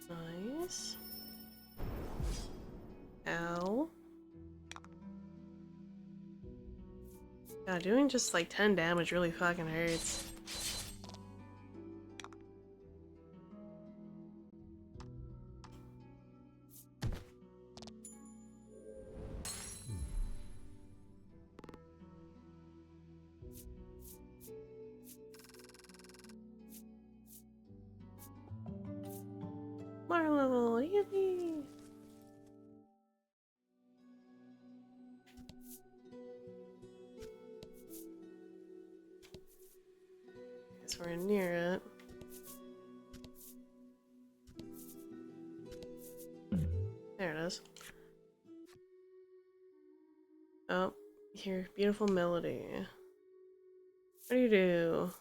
Nice. Ow. God, doing just like 10 damage really fucking hurts. More level, yippee! Guess we're near it. There it is. Oh, here, beautiful melody. What do you do?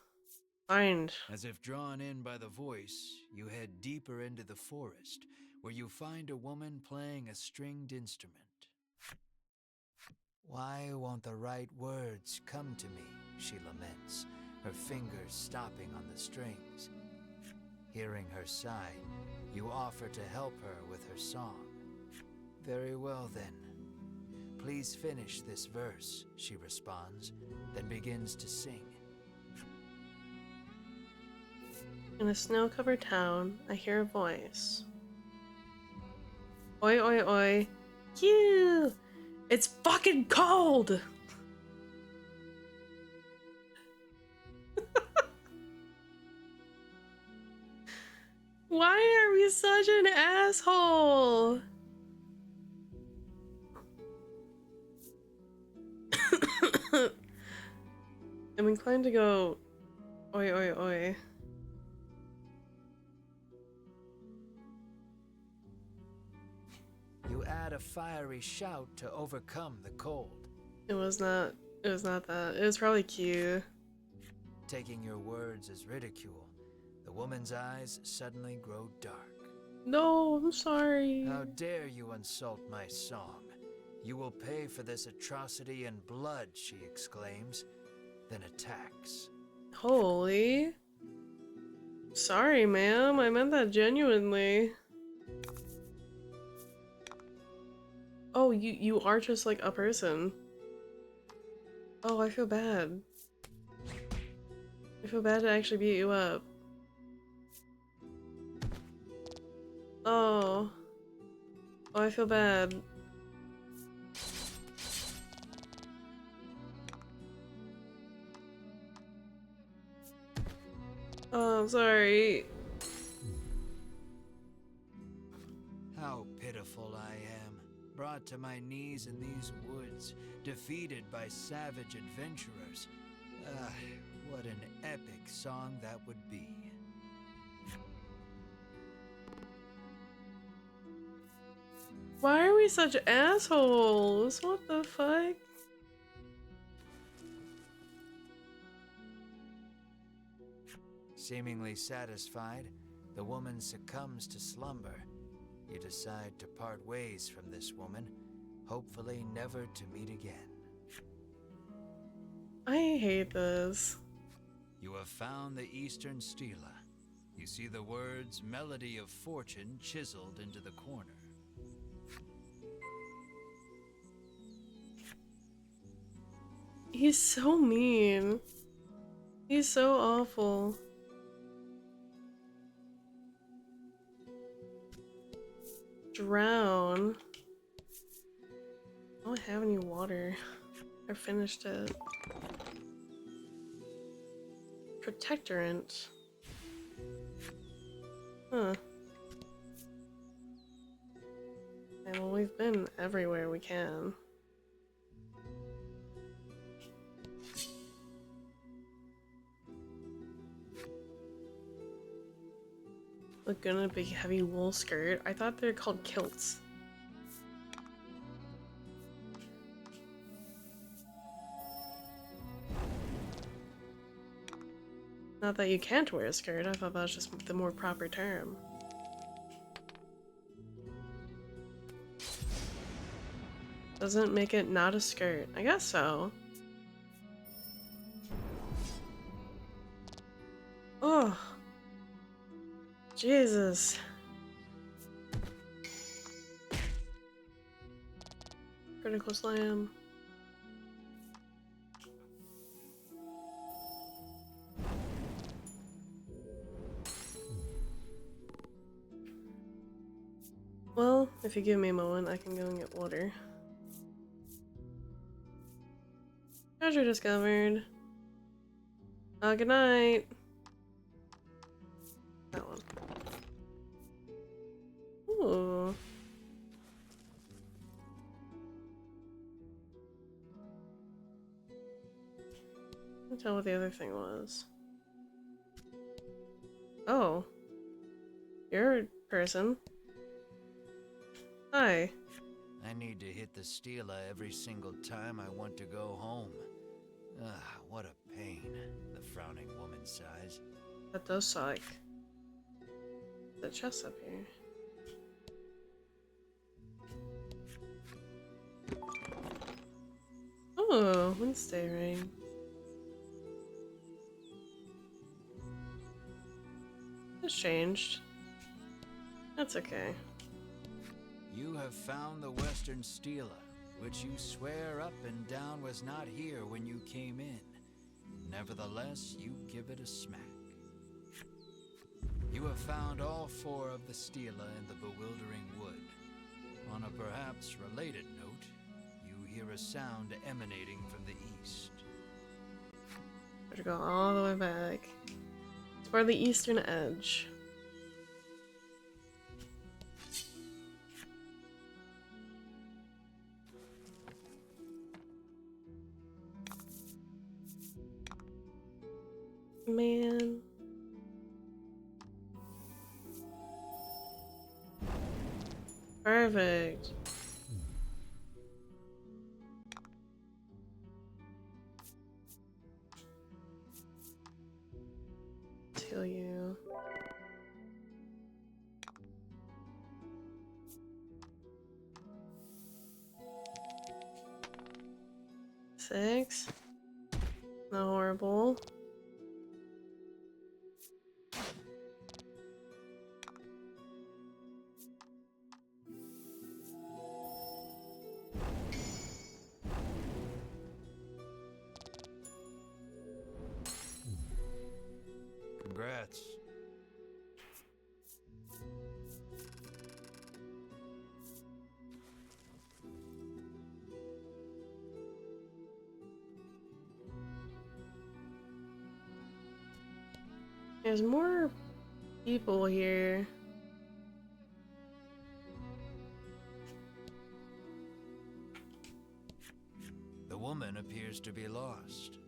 Find. As if drawn in by the voice, you head deeper into the forest, where you find a woman playing a stringed instrument. Why won't the right words come to me, she laments, her fingers stopping on the strings. Hearing her sigh, you offer to help her with her song. Very well then. Please finish this verse, she responds, then begins to sing. In a snow-covered town, I hear a voice. Oi, oi, oi. Phew! It's fucking cold! Why are we such an asshole? I'm inclined to go oi, oi, oi. You add a fiery shout to overcome the cold. It was not that. It was probably Q. Taking your words as ridicule, the woman's eyes suddenly grow dark. No, I'm sorry. How dare you insult my song? You will pay for this atrocity in blood, she exclaims, then attacks. Holy. Sorry, ma'am. I meant that genuinely. Oh, you are just like a person. Oh, I feel bad. I feel bad to actually beat you up. Oh. Oh, I feel bad. Oh, I'm sorry. How pitiful I am, brought to my knees in these woods, defeated by savage adventurers. Ah, what an epic song that would be. Why are we such assholes? What the fuck? Seemingly satisfied, the woman succumbs to slumber. You decide to part ways from this woman, hopefully never to meet again. I hate this. You have found the Eastern Stela. You see the words Melody of Fortune chiseled into the corner. He's so mean. He's so awful. Drown. I don't have any water. I finished it. Protectorant. Huh. And well, we've been everywhere we can. Laguna big heavy wool skirt. I thought they were called kilts. Not that you can't wear a skirt, I thought that was just the more proper term. Doesn't make it not a skirt. I guess so. Oh. Jesus. Critical slam. Well, if you give me a moment, I can go and get water. Treasure discovered. Good night. That one. Ooh. Can't tell what the other thing was. Oh. You're a person. Hi. I need to hit the Stela every single time I want to go home. Ah, what a pain, the frowning woman sighs. That does suck. The chest up here. Oh, Wednesday rain. It's changed. That's okay. You have found the Western Stela, which you swear up and down was not here when you came in. Nevertheless, you give it a smack. You have found all 4 of the Stela in the bewildering wood. On a perhaps related note, you hear a sound emanating from the east. Have to go all the way back. It's for the eastern edge. Man. Perfect. Till you. Six. Not horrible. Congrats. There's more people here. The woman appears to be lost.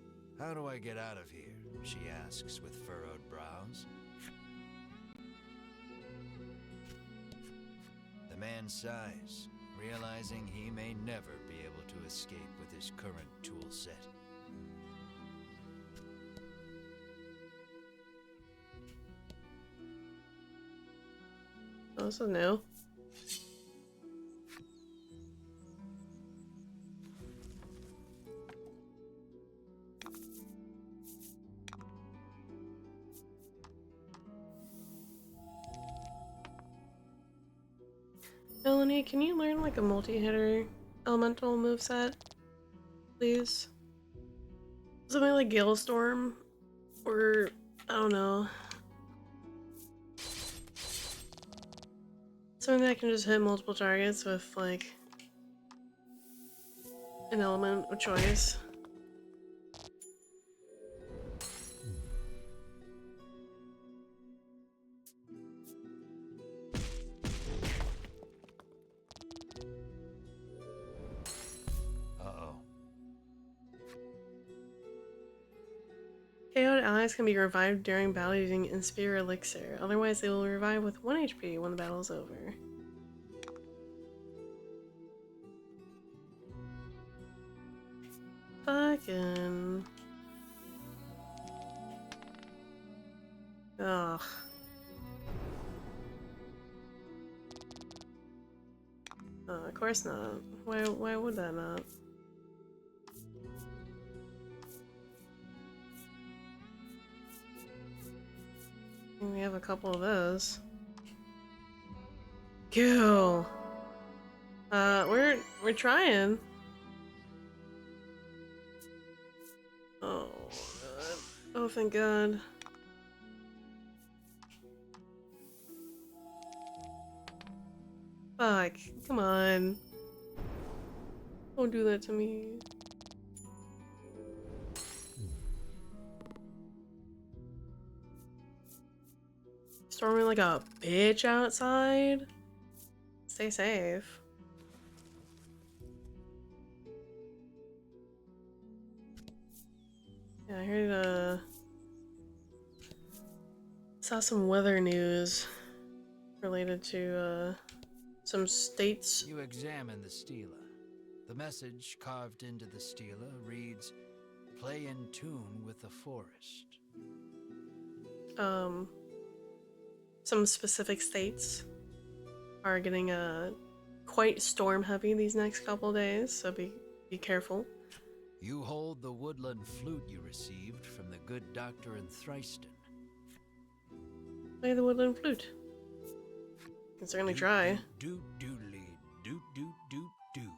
How do I get out of here? She asks with furrowed brows. The man sighs, realizing he may never be able to escape with his current tool set. this is new. Melanie, can you learn like a multi-hitter elemental moveset, please? Something like Galestorm, or I don't know. Something that can just hit multiple targets with like an element of choice. Uh-oh. KO'd allies can be revived during battle using Inspire Elixir. Otherwise, they will revive with 1 HP when the battle is over. Fucking... Ugh. Of course not. Why would that not? We have a couple of those. Cool. We're trying. Oh god. Oh thank god. Fuck. Come on. Don't do that to me. Storming like a bitch outside. Stay safe. Yeah, I heard saw some weather news related to some states. You examine the stela. The message carved into the stela reads, "Play in tune with the forest." Some specific states are getting quite storm heavy these next couple days, so be careful. You hold the woodland flute you received from the good doctor in Thriston. Play the woodland flute. Can certainly try. Doot doodly, doot doot doot doo.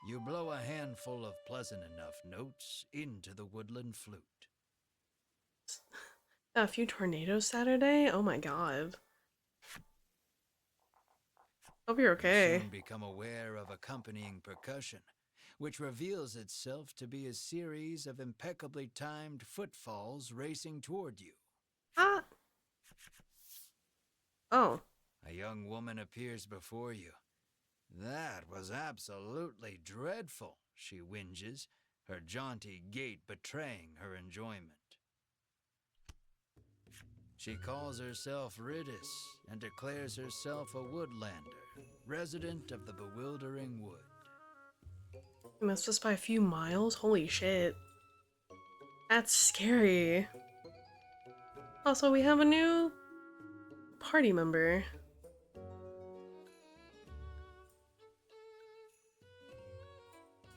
You blow a handful of pleasant enough notes into the woodland flute. A few tornadoes Saturday? Oh my god. Hope you're okay. You soon become aware of accompanying percussion, which reveals itself to be a series of impeccably timed footfalls racing toward you. Ah! Oh. A young woman appears before you. "That was absolutely dreadful," she whinges, her jaunty gait betraying her enjoyment. She calls herself Ridis and declares herself a woodlander, resident of the bewildering wood. You missed us by a few miles? Holy shit. That's scary. Also, we have a new party member.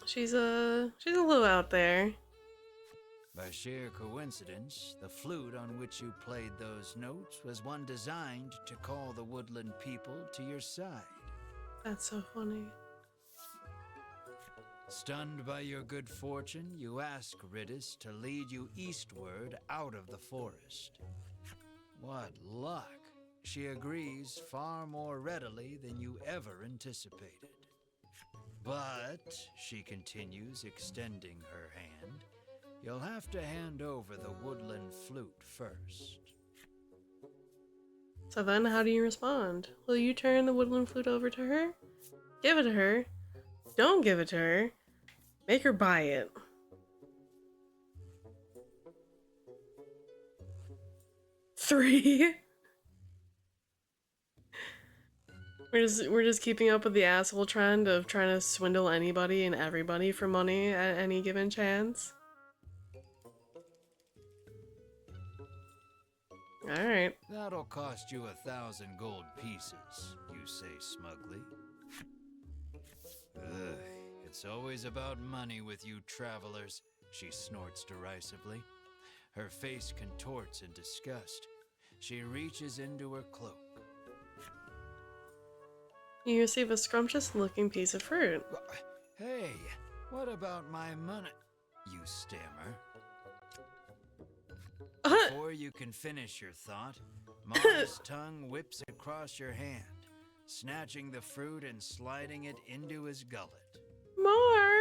She's a little out there. By sheer coincidence, the flute on which you played those notes was one designed to call the woodland people to your side. That's so funny. Stunned by your good fortune, you ask Ridis to lead you eastward out of the forest. What luck! She agrees far more readily than you ever anticipated. But, she continues, extending her hand, you'll have to hand over the woodland flute first. So then, how do you respond? Will you turn the woodland flute over to her? Give it to her? Don't give it to her? Make her buy it. Three. We're just keeping up with the asshole trend of trying to swindle anybody and everybody for money at any given chance. Alright. That'll cost you 1,000 gold pieces, you say smugly. Ugh, it's always about money with you travelers, she snorts derisively. Her face contorts in disgust. She reaches into her cloak. You receive a scrumptious-looking piece of fruit. Hey, what about my money? You stammer. Before you can finish your thought, Mar's tongue whips across your hand, snatching the fruit and sliding it into his gullet. Mar!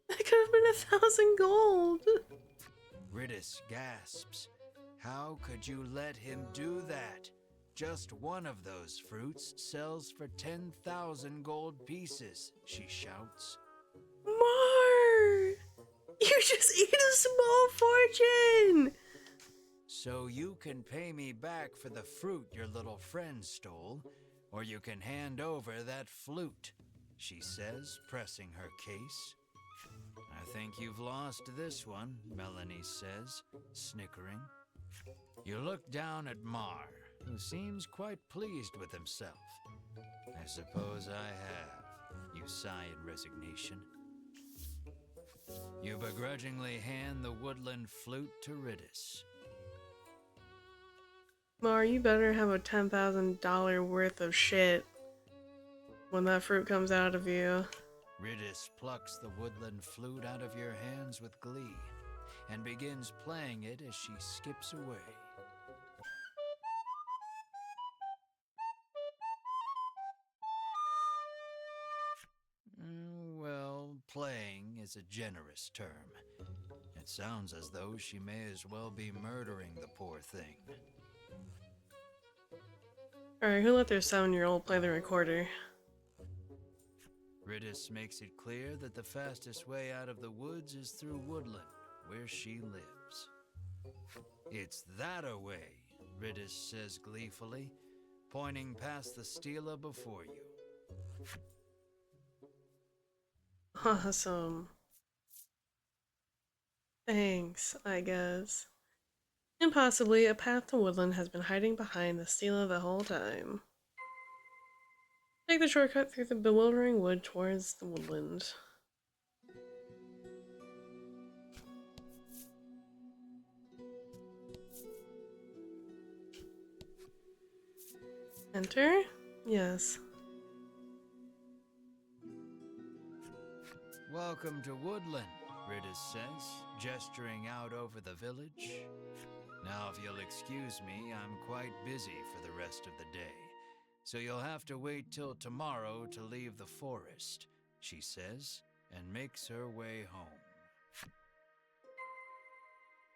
That could have been 1,000 gold. Ridis gasps. How could you let him do that? Just one of those fruits sells for 10,000 gold pieces, she shouts. Mar! You just eat a small fortune! So you can pay me back for the fruit your little friend stole, or you can hand over that flute, she says, pressing her case. I think you've lost this one, Melanie says, snickering. You look down at Mar, who seems quite pleased with himself. I suppose I have, you sigh in resignation. You begrudgingly hand the woodland flute to Ridis. Mar, you better have a $10,000 worth of shit when that fruit comes out of you. Ridis plucks the woodland flute out of your hands with glee and begins playing it as she skips away. Well, playing is a generous term. It sounds as though she may as well be murdering the poor thing. Alright, who let their 7-year-old play the recorder? Ridis makes it clear that the fastest way out of the woods is through woodland, where she lives. It's that-a-way, Ridis says gleefully, pointing past the stela before you. Awesome. Thanks, I guess. And possibly a path to woodland has been hiding behind the stela the whole time. Take the shortcut through the bewildering wood towards the woodland. Enter? Yes. Welcome to Woodland, Ridis says, gesturing out over the village. Now, if you'll excuse me, I'm quite busy for the rest of the day, so you'll have to wait till tomorrow to leave the forest, she says, and makes her way home.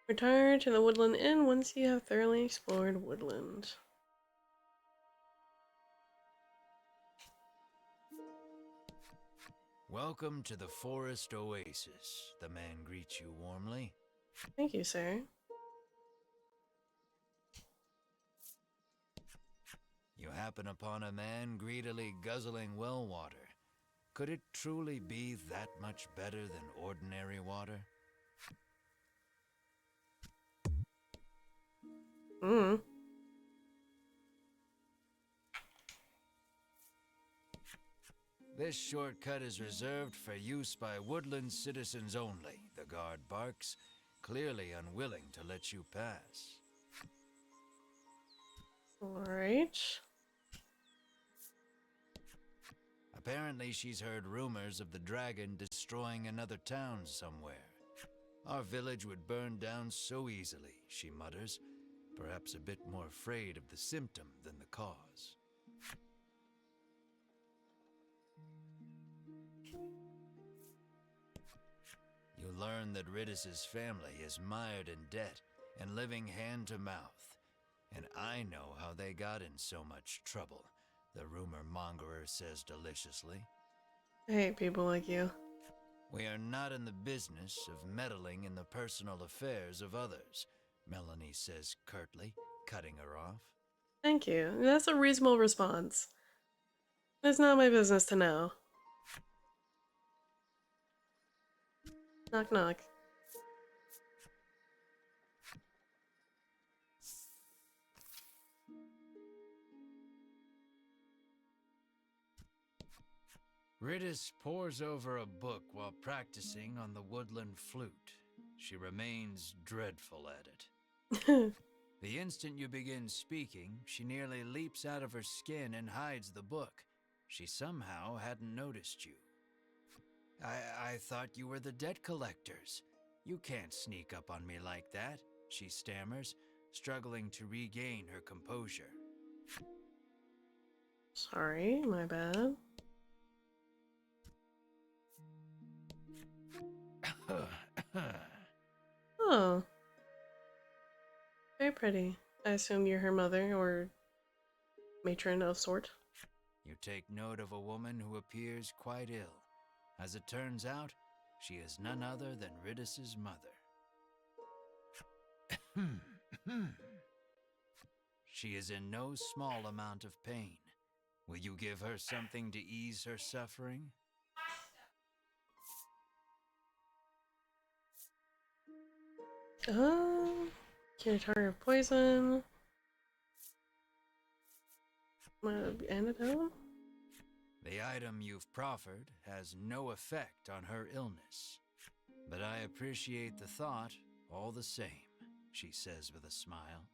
Retire to the Woodland Inn once you have thoroughly explored woodland. Welcome to the Forest Oasis, the man greets you warmly. Thank you, sir. You happen upon a man greedily guzzling well water. Could it truly be that much better than ordinary water? This shortcut is reserved for use by woodland citizens only, the guard barks, clearly unwilling to let you pass. Alright. Apparently she's heard rumors of the dragon destroying another town somewhere. Our village would burn down so easily, she mutters, perhaps a bit more afraid of the symptom than the cause. You learn that Ridis' family is mired in debt and living hand to mouth. And I know how they got in so much trouble, the rumor mongerer says deliciously. I hate people like you. We are not in the business of meddling in the personal affairs of others, Melanie says curtly, cutting her off. Thank you. That's a reasonable response. It's not my business to know. Knock knock. Ridis pores over a book while practicing on the woodland flute. She remains dreadful at it. The instant you begin speaking, she nearly leaps out of her skin and hides the book. She somehow hadn't noticed you. I thought you were the debt collectors. You can't sneak up on me like that, she stammers, struggling to regain her composure. Sorry, my bad. Oh. Very pretty. I assume you're her mother or matron of sort. You take note of a woman who appears quite ill. As it turns out, she is none other than Ridis's mother. She is in no small amount of pain. Will you give her something to ease her suffering? Cure target of poison. Antidote? The item you've proffered has no effect on her illness. But I appreciate the thought all the same, she says with a smile.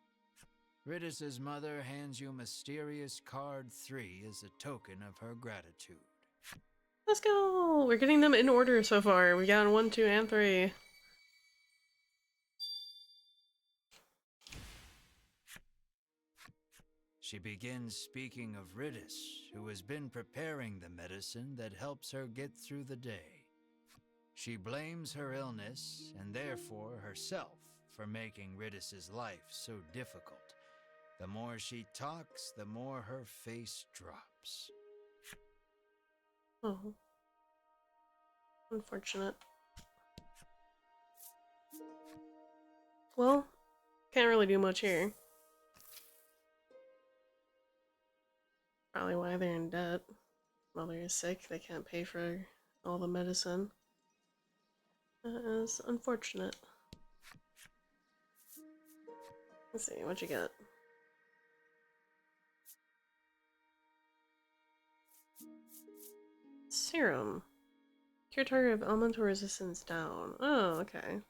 Ridis's mother hands you mysterious card 3 as a token of her gratitude. Let's go! We're getting them in order so far. We got 1, 2, and 3. She begins speaking of Ridis, who has been preparing the medicine that helps her get through the day. She blames her illness, and therefore herself, for making Ridis's life so difficult. The more she talks, the more her face drops. Oh. Unfortunate. Well, can't really do much here. Probably why they're in debt. Mother is sick, they can't pay for all the medicine. That is unfortunate. Let's see, what you got? Serum. Cure target of elemental resistance down. Oh, okay.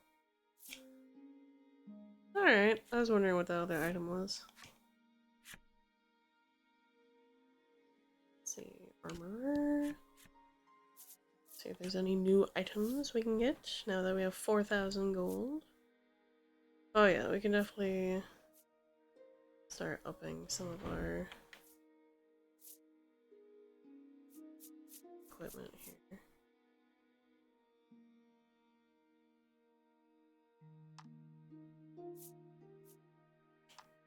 Alright, I was wondering what the other item was. Let's see, armor. See if there's any new items we can get now that we have 4,000 gold. Oh yeah, we can definitely start upping some of our equipment here.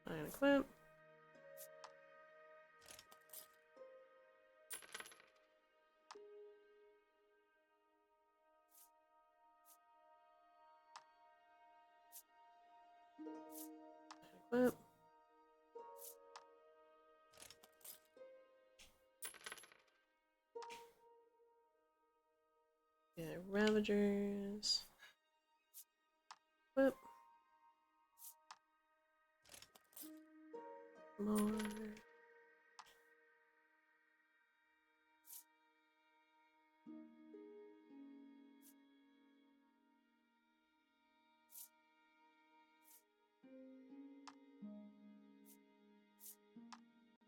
Fine, equip. Equip. Yeah, Ravagers. Equip. More.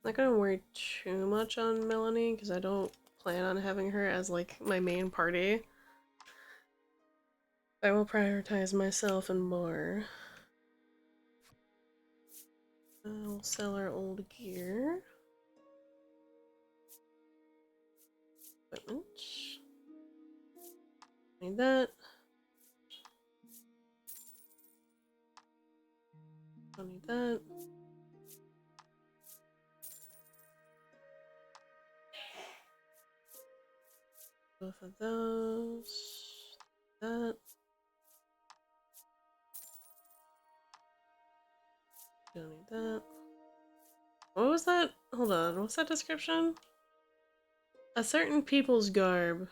Not gonna worry too much on Melanie because I don't plan on having her as like my main party. I will prioritize myself and more. We'll sell our old gear. Equipment. Need that. Don't need that. Both of those. That. Don't need that. What was that? Hold on. What's that description? A certain people's garb.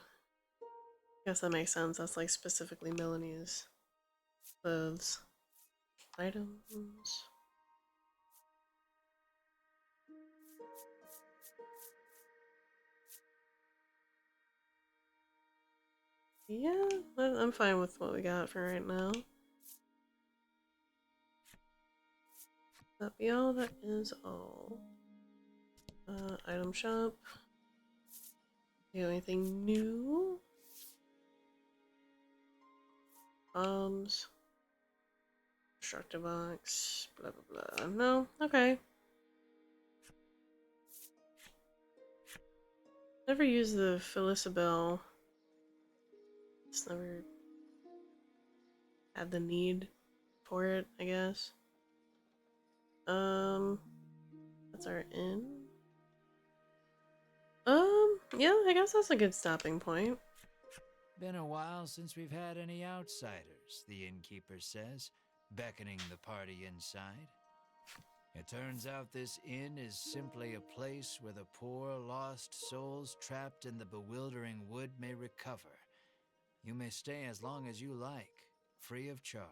Guess that makes sense. That's like specifically Melanie's clothes. Items. Yeah, I'm fine with what we got for right now. That be all, that is all. Item shop. Do you have anything new? Bombs. Destructive box. Blah blah blah. No? Okay. Never used the Felicibel. Just never had the need for it, I guess. That's our inn. Yeah, I guess that's a good stopping point. Been a while since we've had any outsiders, the innkeeper says, beckoning the party inside. It turns out this inn is simply a place where the poor, lost souls trapped in the bewildering wood may recover. You may stay as long as you like, free of charge.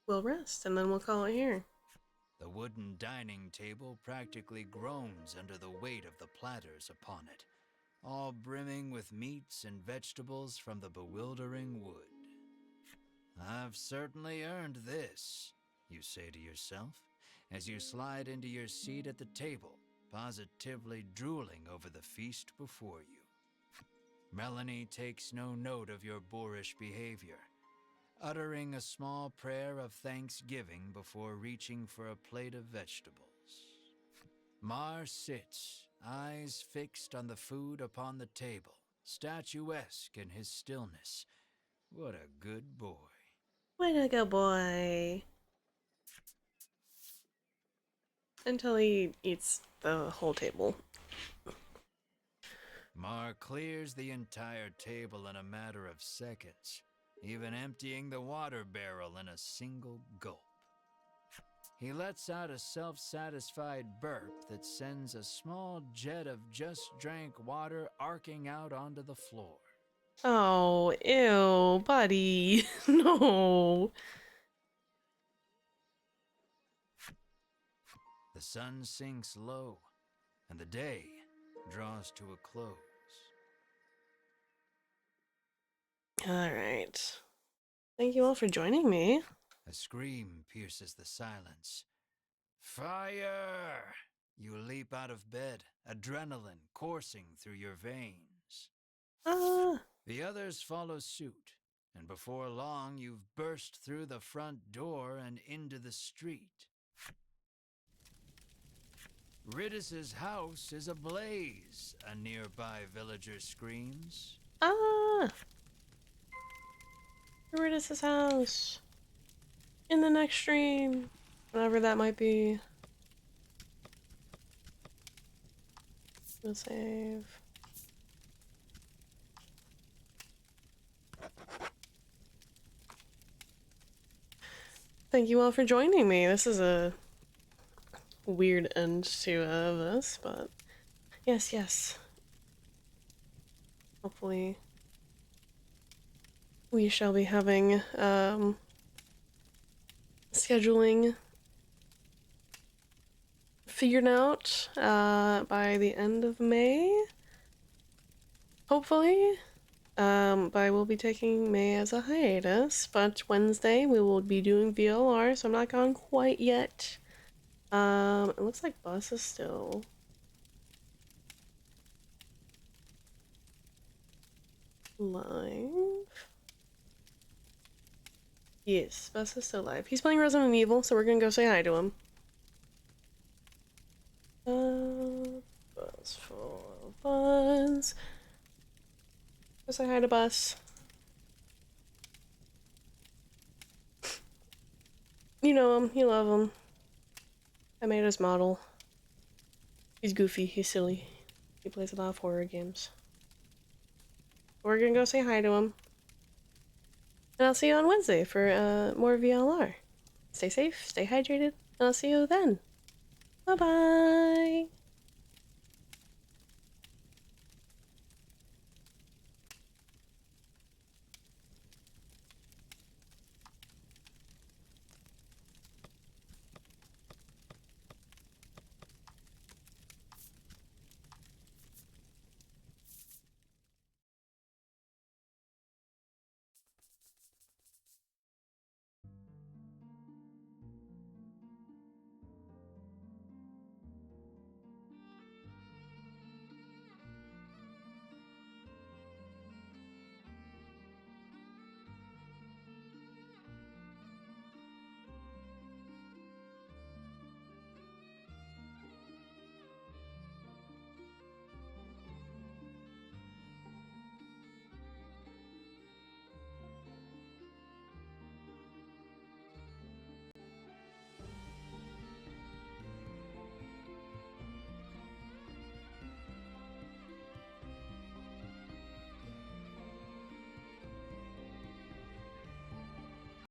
We'll rest, and then we'll call it here. The wooden dining table practically groans under the weight of the platters upon it, all brimming with meats and vegetables from the bewildering wood. I've certainly earned this, you say to yourself, as you slide into your seat at the table, positively drooling over the feast before you. Melanie takes no note of your boorish behavior, uttering a small prayer of thanksgiving before reaching for a plate of vegetables. Mar sits, eyes fixed on the food upon the table, statuesque in his stillness. What a good boy. Way to go, boy. Until he eats the whole table. Mar clears the entire table in a matter of seconds, even emptying the water barrel in a single gulp. He lets out a self-satisfied burp that sends a small jet of just-drank water arcing out onto the floor. Oh, ew, buddy. No. The sun sinks low, and the day draws to a close. Alright. Thank you all for joining me. A scream pierces the silence. Fire! You leap out of bed, adrenaline coursing through your veins. Ah. The others follow suit, and before long you've burst through the front door and into the street. Ridis's house is ablaze, a nearby villager screams. Ah. Ridis' house. In the next stream. Whatever that might be. We'll save. Thank you all for joining me. This is a weird end to this, but yes, yes. Hopefully we shall be having scheduling figured out by the end of May. Hopefully. But I will be taking May as a hiatus, but Wednesday we will be doing VLR, so I'm not gone quite yet. It looks like Bus is still live. Yes, Bus is still live. He's playing Resident Evil, so we're gonna go say hi to him. Bus for Buzz. Go say hi to Bus. You know him, you love him. I made his model. He's goofy, he's silly. He plays a lot of horror games. We're gonna go say hi to him. And I'll see you on Wednesday for more VLR. Stay safe, stay hydrated, and I'll see you then. Bye-bye!